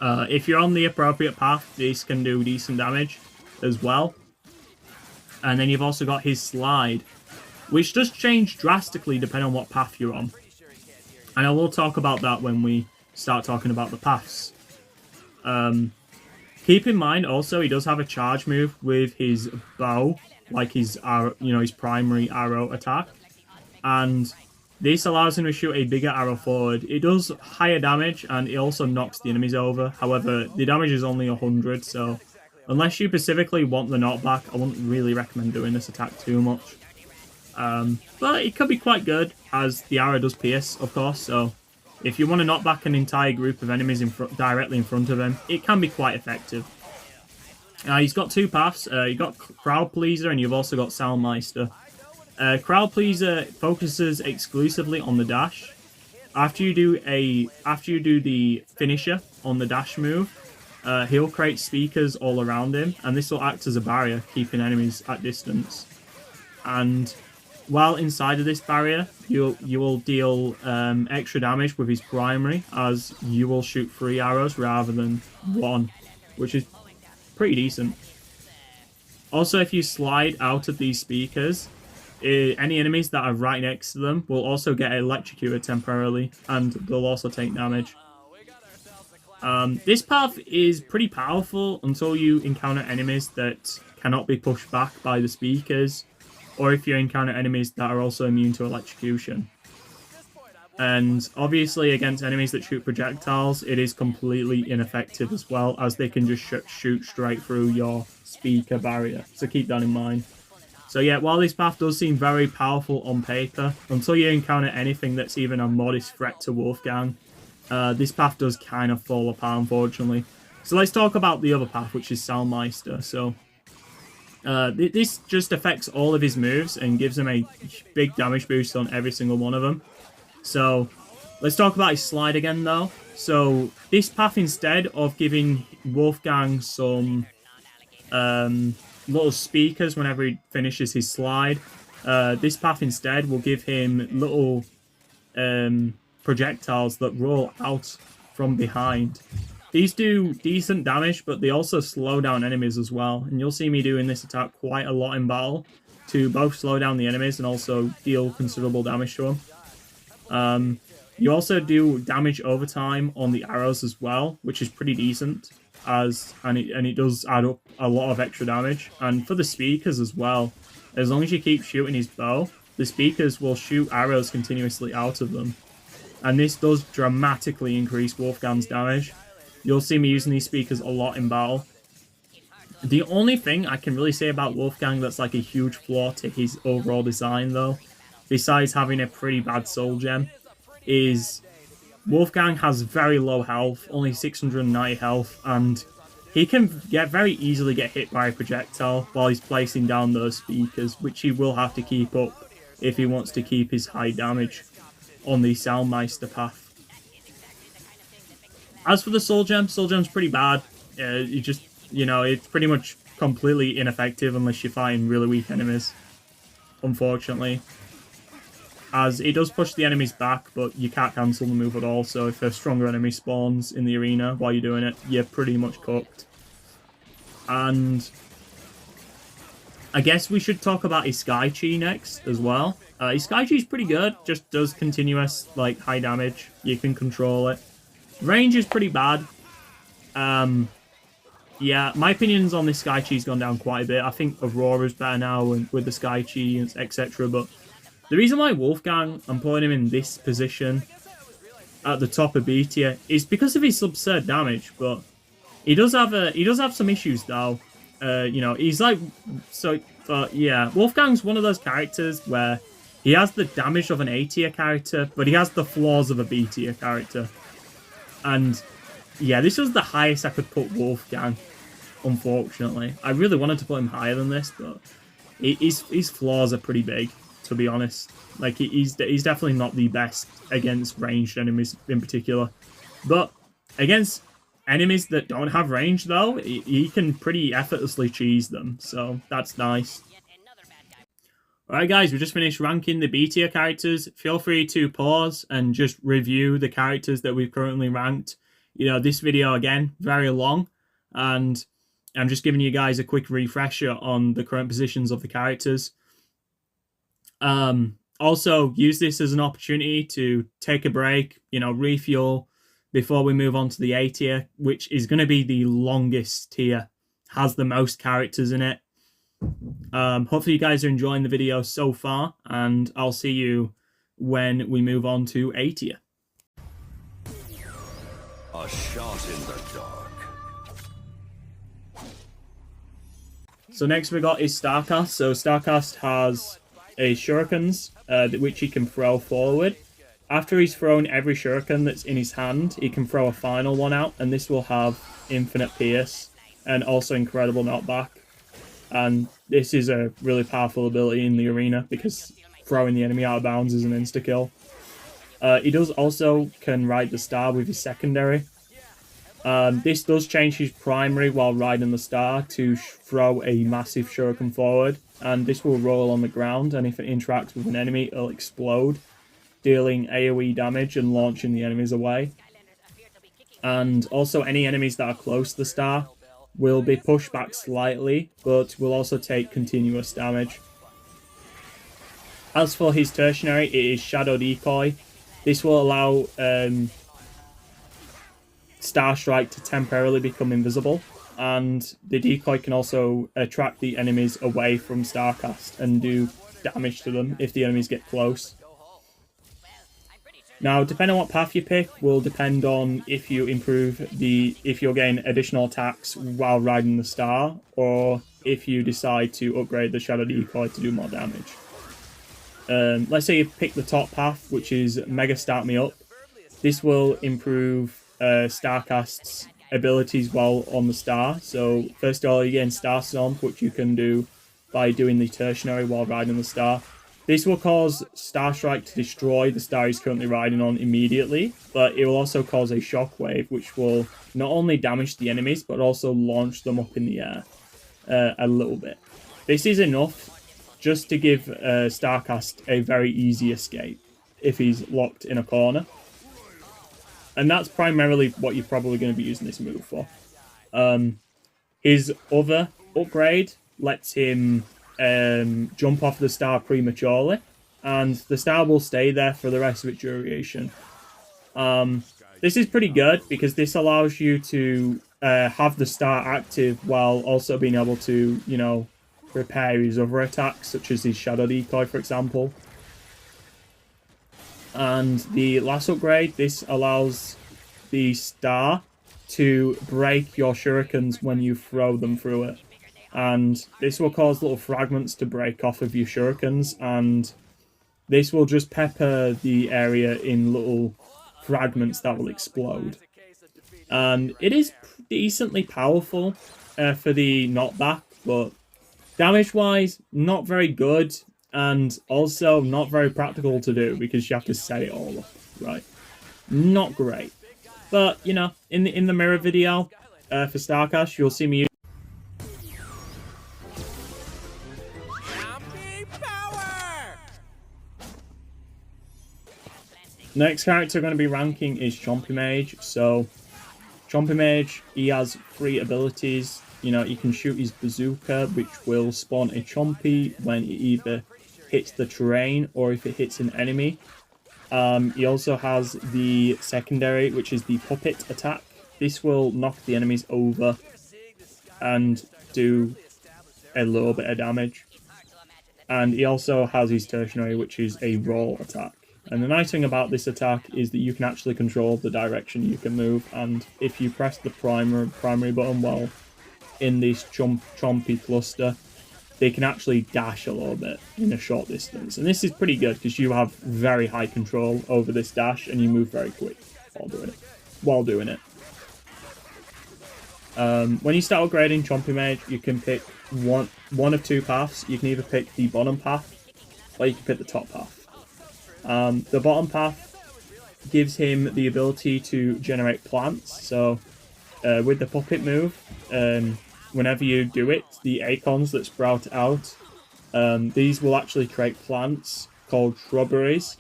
If you're on the appropriate path, this can do decent damage as well. And then you've also got his slide, which does change drastically depending on what path you're on. And I will talk about that when we start talking about the paths. Keep in mind also he does have a charge move with his bow, like his arrow, you know, his primary arrow attack. And this allows him to shoot a bigger arrow forward. It does higher damage and it also knocks the enemies over. However, the damage is only 100, so unless you specifically want the knockback, I wouldn't really recommend doing this attack too much. But it could be quite good, as the arrow does pierce, of course, so if you want to knock back an entire group of enemies directly in front of him, it can be quite effective. He's got two paths. You've got Crowd Pleaser and you've also got Soundmeister. Crowd Pleaser focuses exclusively on the dash. After you do the finisher on the dash move, he'll create speakers all around him, and this will act as a barrier, keeping enemies at distance. And while inside of this barrier, you will deal extra damage with his primary, as you will shoot 3 arrows rather than 1, which is pretty decent. Also, if you slide out of these speakers, any enemies that are right next to them will also get electrocuted temporarily, and they'll also take damage. This path is pretty powerful until you encounter enemies that cannot be pushed back by the speakers, or if you encounter enemies that are also immune to electrocution. And obviously against enemies that shoot projectiles, it is completely ineffective as well, as they can just shoot straight through your speaker barrier, so keep that in mind. So yeah, while this path does seem very powerful on paper, until you encounter anything that's even a modest threat to Wolfgang, this path does kind of fall apart, unfortunately. So let's talk about the other path, which is Soundmeister. So this just affects all of his moves and gives him a big damage boost on every single one of them. So let's talk about his slide again, though. So this path, instead of giving Wolfgang some little speakers whenever he finishes his slide, this path instead will give him little projectiles that roll out from behind. These do decent damage, but they also slow down enemies as well. And you'll see me doing this attack quite a lot in battle to both slow down the enemies and also deal considerable damage to them. You also do damage over time on the arrows as well, which is pretty decent, and it does add up a lot of extra damage. And for the speakers as well, as long as you keep shooting his bow, the speakers will shoot arrows continuously out of them. And this does dramatically increase Wolfgang's damage. You'll see me using these speakers a lot in battle. The only thing I can really say about Wolfgang that's like a huge flaw to his overall design, though, besides having a pretty bad soul gem, is Wolfgang has very low health, only 690 health, and he can very easily get hit by a projectile while he's placing down those speakers, which he will have to keep up if he wants to keep his high damage on the Soundmeister path. As for the Soul Gem's pretty bad. You just, it's pretty much completely ineffective unless you're fighting really weak enemies, unfortunately. As it does push the enemies back, but you can't cancel the move at all, so if a stronger enemy spawns in the arena while you're doing it, you're pretty much cooked. And I guess we should talk about his Sky Chi next as well. His Sky Chi is pretty good, just does continuous high damage. You can control it. Range is pretty bad. Yeah, my opinions on this Sky Chi's gone down quite a bit. I think Aurora's better now and with the Sky Chi, etc. But the reason why Wolfgang, I'm putting him in this position at the top of B tier is because of his absurd damage. But he does have some issues though. He's yeah, Wolfgang's one of those characters where he has the damage of an A tier character, but he has the flaws of a B tier character. And yeah, this was the highest I could put Wolfgang, unfortunately. I really wanted to put him higher than this, but his flaws are pretty big, to be honest. He's definitely not the best against ranged enemies in particular. But against enemies that don't have range, though, he can pretty effortlessly cheese them, so that's nice. Alright guys, we just finished ranking the B tier characters. Feel free to pause and just review the characters that we've currently ranked. This video, again, very long, and I'm just giving you guys a quick refresher on the current positions of the characters. Also, use this as an opportunity to take a break, refuel, before we move on to the A tier, which is going to be the longest tier, has the most characters in it. Hopefully you guys are enjoying the video so far, and I'll see you when we move on to A tier. A shot in the dark. So next we got is Starcast. So Starcast has a shurikens, which he can throw forward. After he's thrown every shuriken that's in his hand, he can throw a final one out, and this will have infinite pierce and also incredible knockback. And this is a really powerful ability in the arena because throwing the enemy out of bounds is an insta-kill. He does also can ride the star with his secondary. This does change his primary while riding the star to throw a massive shuriken forward. And this will roll on the ground, and if it interacts with an enemy, it'll explode, dealing AoE damage and launching the enemies away. And also any enemies that are close to the star will be pushed back slightly, but will also take continuous damage. As for his tertiary, it is Shadow Decoy. This will allow Star Strike to temporarily become invisible, and the decoy can also attract the enemies away from Starcast and do damage to them if the enemies get close. Now, depending on what path you pick, will depend on if you if you'll gain additional attacks while riding the star, or if you decide to upgrade the Shadow Decoy to do more damage. Let's say you pick the top path, which is Mega Start Me Up. This will improve Starcast's abilities while on the star. So, first of all, you gain Star Stomp, which you can do by doing the tertiary while riding the star. This will cause Star Strike to destroy the star he's currently riding on immediately, but it will also cause a shockwave, which will not only damage the enemies, but also launch them up in the air a little bit. This is enough just to give Starcast a very easy escape if he's locked in a corner. And that's primarily what you're probably going to be using this move for. His other upgrade lets him jump off the star prematurely, and the star will stay there for the rest of its duration. This is pretty good because this allows you to have the star active while also being able to, repair his other attacks, such as his Shadow Decoy, for example. And the last upgrade, this allows the star to break your shurikens when you throw them through it. And this will cause little fragments to break off of your shurikens, and this will just pepper the area in little fragments that will explode. And it is decently powerful for the knockback, but damage-wise, not very good, and also not very practical to do because you have to set it all up, right? Not great. But, you know, in the mirror video for Starcast, you'll see me. Next character I'm going to be ranking is Chompy Mage. So, Chompy Mage, he has 3 abilities. You know, he can shoot his bazooka, which will spawn a Chompy when it either hits the terrain or if it hits an enemy. He also has the secondary, which is the puppet attack. This will knock the enemies over and do a little bit of damage. And he also has his tertiary, which is a roll attack. And the nice thing about this attack is that you can actually control the direction you can move, and if you press the primary button while in this Chompy cluster, they can actually dash a little bit in a short distance. And this is pretty good because you have very high control over this dash and you move very quick while doing it. When you start upgrading Chompy Mage, you can pick one of 2 paths. You can either pick the bottom path or you can pick the top path. The bottom path gives him the ability to generate plants. So with the puppet move, whenever you do it, the acorns that sprout out, these will actually create plants called shrubberies,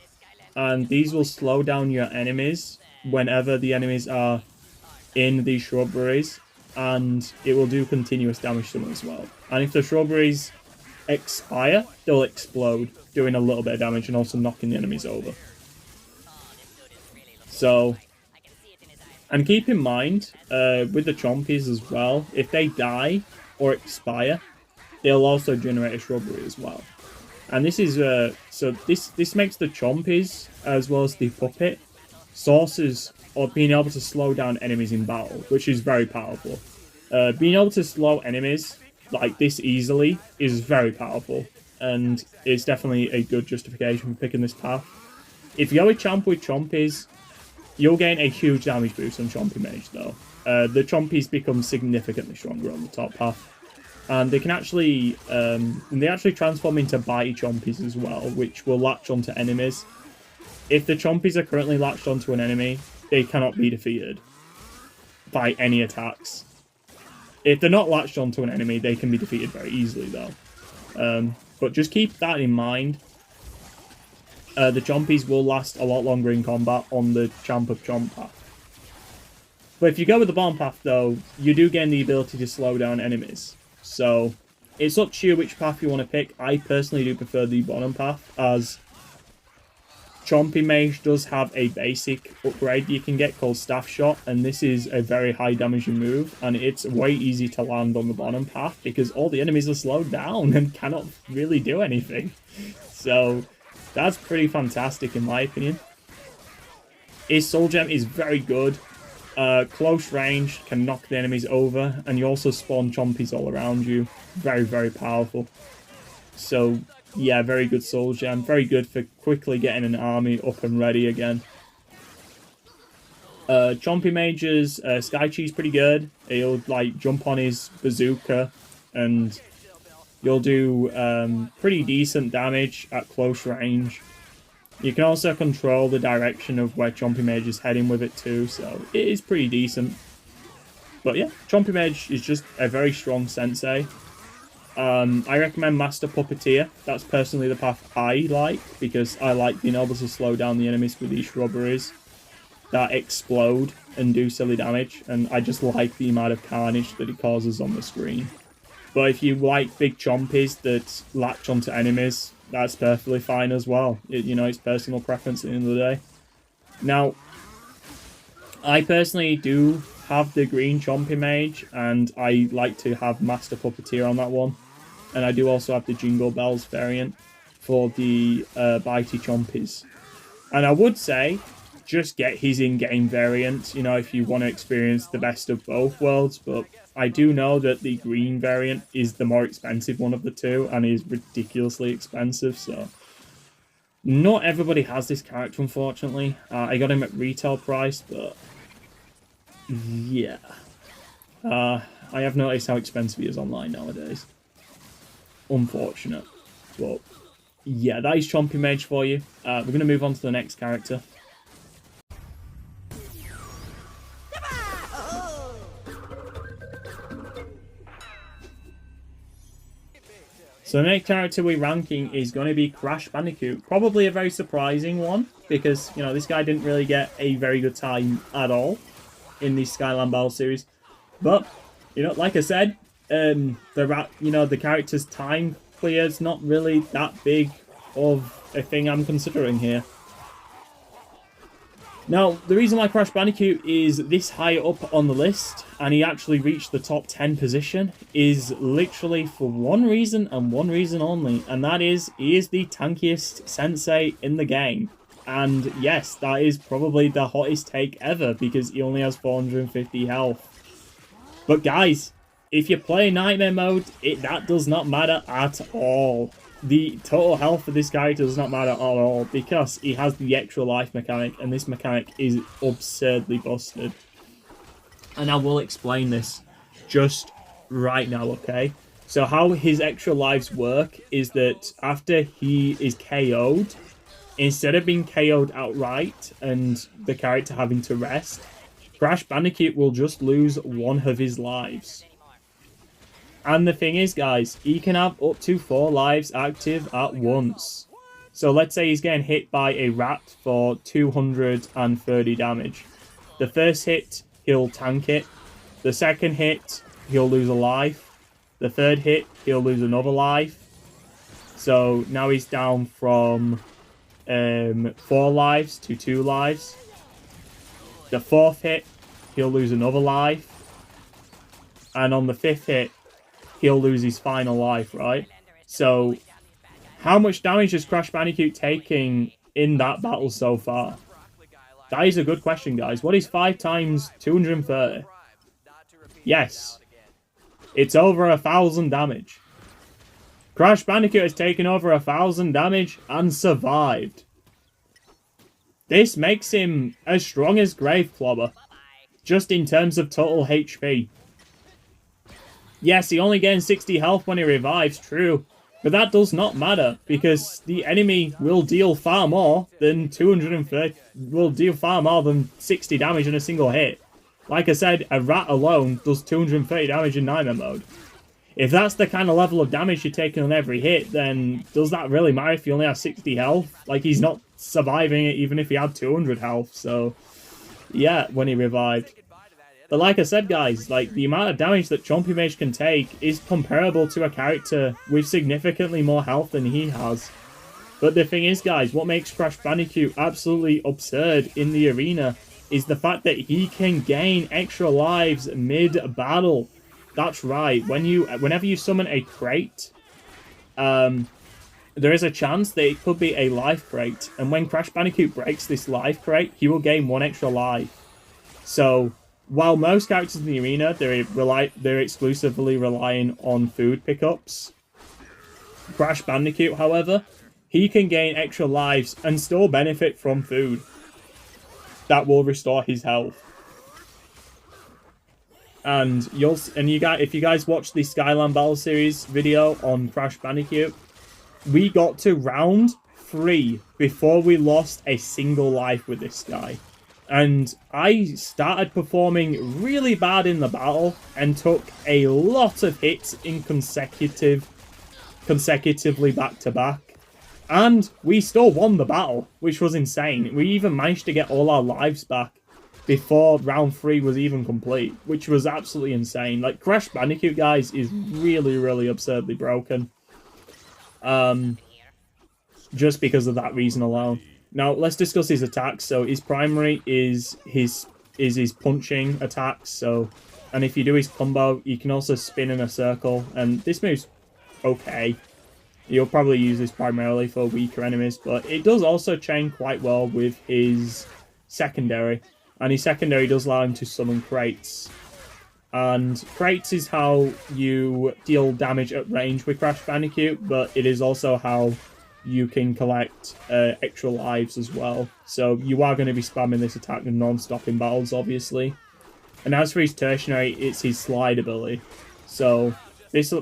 and these will slow down your enemies whenever the enemies are in these shrubberies, and it will do continuous damage to them as well. And if the shrubberies expire, they'll explode, doing a little bit of damage and also knocking the enemies over. So, and keep in mind, with the Chompies as well, if they die or expire, they'll also generate a shrubbery as well. And this is, so this makes the Chompies, as well as the puppet, sources of being able to slow down enemies in battle, which is very powerful. Being able to slow enemies like this easily is very powerful, and it's definitely a good justification for picking this path. If you go with Chompies, you'll gain a huge damage boost on Chompy Mage though. The Chompies become significantly stronger on the top path, and they can actually transform into bitey Chompies as well, which will latch onto enemies. If the Chompies are currently latched onto an enemy, they cannot be defeated by any attacks. If they're not latched onto an enemy, they can be defeated very easily, though. But just keep that in mind. The Chompies will last a lot longer in combat on the Champ of Chomp path. But if you go with the bottom path, though, you do gain the ability to slow down enemies. So, it's up to you which path you want to pick. I personally do prefer the bottom path, as Chompy Mage does have a basic upgrade you can get called Staff Shot, and this is a very high damaging move, and it's way easy to land on the bottom path because all the enemies are slowed down and cannot really do anything. So that's pretty fantastic in my opinion. His Soul Gem is very good. Close range can knock the enemies over, and you also spawn Chompies all around you. Very, very powerful. So yeah, very good Soul Gem. Very good for quickly getting an army up and ready again. Chompy Mage's Sky Chi's pretty good. He'll like jump on his bazooka and you'll do pretty decent damage at close range. You can also control the direction of where Chompy Mage is heading with it too, so it is pretty decent. But yeah, Chompy Mage is just a very strong sensei. I recommend Master Puppeteer. That's personally the path I like, because I like being able to slow down the enemies with these shrubberies that explode and do silly damage, and I just like the amount of carnage that it causes on the screen. But if you like big Chompies that latch onto enemies, that's perfectly fine as well. You know, it's personal preference at the end of the day. Now, I personally do have the green Chompy Mage, and I like to have Master Puppeteer on that one. And I do also have the Jingle Bells variant for the bitey Chompies. And I would say, just get his in-game variant, you know, if you want to experience the best of both worlds. But I do know that the green variant is the more expensive one of the two, and is ridiculously expensive, so Not everybody has this character, unfortunately. I got him at retail price, but yeah. I have noticed how expensive he is online nowadays. Unfortunate. But yeah, that is Chompy Mage for you. We're going to move on to the next character. So the next character we're ranking is going to be Crash Bandicoot. Probably a very surprising one, because, you know, this guy didn't really get a very good time at all in the Skyland Battle series. But, you know, like I said, the character's time clear's not really that big of a thing I'm considering here. Now, the reason why Crash Bandicoot is this high up on the list, and he actually reached the top 10 position, is literally for one reason and one reason only, and that is, he is the tankiest Sensei in the game. And yes, that is probably the hottest take ever, because he only has 450 health. But guys, if you play Nightmare Mode, that does not matter at all. The total health of this character does not matter at all, because he has the extra life mechanic, and this mechanic is absurdly busted. And I will explain this just right now, okay? So how his extra lives work is that after he is KO'd, instead of being KO'd outright and the character having to rest, Crash Bandicoot will just lose one of his lives. And the thing is, guys, he can have up to 4 lives active at once. So let's say he's getting hit by a rat for 230 damage. The first hit, he'll tank it. The second hit, he'll lose a life. The third hit, he'll lose another life. So now he's down from 4 lives to 2 lives. The fourth hit, he'll lose another life. And on the fifth hit, he'll lose his final life, right? So, how much damage is Crash Bandicoot taking in that battle so far? That is a good question, guys. What is 5 times 230? Yes. It's over 1,000 damage. Crash Bandicoot has taken over 1,000 damage and survived. This makes him as strong as Grave Clobber, just in terms of total HP. Yes, he only gains 60 health when he revives, true. But that does not matter, because the enemy will deal far more than 230, will deal far more than 60 damage in a single hit. Like I said, a rat alone does 230 damage in Nightmare Mode. If that's the kind of level of damage you're taking on every hit, then does that really matter if you only have 60 health? Like, he's not surviving it even if he had 200 health, so yeah, when he revived. But like I said, guys, like, the amount of damage that Chompy Mage can take is comparable to a character with significantly more health than he has. But the thing is, guys, what makes Crash Bandicoot absolutely absurd in the arena is the fact that he can gain extra lives mid-battle. That's right, whenever you summon a crate, there is a chance that it could be a life crate. And when Crash Bandicoot breaks this life crate, he will gain 1 extra life. So, while most characters in the arena, they're exclusively relying on food pickups, Crash Bandicoot, however, he can gain extra lives and still benefit from food that will restore his health. And if you guys watch the Skyland Battle Series video on Crash Bandicoot, we got to round 3 before we lost a single life with this guy. And I started performing really bad in the battle and took a lot of hits in consecutively back to back. And we still won the battle, which was insane. We even managed to get all our lives back before round 3 was even complete, which was absolutely insane. Like, Crash Bandicoot, guys, is really, really absurdly broken. Just because of that reason alone. Now, let's discuss his attacks. So, his primary is his punching attacks. So, and if you do his combo, you can also spin in a circle. And this move's okay. You'll probably use this primarily for weaker enemies, but it does also chain quite well with his secondary. And his secondary does allow him to summon crates. And crates is how you deal damage at range with Crash Bandicoot, but it is also how you can collect extra lives as well. So you are going to be spamming this attack non-stop in battles, obviously. And as for his tertiary, it's his slide ability. So this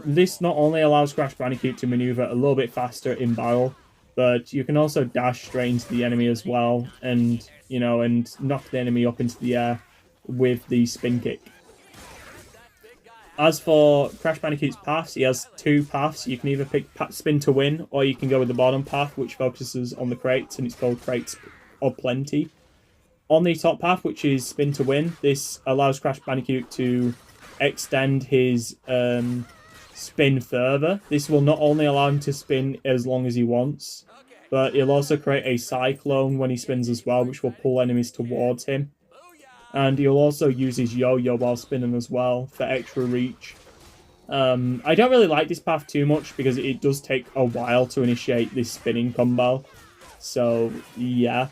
not only allows Crash Bandicoot to maneuver a little bit faster in battle, but you can also dash straight into the enemy as well, and and knock the enemy up into the air with the spin kick. As for Crash Bandicoot's paths, he has two paths. You can either pick Spin to Win, or you can go with the bottom path, which focuses on the crates, and it's called Crates of Plenty. On the top path, which is Spin to Win, this allows Crash Bandicoot to extend his spin further. This will not only allow him to spin as long as he wants, but he'll also create a cyclone when he spins as well, which will pull enemies towards him. And he'll also use his yo-yo while spinning as well for extra reach. I don't really like this path too much because it does take a while to initiate this spinning combo. So, yeah.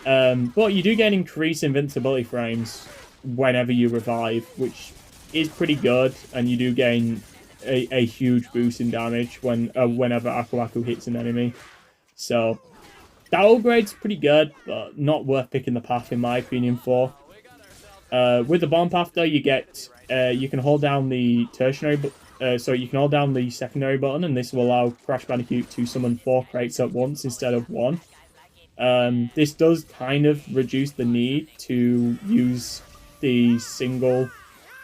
But you do get increased invincibility frames whenever you revive, which is pretty good. And you do gain a huge boost in damage whenever Aku Aku hits an enemy. So, that upgrade's pretty good, but not worth picking the path in my opinion for. With the bomb path though, you can hold down the tertiary, you can hold down the secondary button, and this will allow Crash Bandicoot to summon 4 crates at once instead of 1. This does kind of reduce the need to use the single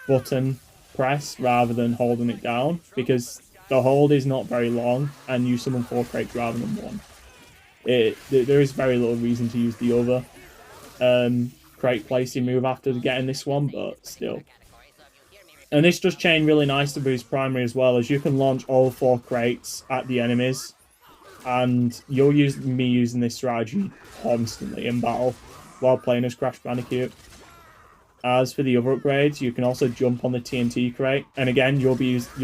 button press rather than holding it down, because the hold is not very long, and you summon 4 crates rather than 1. There is very little reason to use the other crate placing move after getting this one, but still. And this does chain really nice to boost primary as well, as you can launch all 4 crates at the enemies, and you'll use me using this strategy constantly in battle while playing as Crash Bandicoot. As for the other upgrades, you can also jump on the TNT crate, and again you'll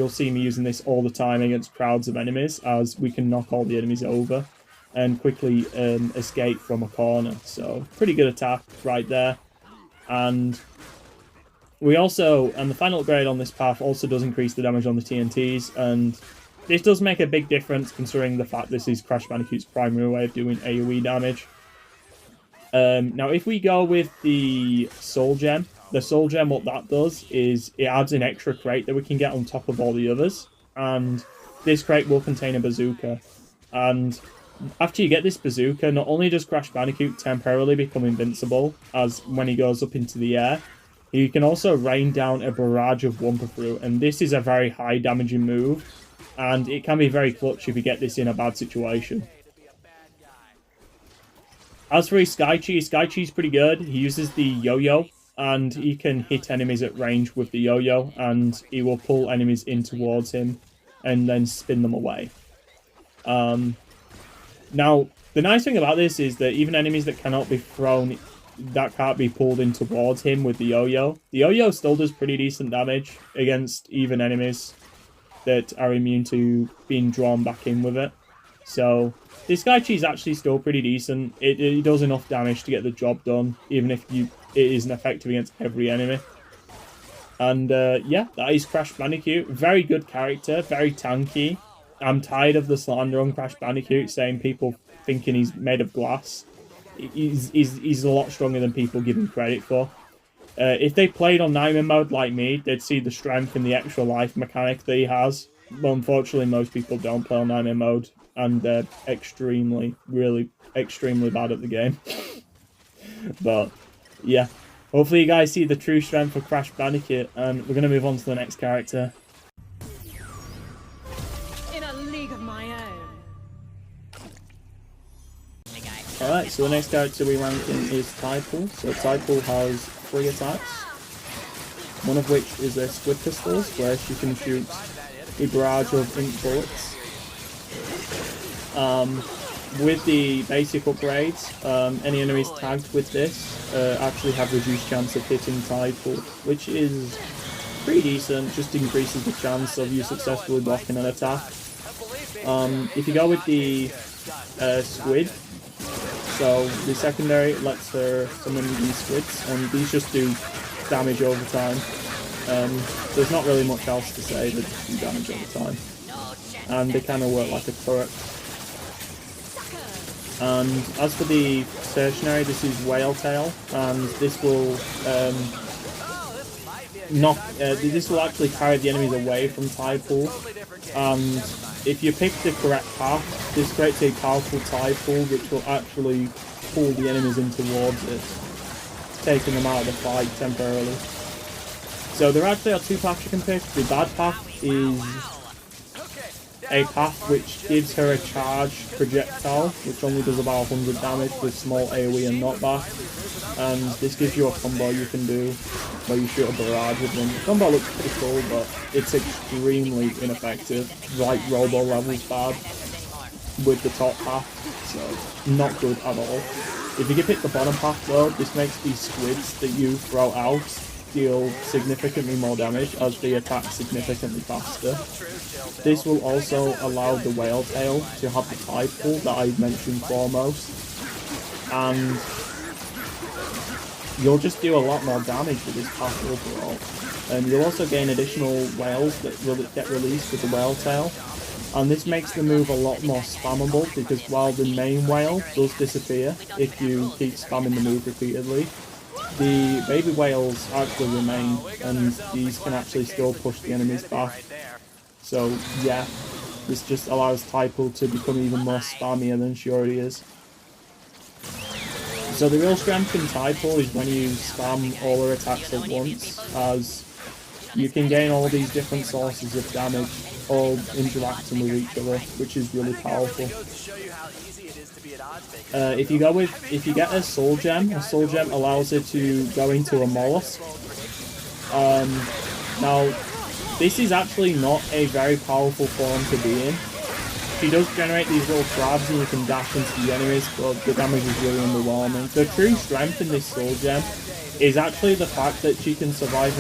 see me using this all the time against crowds of enemies, as we can knock all the enemies over and quickly escape from a corner. So pretty good attack right there. And the final upgrade on this path also does increase the damage on the TNTs, and this does make a big difference considering the fact this is Crash Bandicoot's primary way of doing AoE damage. Now if we go with the Soul Gem, what that does is it adds an extra crate that we can get on top of all the others, and this crate will contain a bazooka. And after you get this bazooka, not only does Crash Bandicoot temporarily become invincible, as when he goes up into the air, he can also rain down a barrage of Wumpa Fruit, and this is a very high damaging move, and it can be very clutch if you get this in a bad situation. As for his Sky Chi's pretty good. He uses the yo-yo, and he can hit enemies at range with the yo-yo, and he will pull enemies in towards him and then spin them away. Now, the nice thing about this is that even enemies that cannot be thrown, that can't be pulled in towards him with the yo-yo still does pretty decent damage against even enemies that are immune to being drawn back in with it. So, this Sky Chi is actually still pretty decent. It does enough damage to get the job done, even if it isn't effective against every enemy. And yeah, that is Crash Bandicoot. Very good character, very tanky. I'm tired of the slander on Crash Bandicoot saying people thinking he's made of glass. He's a lot stronger than people give him credit for. If they played on Nightmare mode like me, they'd see the strength and the extra life mechanic that he has. But unfortunately, most people don't play on Nightmare mode, and they're really extremely bad at the game. But yeah, hopefully you guys see the true strength of Crash Bandicoot, and we're going to move on to the next character. Alright, so the next character we rank in is Typool. So Typool has 3 attacks, one of which is their Squid Pistols, where she can shoot a barrage of ink bullets. With the basic upgrades, any enemies tagged with this actually have reduced chance of hitting Typool, which is pretty decent, just increases the chance of you successfully blocking an attack. If you go with the Squid, so the secondary lets her summon these squids, and these just do damage over time. There's not really much else to say, they just do damage over time. And they kind of work like a turret. And as for the tertiary, this is Whale Tail, and this will this will actually carry the enemies away from Tide Pool. And if you pick the correct path, this creates a powerful Tide Pool which will actually pull the enemies in towards it, taking them out of the fight temporarily. So there actually are two paths you can pick. The bad path is a path which gives her a charged projectile, which only does about 100 damage with small AoE and knockback. And this gives you a combo you can do where you shoot a barrage with them. The combo looks pretty cool, but it's extremely ineffective. Like Robo levels bad with the top path, so not good at all. If you can pick the bottom path though, this makes these squids that you throw out deal significantly more damage as they attack significantly faster. This will also allow the Whale Tail to have the Tide Pool that I mentioned foremost, and you'll just do a lot more damage with this path overall. And you'll also gain additional whales that will get released with the Whale Tail, and this makes the move a lot more spammable, because while the main whale does disappear if you keep spamming the move repeatedly, the baby whales actually remain, and these can actually still push the enemies back. So yeah, this just allows Tide Pool to become even more spammier than she already is. So the real strength in Tide Pool is when you spam all her attacks at once, as you can gain all these different sources of damage all interacting with each other, which is really powerful. If you get a soul gem allows it to go into a mollusk. Now, this is actually not a very powerful form to be in. She does generate these little crabs and you can dash into the enemies, but the damage is really underwhelming. The true strength in this soul gem is actually the fact that she can survive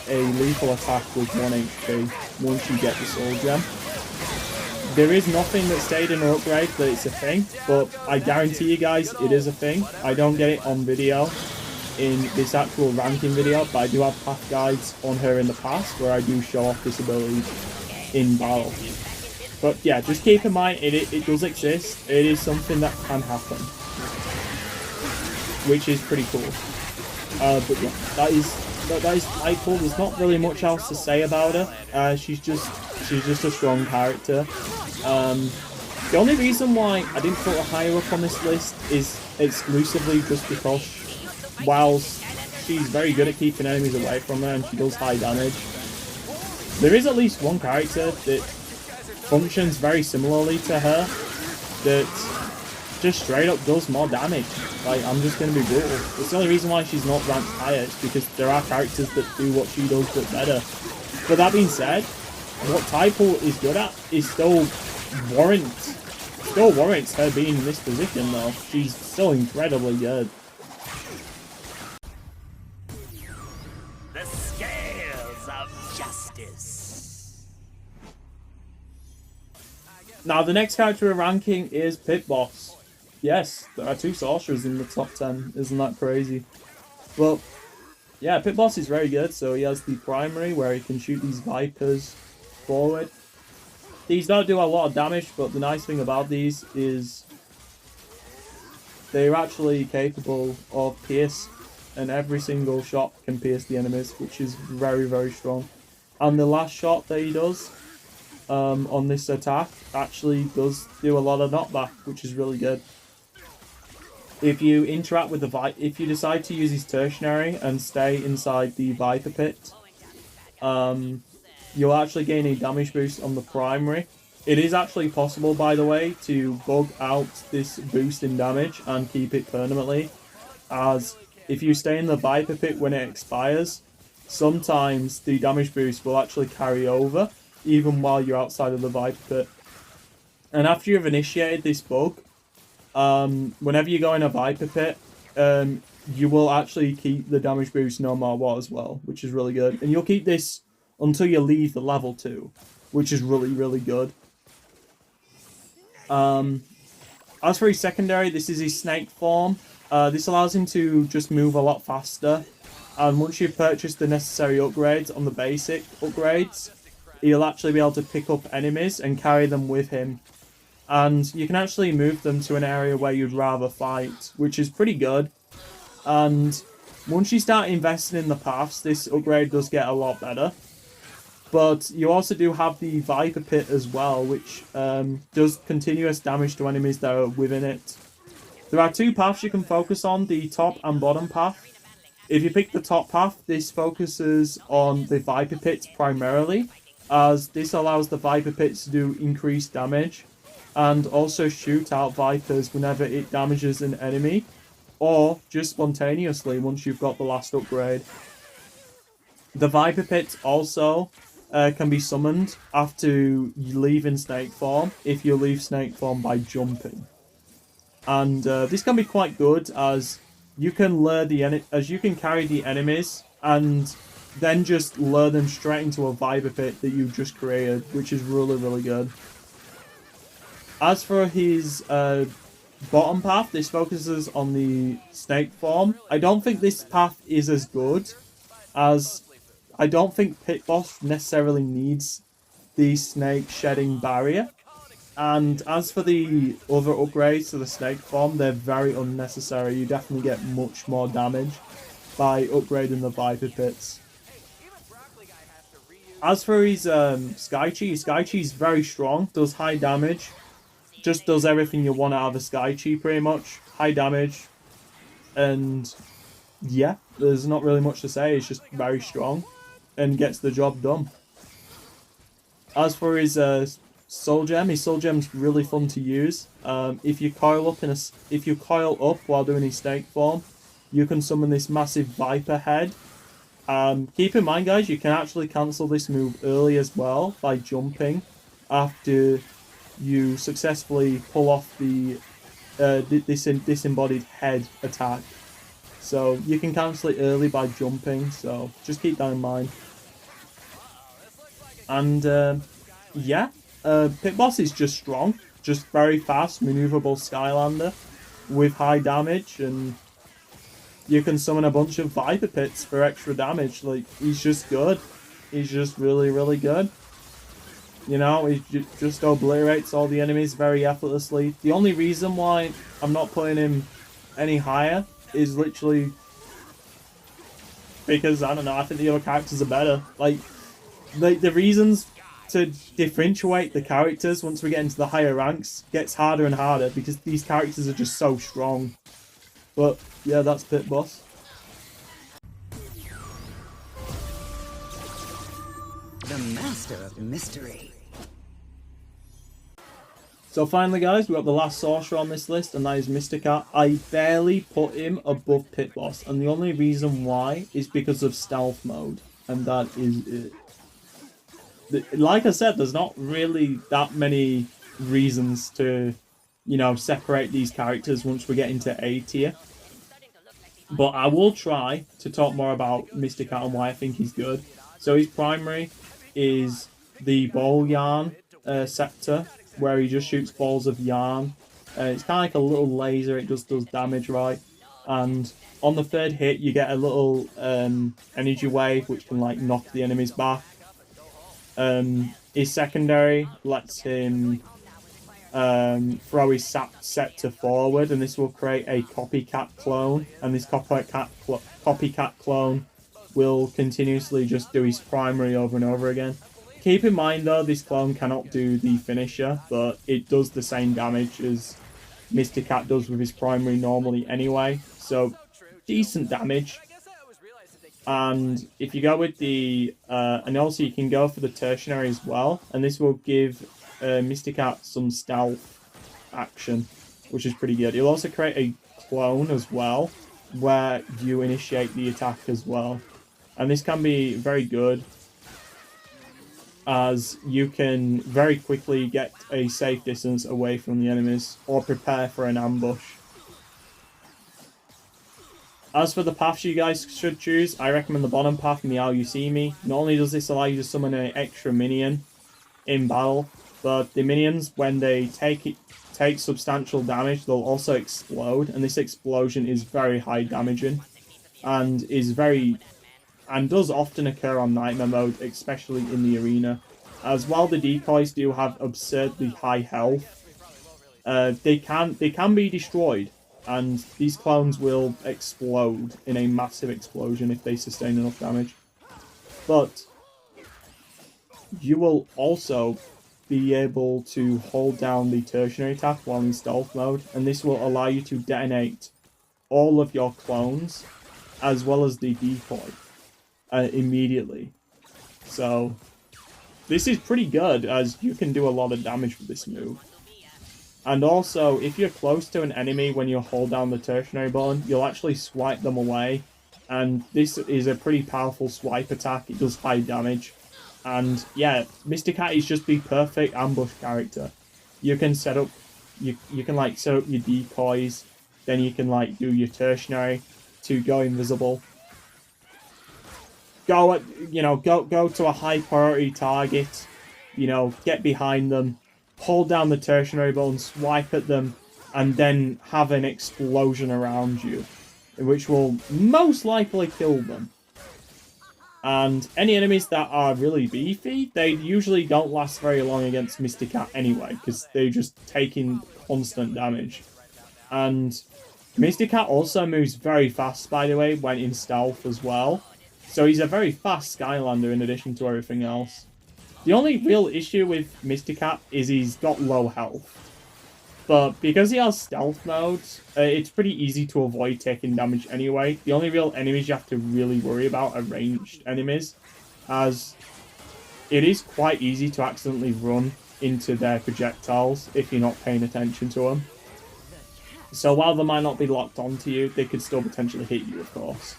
a lethal attack with 1 HP once you get the soul gem. There is nothing that stayed in her upgrade that it's a thing, but I guarantee you guys it is a thing. I don't get it on video in this actual ranking video, but I do have path guides on her in the past where I do show off this ability in battle. But yeah, just keep in mind it does exist. It is something that can happen, which is pretty cool. But yeah, that is Tide Pool. There's not really much else to say about her. She's just a strong character. The only reason why I didn't put her higher up on this list is exclusively just because whilst she's very good at keeping enemies away from her and she does high damage, there is at least one character that functions very similarly to her that just straight up does more damage. Like, I'm just going to be brutal. It's the only reason why she's not ranked higher. It's because there are characters that do what she does but better. But that being said, what Tide Pool is good at is still warrants her being in this position though. She's still incredibly good. The scales of justice. Now the next character we're ranking is Pit Boss. Yes, there are 2 sorcerers in the top 10. Isn't that crazy? Well, yeah, Pit Boss is very good. So he has the primary where he can shoot these vipers forward. These don't do a lot of damage, but the nice thing about these is they're actually capable of pierce, and every single shot can pierce the enemies, which is very, very strong. And the last shot that he does on this attack actually does do a lot of knockback, which is really good. If you interact with the if you decide to use his tertiary and stay inside the Viper Pit, you'll actually gain a damage boost on the primary. It is actually possible, by the way, to bug out this boost in damage and keep it permanently, as if you stay in the Viper Pit when it expires, sometimes the damage boost will actually carry over, even while you're outside of the Viper Pit. And after you've initiated this bug, whenever you go in a Viper Pit, you will actually keep the damage boost no matter what as well, which is really good. And you'll keep this until you leave the level 2, which is really, really good. As for his secondary, this is his snake form. This allows him to just move a lot faster. And once you've purchased the necessary upgrades on the basic upgrades, he'll actually be able to pick up enemies and carry them with him and you can actually move them to an area where you'd rather fight, which is pretty good. And once you start investing in the paths, this upgrade does get a lot better. But you also do have the Viper Pit as well, which does continuous damage to enemies that are within it. There are two paths you can focus on, the top and bottom path. If you pick the top path, this focuses on the Viper Pits primarily, as this allows the Viper Pits to do increased damage, and also shoot out Vipers whenever it damages an enemy, or just spontaneously once you've got the last upgrade. The Viper Pits also can be summoned after leaving snake form, if you leave snake form by jumping. And this can be quite good, as you can lure you can carry the enemies and then just lure them straight into a Viper Pit that you've just created, which is really, really good. As for his bottom path, this focuses on the snake form. I don't think this path is as good, as I don't think Pit Boss necessarily needs the snake shedding barrier. And as for the other upgrades to the snake form, they're very unnecessary. You definitely get much more damage by upgrading the Viper Pits. As for his Sky Chi is very strong, does high damage. Just does everything you want out of a Sky Chi pretty much. High damage. And yeah, there's not really much to say. It's just very strong and gets the job done. As for his Soul Gem's really fun to use. If you coil up while doing his snake form, you can summon this massive Viper head. Keep in mind, guys, you can actually cancel this move early as well by jumping after you successfully pull off the disembodied head attack. So you can cancel it early by jumping. So just keep that in mind. And yeah. Pit Boss is just strong, just very fast, maneuverable Skylander with high damage, and you can summon a bunch of Viper Pits for extra damage. Like, he's just good. He's just really, really good. You know, he just obliterates all the enemies very effortlessly. The only reason why I'm not putting him any higher is literally because, I don't know, I think the other characters are better. Like the reasons to differentiate the characters once we get into the higher ranks gets harder and harder because these characters are just so strong. But yeah, that's Pit Boss. The master of mystery. So finally, guys, we got the last sorcerer on this list, and that is Mr. Cat. I barely put him above Pit Boss, and the only reason why is because of stealth mode, and that is it. Like I said, there's not really that many reasons to, you know, separate these characters once we get into A tier. But I will try to talk more about Mr. Cat and why I think he's good. So his primary is the ball yarn sector, where he just shoots balls of yarn. It's kind of like a little laser, it just does damage, right? And on the third hit, you get a little energy wave, which can like knock the enemies back. His secondary lets him throw his scepter forward, and this will create a copycat clone. And this copycat clone will continuously just do his primary over and over again. Keep in mind though, this clone cannot do the finisher, but it does the same damage as Mr. Cat does with his primary normally anyway. So decent damage. And if you go with the, and also you can go for the tertiary as well, and this will give Mr. Cat some stealth action, which is pretty good. You'll also create a clone as well, where you initiate the attack as well. And this can be very good, as you can very quickly get a safe distance away from the enemies, or prepare for an ambush. As for the paths you guys should choose, I recommend the bottom path, Meow You See Me. Not only does this allow you to summon an extra minion in battle, but the minions, when they take substantial damage, they'll also explode, and this explosion is very high damaging, and does often occur on Nightmare mode, especially in the arena. As while the decoys do have absurdly high health, they can be destroyed, and these clones will explode in a massive explosion if they sustain enough damage. But you will also be able to hold down the tertiary attack while in stealth mode, and this will allow you to detonate all of your clones as well as the decoy immediately. So this is pretty good, as you can do a lot of damage with this move. And also, if you're close to an enemy when you hold down the tertiary button, you'll actually swipe them away. And this is a pretty powerful swipe attack. It does high damage. And yeah, Mr. Cat is just the perfect ambush character. You can set up, you can like set up your decoys, then you can like do your tertiary to go invisible. Go to a high priority target, get behind them, hold down the tertiary button, swipe at them, and then have an explosion around you, which will most likely kill them. And any enemies that are really beefy, they usually don't last very long against Mr. Cat anyway, because they're just taking constant damage. And Mr. Cat also moves very fast, by the way, when in stealth as well. So he's a very fast Skylander in addition to everything else. The only real issue with Mr. Cat is he's got low health. But because he has stealth mode, it's pretty easy to avoid taking damage anyway. The only real enemies you have to really worry about are ranged enemies, as it is quite easy to accidentally run into their projectiles if you're not paying attention to them. So while they might not be locked onto you, they could still potentially hit you, of course.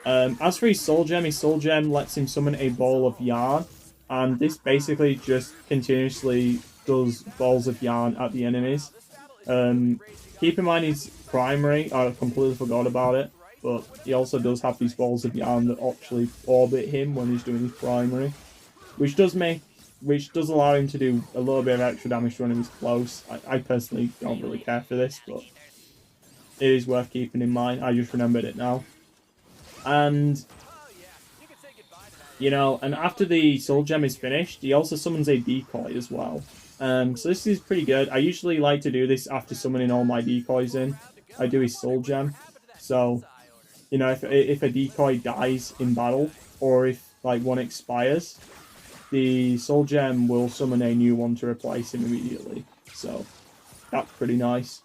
As for his soul gem lets him summon a ball of yarn, and this basically just continuously does balls of yarn at the enemies. Keep in mind his primary, I completely forgot about it, but he also does have these balls of yarn that actually orbit him when he's doing his primary, which does allow him to do a little bit of extra damage to enemies close. I personally don't really care for this, but it is worth keeping in mind. I just remembered it now. And and after the soul gem is finished, he also summons a decoy as well. So this is pretty good. I usually like to do this after summoning all my decoys in. I do his soul gem. So, if a decoy dies in battle, or if like one expires, the soul gem will summon a new one to replace him immediately. So that's pretty nice.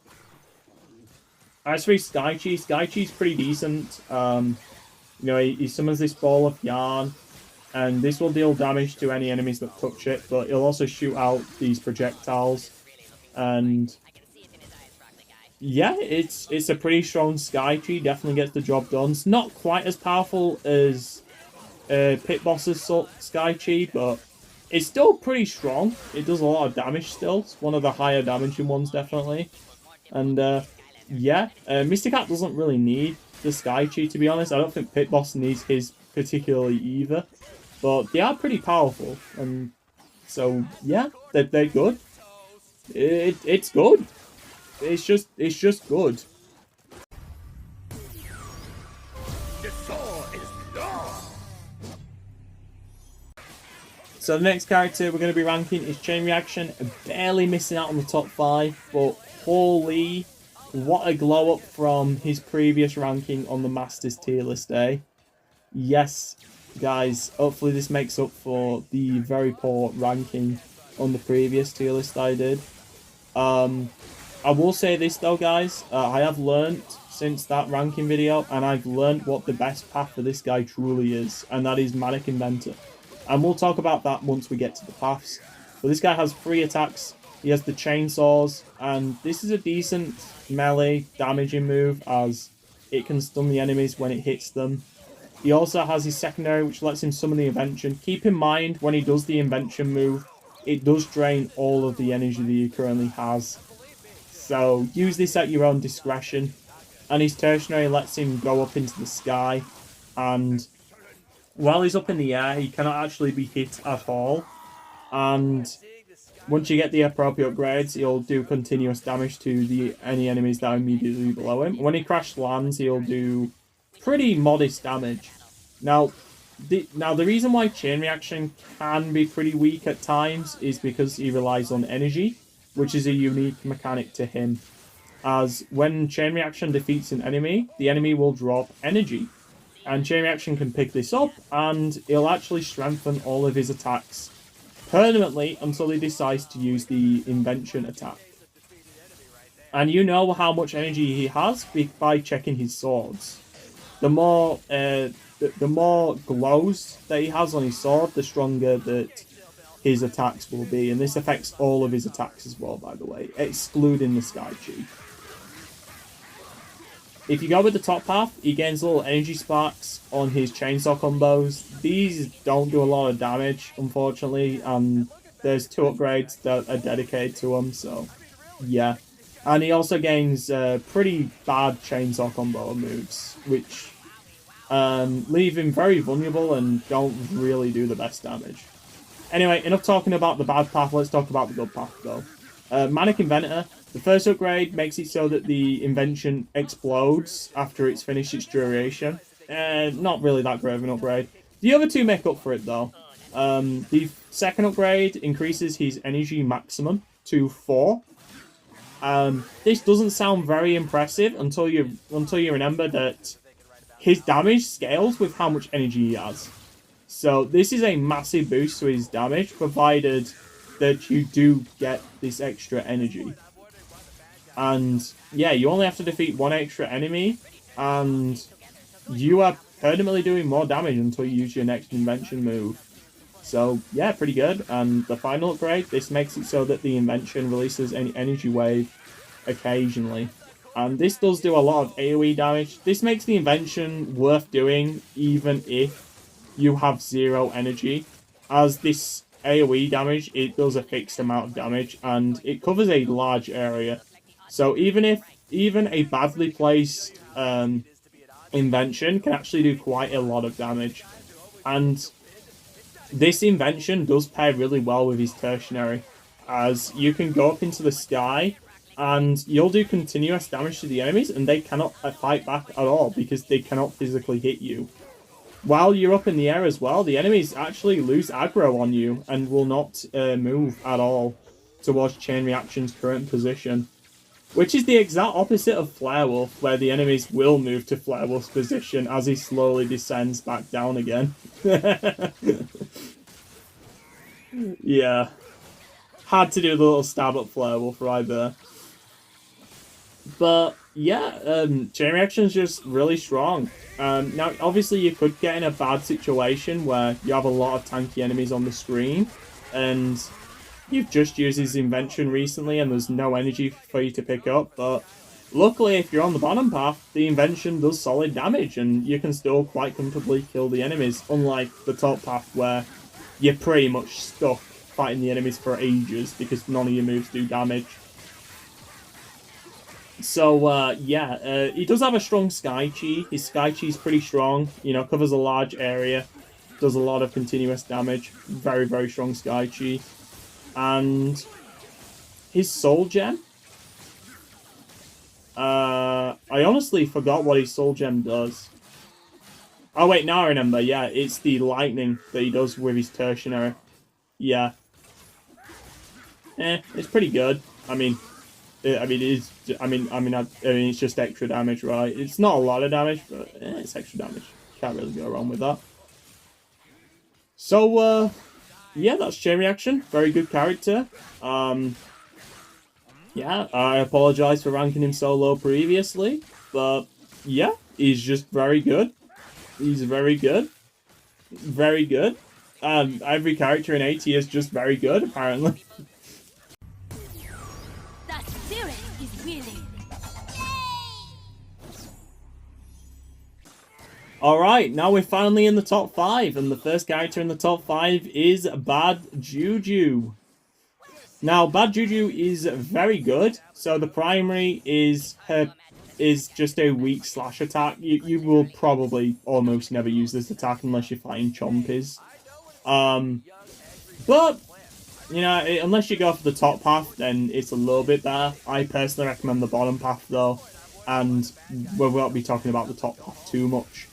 As for Skychi's pretty decent. He summons this ball of yarn, and this will deal damage to any enemies that touch it, but it'll also shoot out these projectiles. And yeah, it's a pretty strong Skychi, definitely gets the job done. It's not quite as powerful as Pit Boss's Skychi, but it's still pretty strong. It does a lot of damage still. It's one of the higher damaging ones, definitely. And yeah, Mr. Cat doesn't really need the Skychi, to be honest. I don't think Pit Boss needs his particularly either. But they are pretty powerful, and so yeah, they're good. It's good. It's just good. So the next character we're going to be ranking is Chain Reaction. Barely missing out on the top 5, but holy, what a glow up from his previous ranking on the Masters tier list, eh? Yes, guys, hopefully this makes up for the very poor ranking on the previous tier list I did. I will say this though, guys, I have learned since that ranking video, and I've learned what the best path for this guy truly is, and that is Manic Inventor. And we'll talk about that once we get to the paths. But this guy has 3 attacks, he has the chainsaws, and this is a decent melee damaging move as it can stun the enemies when it hits them. He also has his secondary, which lets him summon the Invention. Keep in mind, when he does the Invention move, it does drain all of the energy that he currently has. So use this at your own discretion. And his tertiary lets him go up into the sky, and while he's up in the air, he cannot actually be hit at all. And once you get the appropriate upgrades, he'll do continuous damage to any enemies that are immediately below him. When he crash lands, he'll do pretty modest damage. Now the reason why Chain Reaction can be pretty weak at times is because he relies on energy. which is a unique mechanic to him. As when Chain Reaction defeats an enemy, the enemy will drop energy. And Chain Reaction can pick this up, and it'll actually strengthen all of his attacks permanently until he decides to use the Invention attack. And you know how much energy he has by checking his swords. The more glows that he has on his sword, the stronger that his attacks will be. And this affects all of his attacks as well, by the way, excluding the Sky Chi. If you go with the top path, he gains little energy sparks on his chainsaw combos. These don't do a lot of damage, unfortunately, and there's 2 upgrades that are dedicated to him, so yeah. And he also gains pretty bad chainsaw combo moves, which leave him very vulnerable and don't really do the best damage. Anyway, enough talking about the bad path, let's talk about the good path though. Manic Inventor, the first upgrade makes it so that the invention explodes after it's finished its duration. Not really that great of an upgrade. The other 2 make up for it though. The second upgrade increases his energy maximum to 4. This doesn't sound very impressive until you remember that his damage scales with how much energy he has. So this is a massive boost to his damage, provided that you do get this extra energy. And yeah, you only have to defeat 1 extra enemy, and you are permanently doing more damage until you use your next invention move. So yeah, pretty good. And the final upgrade, this makes it so that the invention releases an energy wave occasionally. And this does do a lot of AoE damage. This makes the invention worth doing even if you have 0 energy. As this AoE damage, it does a fixed amount of damage and it covers a large area. So even a badly placed invention can actually do quite a lot of damage. And this invention does pair really well with his tertiary, as you can go up into the sky and you'll do continuous damage to the enemies and they cannot fight back at all because they cannot physically hit you. While you're up in the air as well, the enemies actually lose aggro on you and will not move at all towards Chain Reaction's current position. Which is the exact opposite of Flare where the enemies will move to Flare position as he slowly descends back down again. Yeah. Had to do the little stab at Flare right there. But yeah, Chain Reaction's just really strong. Now, obviously, you could get in a bad situation where you have a lot of tanky enemies on the screen, and you've just used his invention recently, and there's no energy for you to pick up. But luckily, if you're on the bottom path, the invention does solid damage, and you can still quite comfortably kill the enemies. Unlike the top path, where you're pretty much stuck fighting the enemies for ages because none of your moves do damage. So, yeah, he does have a strong Sky Chi. His Sky Chi is pretty strong, you know, covers a large area, does a lot of continuous damage, very, very strong Sky Chi. And his Soul Gem, I honestly forgot what his Soul Gem does. Oh wait, now I remember, yeah, it's the lightning that he does with his tertiary. Yeah. It's pretty good. I mean, it's just extra damage, right? It's not a lot of damage, but it's extra damage. Can't really go wrong with that. So, yeah, that's Chain Reaction. Very good character. Yeah, I apologize for ranking him so low previously, but yeah, he's just very good. He's very good. Very good. Every character in AT is just very good, apparently. That spirit is willing. Alright, now we're finally in the top 5, and the first character in the top 5 is Bad Juju. Now, Bad Juju is very good, so the primary is just a weak slash attack. You will probably almost never use this attack unless you're fighting Chompies. But, you know, unless you go for the top path, then it's a little bit better. I personally recommend the bottom path, though, and we won't be talking about the top path too much.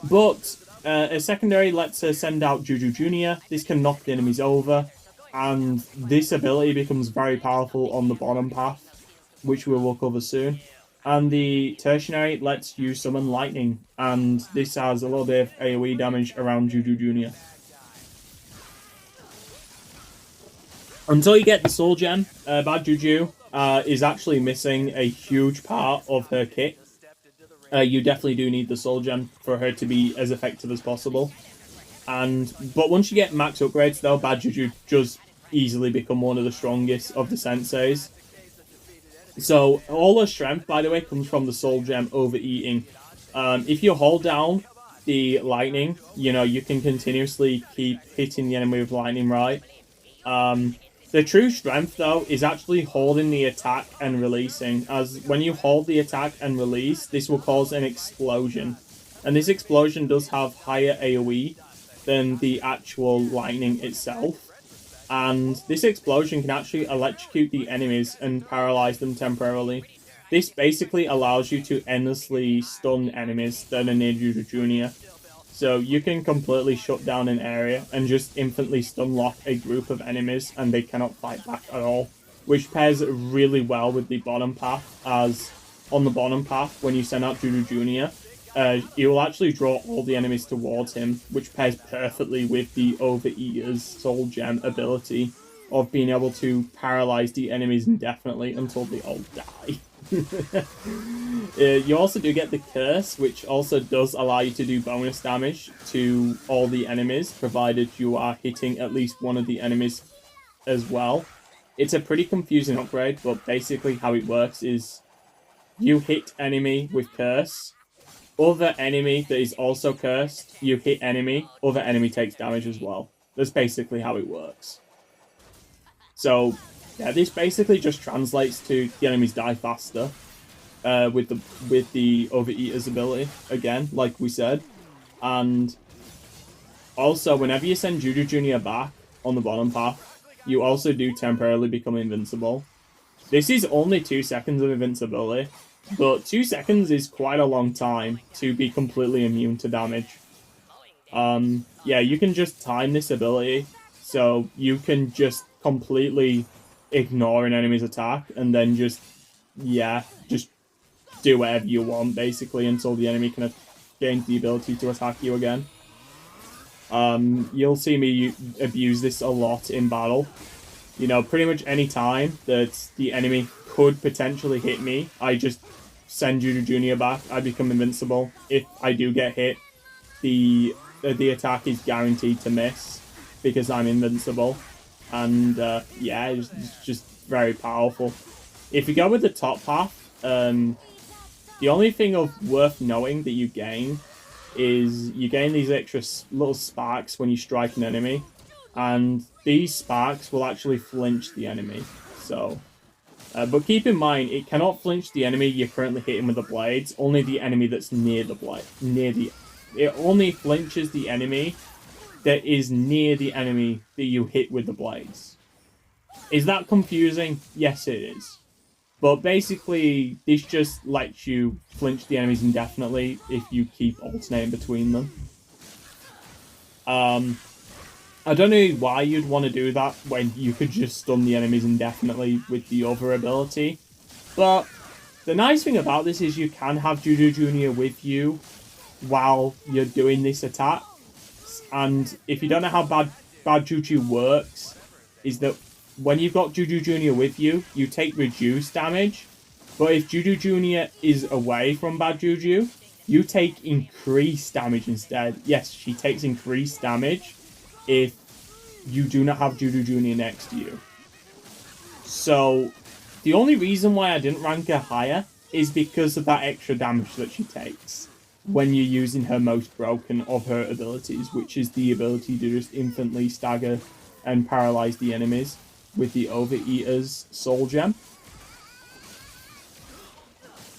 But a secondary lets her send out Juju Jr. This can knock the enemies over, and this ability becomes very powerful on the bottom path, which we will cover soon. And the tertiary lets you summon lightning, and this has a little bit of AoE damage around Juju Jr. Until you get the Soul Gem, Bad Juju is actually missing a huge part of her kit. You definitely do need the Soul Gem for her to be as effective as possible. But once you get max upgrades though, Bad Juju does easily become one of the strongest of the senseis. So all her strength, by the way, comes from the Soul Gem overeating. If you hold down the lightning, you know, you can continuously keep hitting the enemy with lightning, right? The true strength, though, is actually holding the attack and releasing, as when you hold the attack and release, this will cause an explosion. And this explosion does have higher AoE than the actual lightning itself. And this explosion can actually electrocute the enemies and paralyze them temporarily. This basically allows you to endlessly stun enemies that are near Juju Jr. So you can completely shut down an area and just infinitely stun lock a group of enemies and they cannot fight back at all. Which pairs really well with the bottom path, as on the bottom path, when you send out Juju Jr., you will actually draw all the enemies towards him, which pairs perfectly with the Overeater's Soul Gem ability of being able to paralyze the enemies indefinitely until they all die. You also do get the Curse, which also does allow you to do bonus damage to all the enemies, provided you are hitting at least one of the enemies as well. It's a pretty confusing upgrade, but basically how it works is you hit enemy with Curse, other enemy that is also cursed, you hit enemy, other enemy takes damage as well. That's basically how it works. So, yeah, this basically just translates to the enemies die faster with the Overeater's ability, again, like we said. And also, whenever you send Juju Jr. back on the bottom path, you also do temporarily become invincible. This is only 2 seconds of invincibility, but 2 seconds is quite a long time to be completely immune to damage. Yeah, you can just time this ability, so you can just completely ignore an enemy's attack, and then just do whatever you want, basically, until the enemy can gain the ability to attack you again. You'll see me abuse this a lot in battle. You know, pretty much any time that the enemy could potentially hit me, I just send Juju Jr. back, I become invincible. If I do get hit, the attack is guaranteed to miss, because I'm invincible. And, yeah, it's just very powerful. If you go with the top path, the only thing worth knowing that you gain is you gain these extra little sparks when you strike an enemy, and these sparks will actually flinch the enemy. So, but keep in mind, it cannot flinch the enemy you're currently hitting with the blades, only the enemy that's near the blade. It only flinches the enemy that is near the enemy that you hit with the blades. Is that confusing? Yes, it is. But basically, this just lets you flinch the enemies indefinitely if you keep alternating between them. I don't know why you'd want to do that when you could just stun the enemies indefinitely with the other ability. But the nice thing about this is you can have Juju Jr. with you while you're doing this attack. And if you don't know how Bad Juju works, is that when you've got Juju Jr. with you, you take reduced damage. But if Juju Jr. is away from Bad Juju, you take increased damage instead. Yes, she takes increased damage if you do not have Juju Jr. next to you. So, the only reason why I didn't rank her higher is because of that extra damage that she takes when you're using her most broken of her abilities, which is the ability to just infinitely stagger and paralyze the enemies with the Overeater's Soul Gem.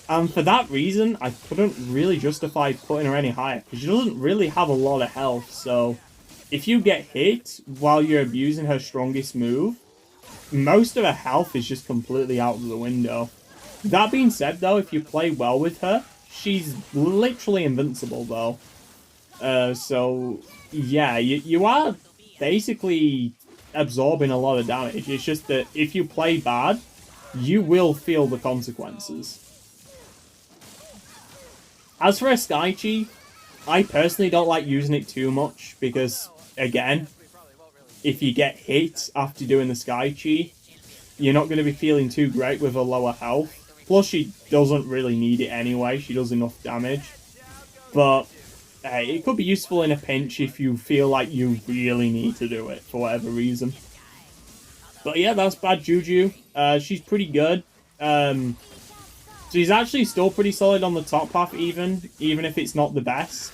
And for that reason, I couldn't really justify putting her any higher, because she doesn't really have a lot of health. So if you get hit while you're abusing her strongest move, most of her health is just completely out of the window. That being said, though, if you play well with her, she's literally invincible, though. So, yeah, you are basically absorbing a lot of damage. It's just that if you play bad, you will feel the consequences. As for a Sky Chi, I personally don't like using it too much because, again, if you get hit after doing the Sky Chi, you're not going to be feeling too great with a lower health. Plus, she doesn't really need it anyway. She does enough damage. But it could be useful in a pinch if you feel like you really need to do it for whatever reason. But yeah, that's Bad Juju. She's pretty good. She's actually still pretty solid on the top path even if it's not the best.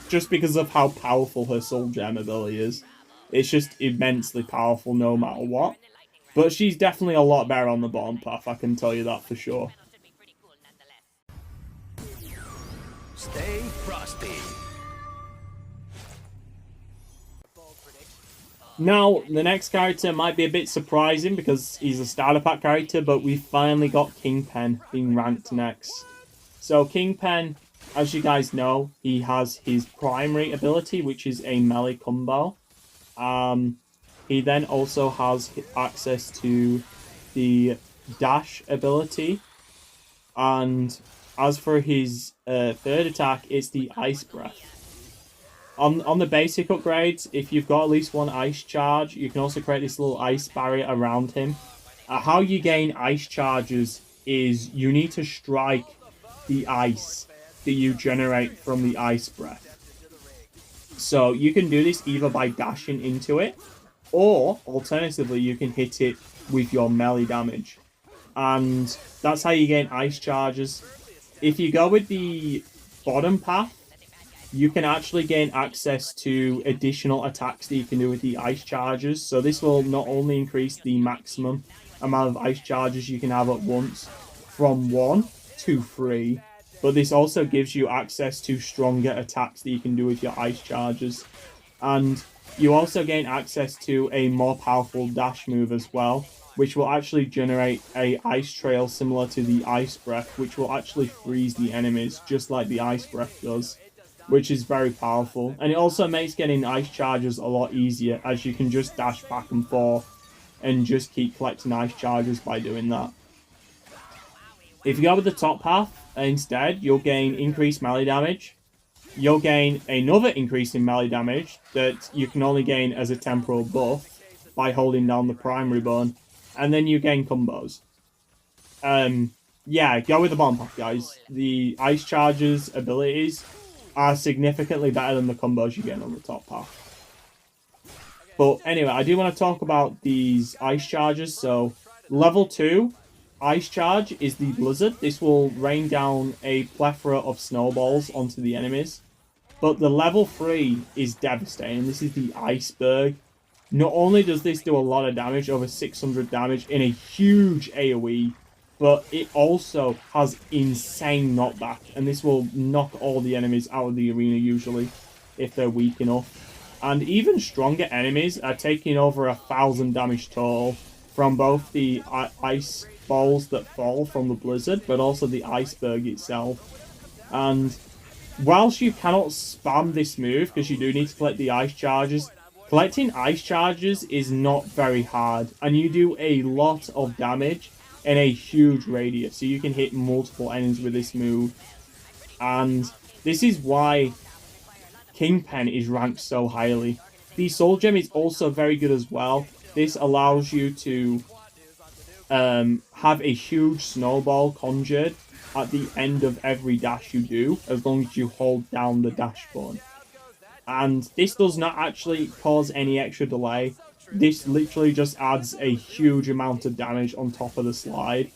Just because of how powerful her Soul Gem ability is. It's just immensely powerful no matter what. But she's definitely a lot better on the bottom path, I can tell you that for sure. Stay frosty. Now, the next character might be a bit surprising because he's a starter pack character, but we finally got Kingpen being ranked next. So Kingpen, as you guys know, he has his primary ability, which is a melee combo. He then also has access to the dash ability. And as for his third attack, it's the Ice Breath. On the basic upgrades, if you've got at least one Ice Charge, you can also create this little ice barrier around him. How you gain Ice Charges is you need to strike the ice that you generate from the Ice Breath. So you can do this either by dashing into it, or alternatively you can hit it with your melee damage. And that's how you gain Ice Charges. If you go with the bottom path, you can actually gain access to additional attacks that you can do with the Ice Charges. So this will not only increase the maximum amount of Ice Charges you can have at once from 1 to 3, but this also gives you access to stronger attacks that you can do with your Ice Charges. And you also gain access to a more powerful dash move as well, which will actually generate a ice trail similar to the Ice Breath, which will actually freeze the enemies just like the Ice Breath does, which is very powerful. And it also makes getting Ice Charges a lot easier, as you can just dash back and forth and just keep collecting Ice Charges by doing that. If you go with the top path instead, you'll gain increased melee damage. You'll gain another increase in melee damage that you can only gain as a temporal buff by holding down the primary button. And then you gain combos. Yeah, go with the bottom path, guys. The Ice Charges abilities are significantly better than the combos you get on the top path. But anyway, I do want to talk about these Ice Charges. So, level 2 Ice Charge is the Blizzard. This will rain down a plethora of snowballs onto the enemies. But the level 3 is devastating. This is the Iceberg. Not only does this do a lot of damage, over 600 damage in a huge AoE, but it also has insane knockback. And this will knock all the enemies out of the arena usually, if they're weak enough. And even stronger enemies are taking over 1,000 damage total from both the ice balls that fall from the Blizzard, but also the Iceberg itself. And whilst you cannot spam this move, because you do need to collect the Ice Charges, collecting Ice Charges is not very hard, and you do a lot of damage in a huge radius, so you can hit multiple enemies with this move. And this is why Kingpen is ranked so highly. The Soul Gem is also very good as well. This allows you to have a huge snowball conjured at the end of every dash you do, as long as you hold down the dash button. And this does not actually cause any extra delay. This literally just adds a huge amount of damage on top of the slide.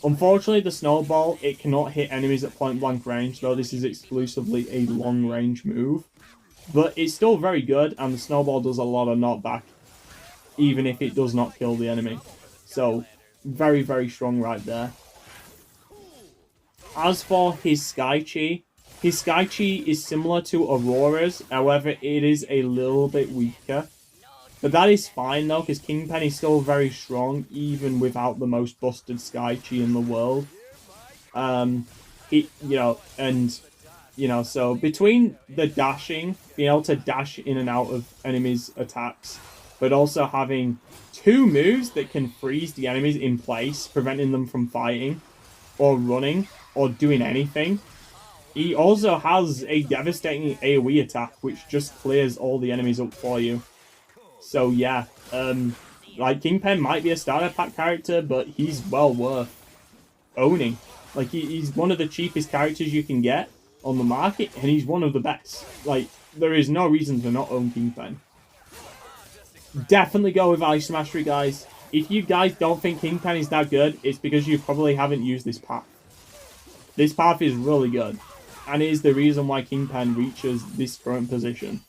Unfortunately, the snowball, it cannot hit enemies at point blank range, though this is exclusively a long range move. But it's still very good, and the snowball does a lot of knockback, even if it does not kill the enemy. So, very, very strong right there. As for his Sky Chi is similar to Aurora's, however, it is a little bit weaker. But that is fine though, because Kingpen is still very strong, even without the most busted Sky Chi in the world. So between the dashing, being able to dash in and out of enemies' attacks, but also having 2 moves that can freeze the enemies in place, preventing them from fighting, or running, or doing anything. He also has a devastating AoE attack, which just clears all the enemies up for you. So yeah, like Kingpin might be a starter pack character, but he's well worth owning. Like he's one of the cheapest characters you can get on the market, and he's one of the best. Like there is no reason to not own Kingpin. Definitely go with Ice Mastery, guys. If you guys don't think Kingpin is that good, it's because you probably haven't used this path. This path is really good, and it is the reason why Kingpin reaches this current position.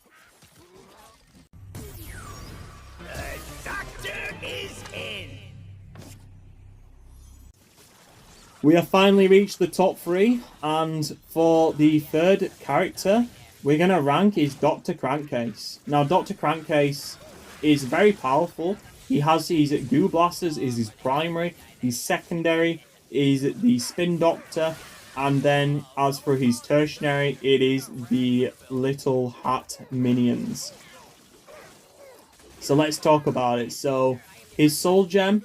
We have finally reached the top 3, and for the 3rd character we're going to rank is Dr. Krankcase. Now, Dr. Krankcase is very powerful. He has his Goo Blasters is his primary, his secondary is the Spin Doctor, and then as for his tertiary, it is the Little Hat Minions. So let's talk about it. So his Soul Gem,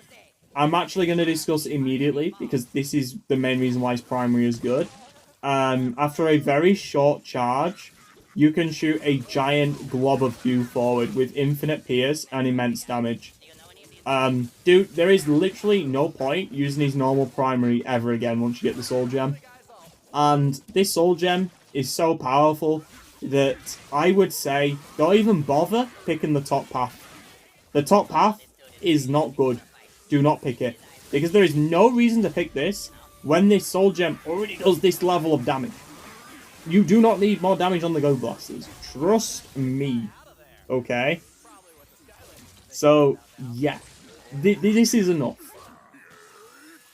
I'm actually going to discuss it immediately because this is the main reason why his primary is good. After a very short charge, you can shoot a giant glob of goo forward with infinite pierce and immense damage. Dude, there is literally no point using his normal primary ever again once you get the Soul Gem. And this Soul Gem is so powerful that I would say don't even bother picking the top path. The top path is not good. Do not pick it. Because there is no reason to pick this when this Soul Gem already does this level of damage. You do not need more damage on the Goo Blasters. Trust me. Okay? So, yeah. This is enough.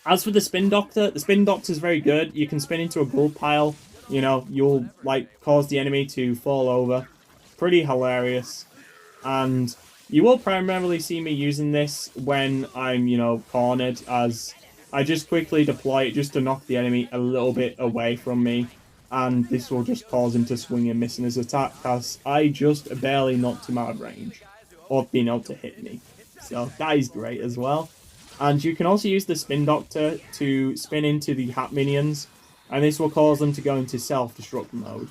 As for the Spin Doctor is very good. You can spin into a gold pile. You know, you'll, like, cause the enemy to fall over. Pretty hilarious. And you will primarily see me using this when I'm, you know, cornered, as I just quickly deploy it just to knock the enemy a little bit away from me. And this will just cause him to swing and miss in his attack, as I just barely knocked him out of range, or being able to hit me. So that is great as well. And you can also use the Spin Doctor to spin into the Hat Minions, and this will cause them to go into self-destruct mode.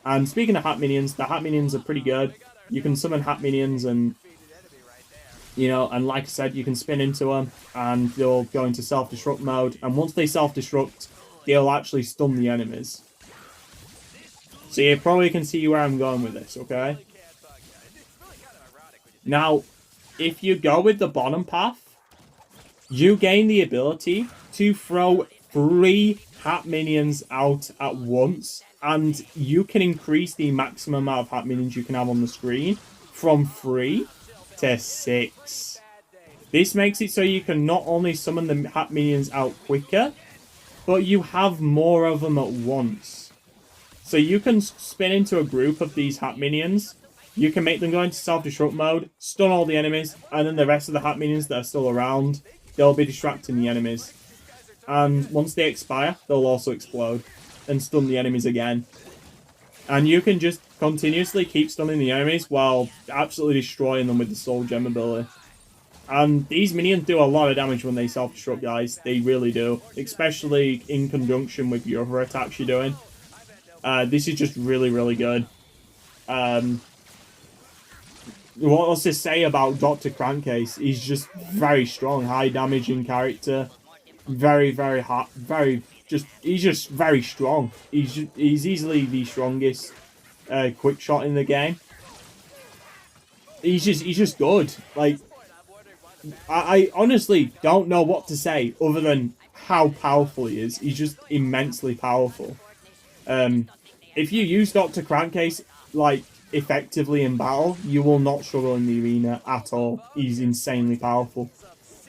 And speaking of Hat Minions, the Hat Minions are pretty good. You can summon Hat Minions and, you know, and like I said, you can spin into them and they'll go into self-destruct mode. And once they self-destruct, they'll actually stun the enemies. So you probably can see where I'm going with this, okay? Now, if you go with the bottom path, you gain the ability to throw 3 Hat Minions out at once, and you can increase the maximum amount of Hat Minions you can have on the screen from 3 to 6. This makes it so you can not only summon the Hat Minions out quicker, but you have more of them at once. So you can spin into a group of these Hat Minions, you can make them go into self-destruct mode, stun all the enemies, and then the rest of the Hat Minions that are still around, they'll be distracting the enemies. And once they expire, they'll also explode and stun the enemies again. And you can just continuously keep stunning the enemies while absolutely destroying them with the Soul Gem ability. And these minions do a lot of damage when they self-destruct, guys. They really do. Especially in conjunction with your other attacks you're doing. This is just really, really good. What else to say about Dr. Krankcase? He's just very strong, high damaging character. Very, very hot. He's just very strong. He's easily the strongest quick shot in the game. He's just good. Like, I honestly don't know what to say other than how powerful he is. He's just immensely powerful. If you use Dr. Krankcase, like, effectively in battle, you will not struggle in the arena at all. He's insanely powerful.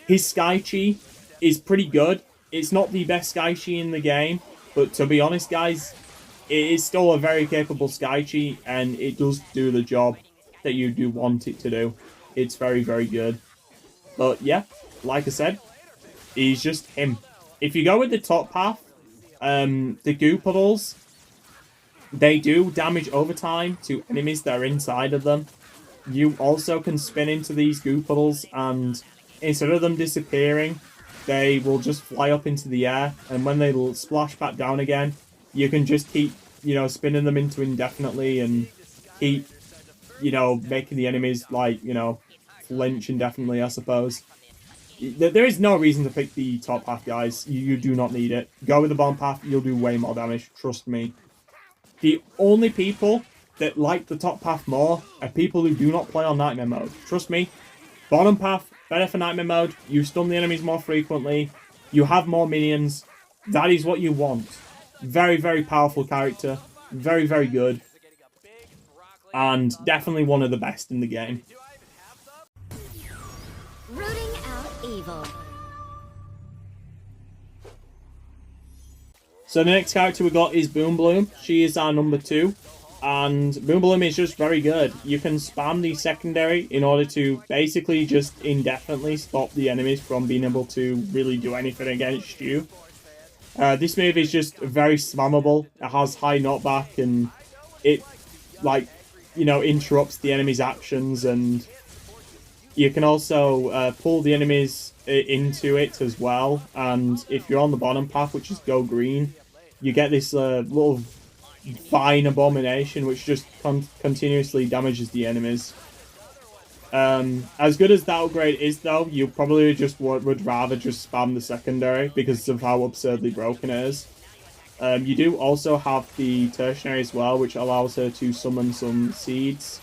His Sky Chi is pretty good. It's not the best Sky Chi in the game, but to be honest, guys, it is still a very capable Sky Chi, and it does do the job that you do want it to do. It's very, very good. But yeah, like I said, he's just him. If you go with the top path, the Goo Puddles, they do damage over time to enemies that are inside of them. you also can spin into these goo puddles, and instead of them disappearing, they will just fly up into the air, and when they splash back down again, you can just keep, you know, spinning them into indefinitely and keep, you know, making the enemies, like, you know, flinch indefinitely, I suppose. There is no reason to pick the top path, guys. You do not need it. Go with the bottom path, you'll do way more damage, trust me. The only people that like the top path more are people who do not play on Nightmare mode. Trust me, bottom path, better for Nightmare mode. You stun the enemies more frequently. You have more minions. That is what you want. Very, very powerful character. Very, very good. And definitely one of the best in the game. Rooting out evil. So the next character we got is Boom Bloom. She is our number 2. And Boom Bloom is just very good. You can spam the secondary in order to basically just indefinitely stop the enemies from being able to really do anything against you. This move is just very spammable. It has high knockback and it, like, you know, interrupts the enemy's actions, and you can also pull the enemies into it as well. And if you're on the bottom path, which is go green, you get this little vine abomination which just continuously damages the enemies. As good as that upgrade is, though, you probably just would rather just spam the secondary because of how absurdly broken it is. You do also have the tertiary as well, which allows her to summon some seeds.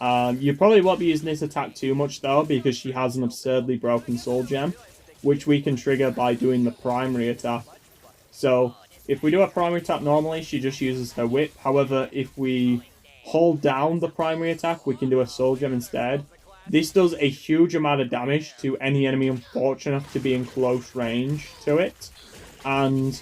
You probably won't be using this attack too much, though, because she has an absurdly broken soul gem, which we can trigger by doing the primary attack. So if we do a primary attack normally, she just uses her whip. However, if we hold down the primary attack, we can do a soul gem instead. This does a huge amount of damage to any enemy unfortunate enough to be in close range to it. And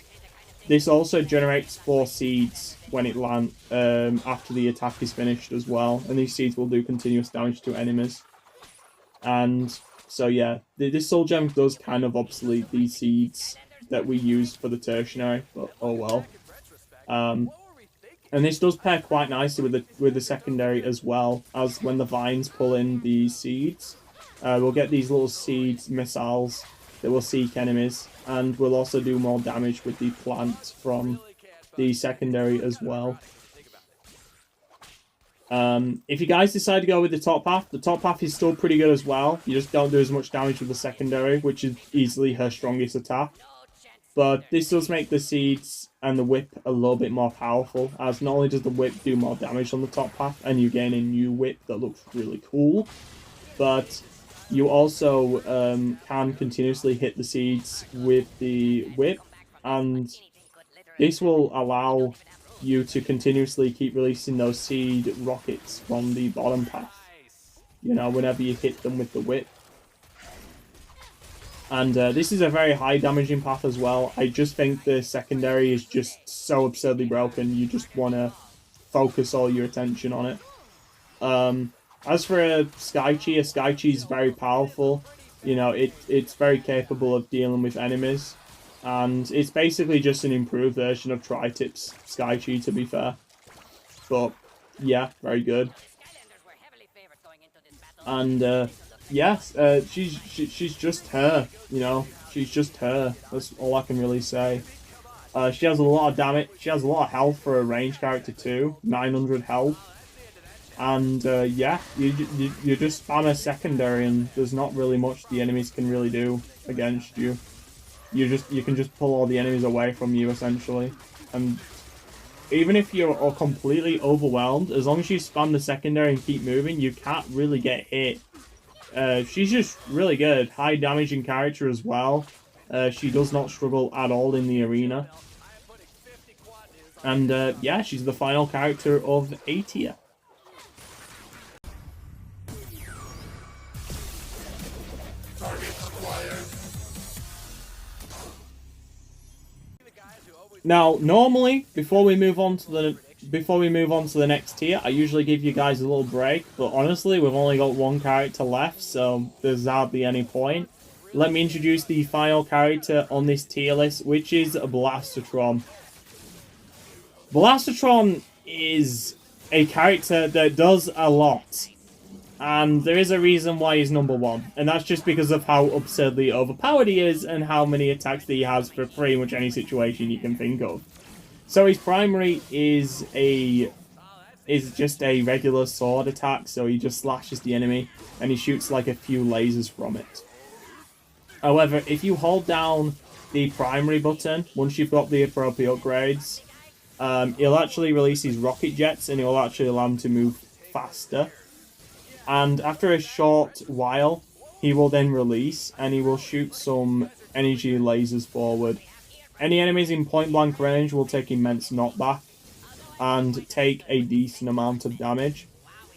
this also generates 4 seeds when it lands after the attack is finished as well. And these seeds will do continuous damage to enemies. And so yeah, this soul gem does kind of obsolete these seeds that we used for the tertiary, but oh well. And this does pair quite nicely with the secondary as well, as when the vines pull in the seeds, we'll get these little seeds missiles that will seek enemies, and we'll also do more damage with the plant from the secondary as well. If you guys decide to go with the top path is still pretty good as well. You just don't do as much damage with the secondary, which is easily her strongest attack. But this does make the seeds and the whip a little bit more powerful, as not only does the whip do more damage on the top path, and you gain a new whip that looks really cool, but you also can continuously hit the seeds with the whip, and this will allow you to continuously keep releasing those seed rockets from the bottom path, you know, whenever you hit them with the whip. And this is a very high damaging path as well. I just think the secondary is just so absurdly broken, you just want to focus all your attention on it. As for a Sky Chi is very powerful. You know, it's very capable of dealing with enemies. And it's basically just an improved version of Tri-Tip's Sky Chi, to be fair. But, yeah, very good. And, yes, she's just her, you know. She's just her. That's all I can really say. She has a lot of damage. She has a lot of health for a range character too. 900 health. And, yeah, you just spam a secondary and there's not really much the enemies can really do against you. You can just pull all the enemies away from you, essentially. And even if you're completely overwhelmed, as long as you spam the secondary and keep moving, you can't really get hit. She's just really good. High damaging character as well. She does not struggle at all in the arena. And yeah, she's the final character of A tier. Now, normally, before we move on to the next tier, I usually give you guys a little break, but honestly, we've only got one character left, so there's hardly any point. Let me introduce the final character on this tier list, which is Blastatron. Blastatron is a character that does a lot. And there is a reason why he's number 1, and that's just because of how absurdly overpowered he is and how many attacks that he has for pretty much any situation you can think of. So his primary is just a regular sword attack, so he just slashes the enemy and he shoots like a few lasers from it. However, if you hold down the primary button, once you've got the appropriate upgrades, he'll actually release his rocket jets and he'll actually allow him to move faster. And after a short while, he will then release and he will shoot some energy lasers forward. Any enemies in point blank range will take immense knockback and take a decent amount of damage.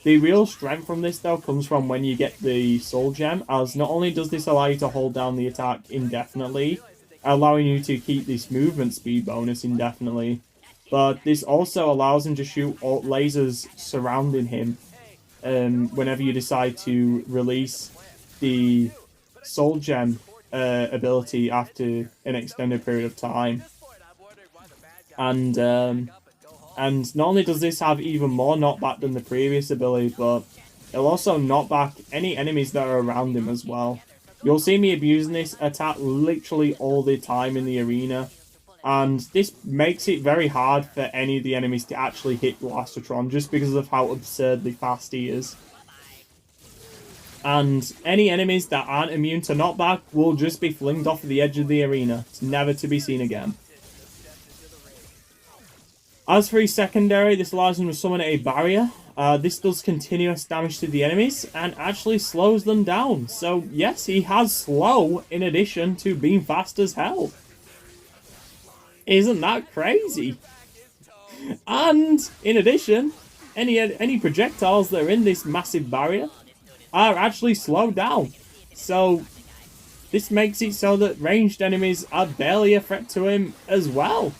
The real strength from this though comes from when you get the soul gem, as not only does this allow you to hold down the attack indefinitely, allowing you to keep this movement speed bonus indefinitely, but this also allows him to shoot lasers surrounding him whenever you decide to release the soul gem ability after an extended period of time. And not only does this have even more knockback than the previous ability, but it'll also knock back any enemies that are around him as well. You'll see me abusing this attack literally all the time in the arena, and this makes it very hard for any of the enemies to actually hit Blastatron just because of how absurdly fast he is. And any enemies that aren't immune to knockback will just be flinged off the edge of the arena. It's never to be seen again. As for his secondary, this allows him to summon a barrier. This does continuous damage to the enemies and actually slows them down. So yes, he has slow in addition to being fast as hell. Isn't that crazy? And in addition, any projectiles that are in this massive barrier are actually slowed down. So this makes it so that ranged enemies are barely a threat to him as well.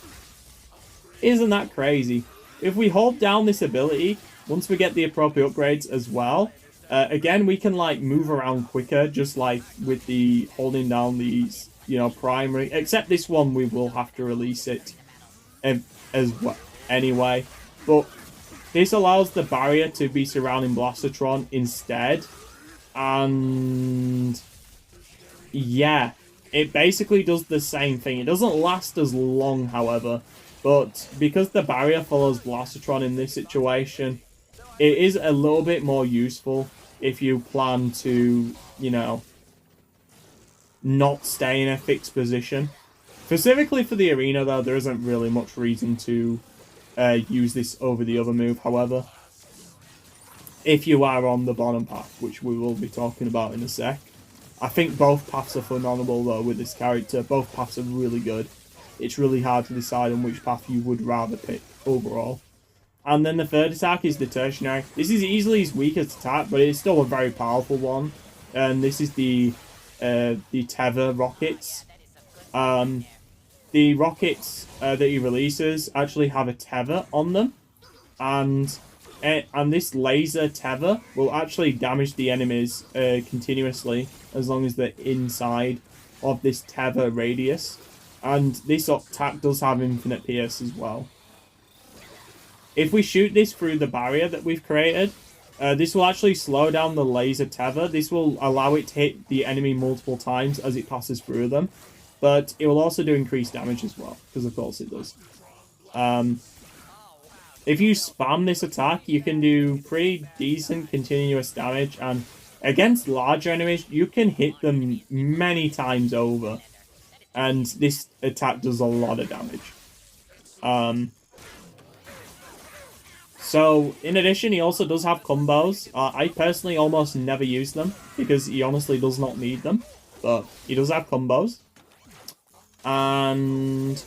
Isn't that crazy? If we hold down this ability, once we get the appropriate upgrades as well, again, we can like move around quicker, just like with the holding down these, primary. Except this one, we will have to release it as well anyway. But this allows the barrier to be surrounding Blastatron instead. And yeah, it basically does the same thing. It doesn't last as long, however. But because the barrier follows Blastatron in this situation, it is a little bit more useful if you plan to, not stay in a fixed position. Specifically for the arena, though, there isn't really much reason to use this over the other move, however. If you are on the bottom path, which we will be talking about in a sec. I think both paths are phenomenal, though, with this character. Both paths are really good. It's really hard to decide on which path you would rather pick overall. And then the third attack is the tertiary. This is easily his weakest attack, but it's still a very powerful one. And this is the Tether rockets. The rockets that he releases actually have a tether on them, and this laser tether will actually damage the enemies continuously as long as they're inside of this tether radius. And this attack does have infinite pierce as well. If we shoot this through the barrier that we've created, this will actually slow down the laser tether. This will allow it to hit the enemy multiple times as it passes through them. But it will also do increased damage as well, because of course it does. If you spam this attack, you can do pretty decent continuous damage. And against larger enemies, you can hit them many times over. And this attack does a lot of damage. So, in addition, he also does have combos. I personally almost never use them, because he honestly does not need them. But he does have combos. And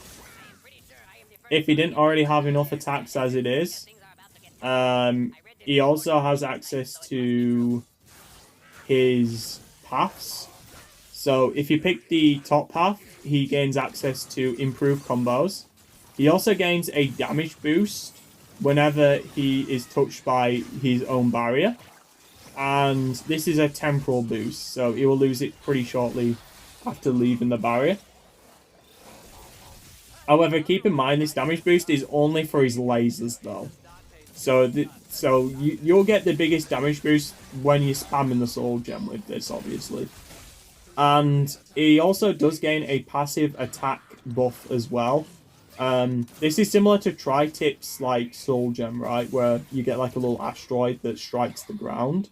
if he didn't already have enough attacks as it is, he also has access to his paths. So if you pick the top path, he gains access to improved combos. He also gains a damage boost whenever he is touched by his own barrier. And this is a temporal boost, so he will lose it pretty shortly after leaving the barrier. However, keep in mind this damage boost is only for his lasers though. So you'll get the biggest damage boost when you're spamming the soul gem with this, obviously. And he also does gain a passive attack buff as well. This is similar to tri-tips like soul gem, right? Where you get like a little asteroid that strikes the ground.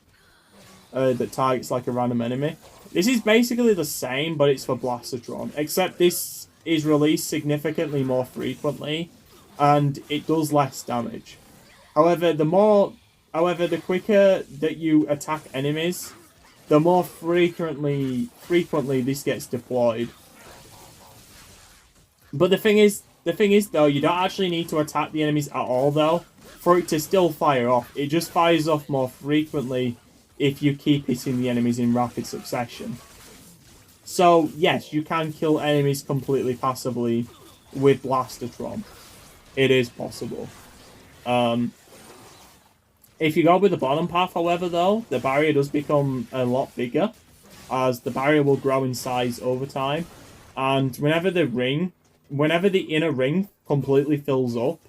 That targets like a random enemy. This is basically the same, but it's for Blastatron. Except this is released significantly more frequently. And it does less damage. However, the quicker that you attack enemies, the more frequently this gets deployed. But the thing is though, you don't actually need to attack the enemies at all though, for it to still fire off. It just fires off more frequently if you keep hitting the enemies in rapid succession. So yes, you can kill enemies completely passively with Blastatron. It is possible. If you go with the bottom path, however, though, the barrier does become a lot bigger, as the barrier will grow in size over time. And whenever the inner ring completely fills up,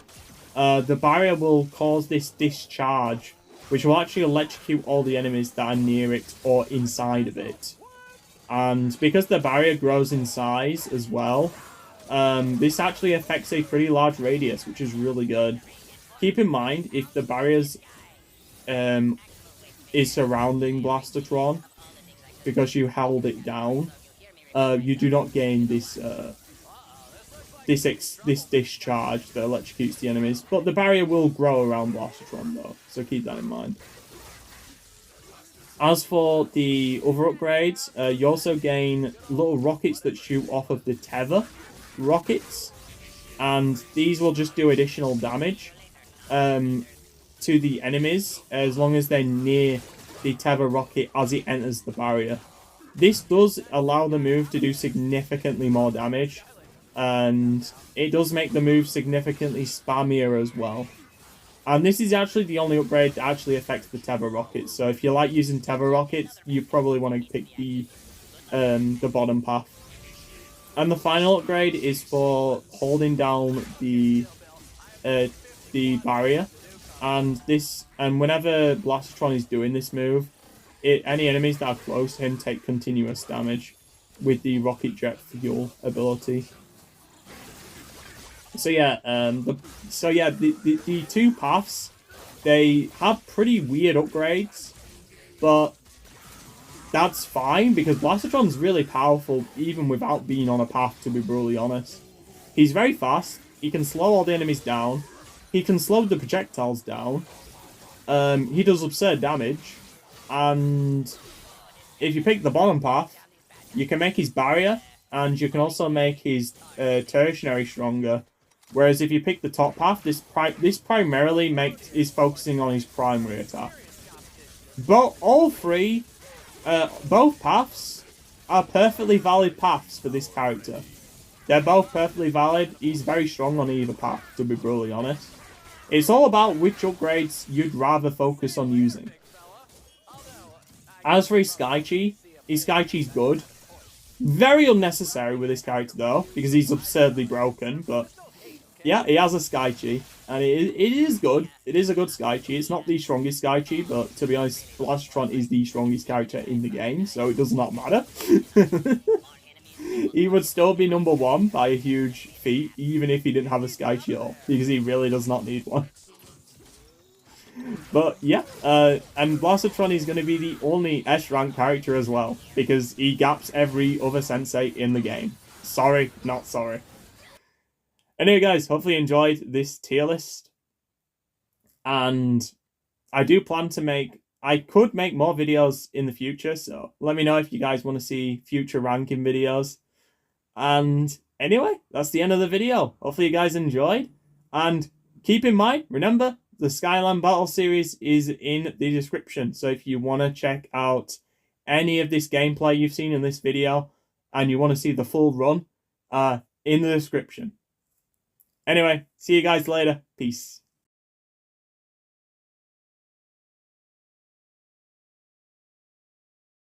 the barrier will cause this discharge, which will actually electrocute all the enemies that are near it or inside of it. And because the barrier grows in size as well, this actually affects a pretty large radius, which is really good. Keep in mind, if the barriers is surrounding Blastatron, because you held it down, you do not gain this discharge that electrocutes the enemies. But the barrier will grow around Blastatron though, so keep that in mind. As for the other upgrades, you also gain little rockets that shoot off of the tether rockets, and these will just do additional damage to the enemies as long as they're near the tether rocket as it enters the barrier. This does allow the move to do significantly more damage, and it does make the move significantly spammier as well. And this is actually the only upgrade that actually affects the tether rockets. So if you like using tether rockets, you probably want to pick the bottom path. And the final upgrade is for holding down the barrier. And whenever Blastatron is doing this move, any enemies that are close to him take continuous damage with the rocket jet fuel ability. So yeah, the two paths, they have pretty weird upgrades, but that's fine because Blastatron's really powerful even without being on a path, to be brutally honest. He's very fast, he can slow all the enemies down, he can slow the projectiles down, he does absurd damage, and if you pick the bottom path, you can make his barrier, and you can also make his tertiary stronger. Whereas if you pick the top path, this primarily is focusing on his primary attack. Both paths are perfectly valid paths for this character. They're both perfectly valid. He's very strong on either path, to be brutally honest. It's all about which upgrades you'd rather focus on using. As for his Sky Chi's good. Very unnecessary with this character though, because he's absurdly broken, but yeah, he has a Sky Chi, and it is good. It is a good Sky Chi. It's not the strongest Sky Chi, but to be honest, Blastatron is the strongest character in the game, so it does not matter. He would still be number one by a huge feat, even if he didn't have a Sky Chi at all, because he really does not need one. But yeah, and Blastatron is going to be the only S-rank character as well, because he gaps every other Sensei in the game. Sorry, not sorry. Anyway guys, hopefully you enjoyed this tier list. And I do plan to I could make more videos in the future, so let me know if you guys want to see future ranking videos. And anyway, that's the end of the video. Hopefully you guys enjoyed. And keep in mind, remember, the Skyland Battle Series is in the description. So if you want to check out any of this gameplay you've seen in this video, and you want to see the full run, in the description. Anyway, see you guys later. Peace.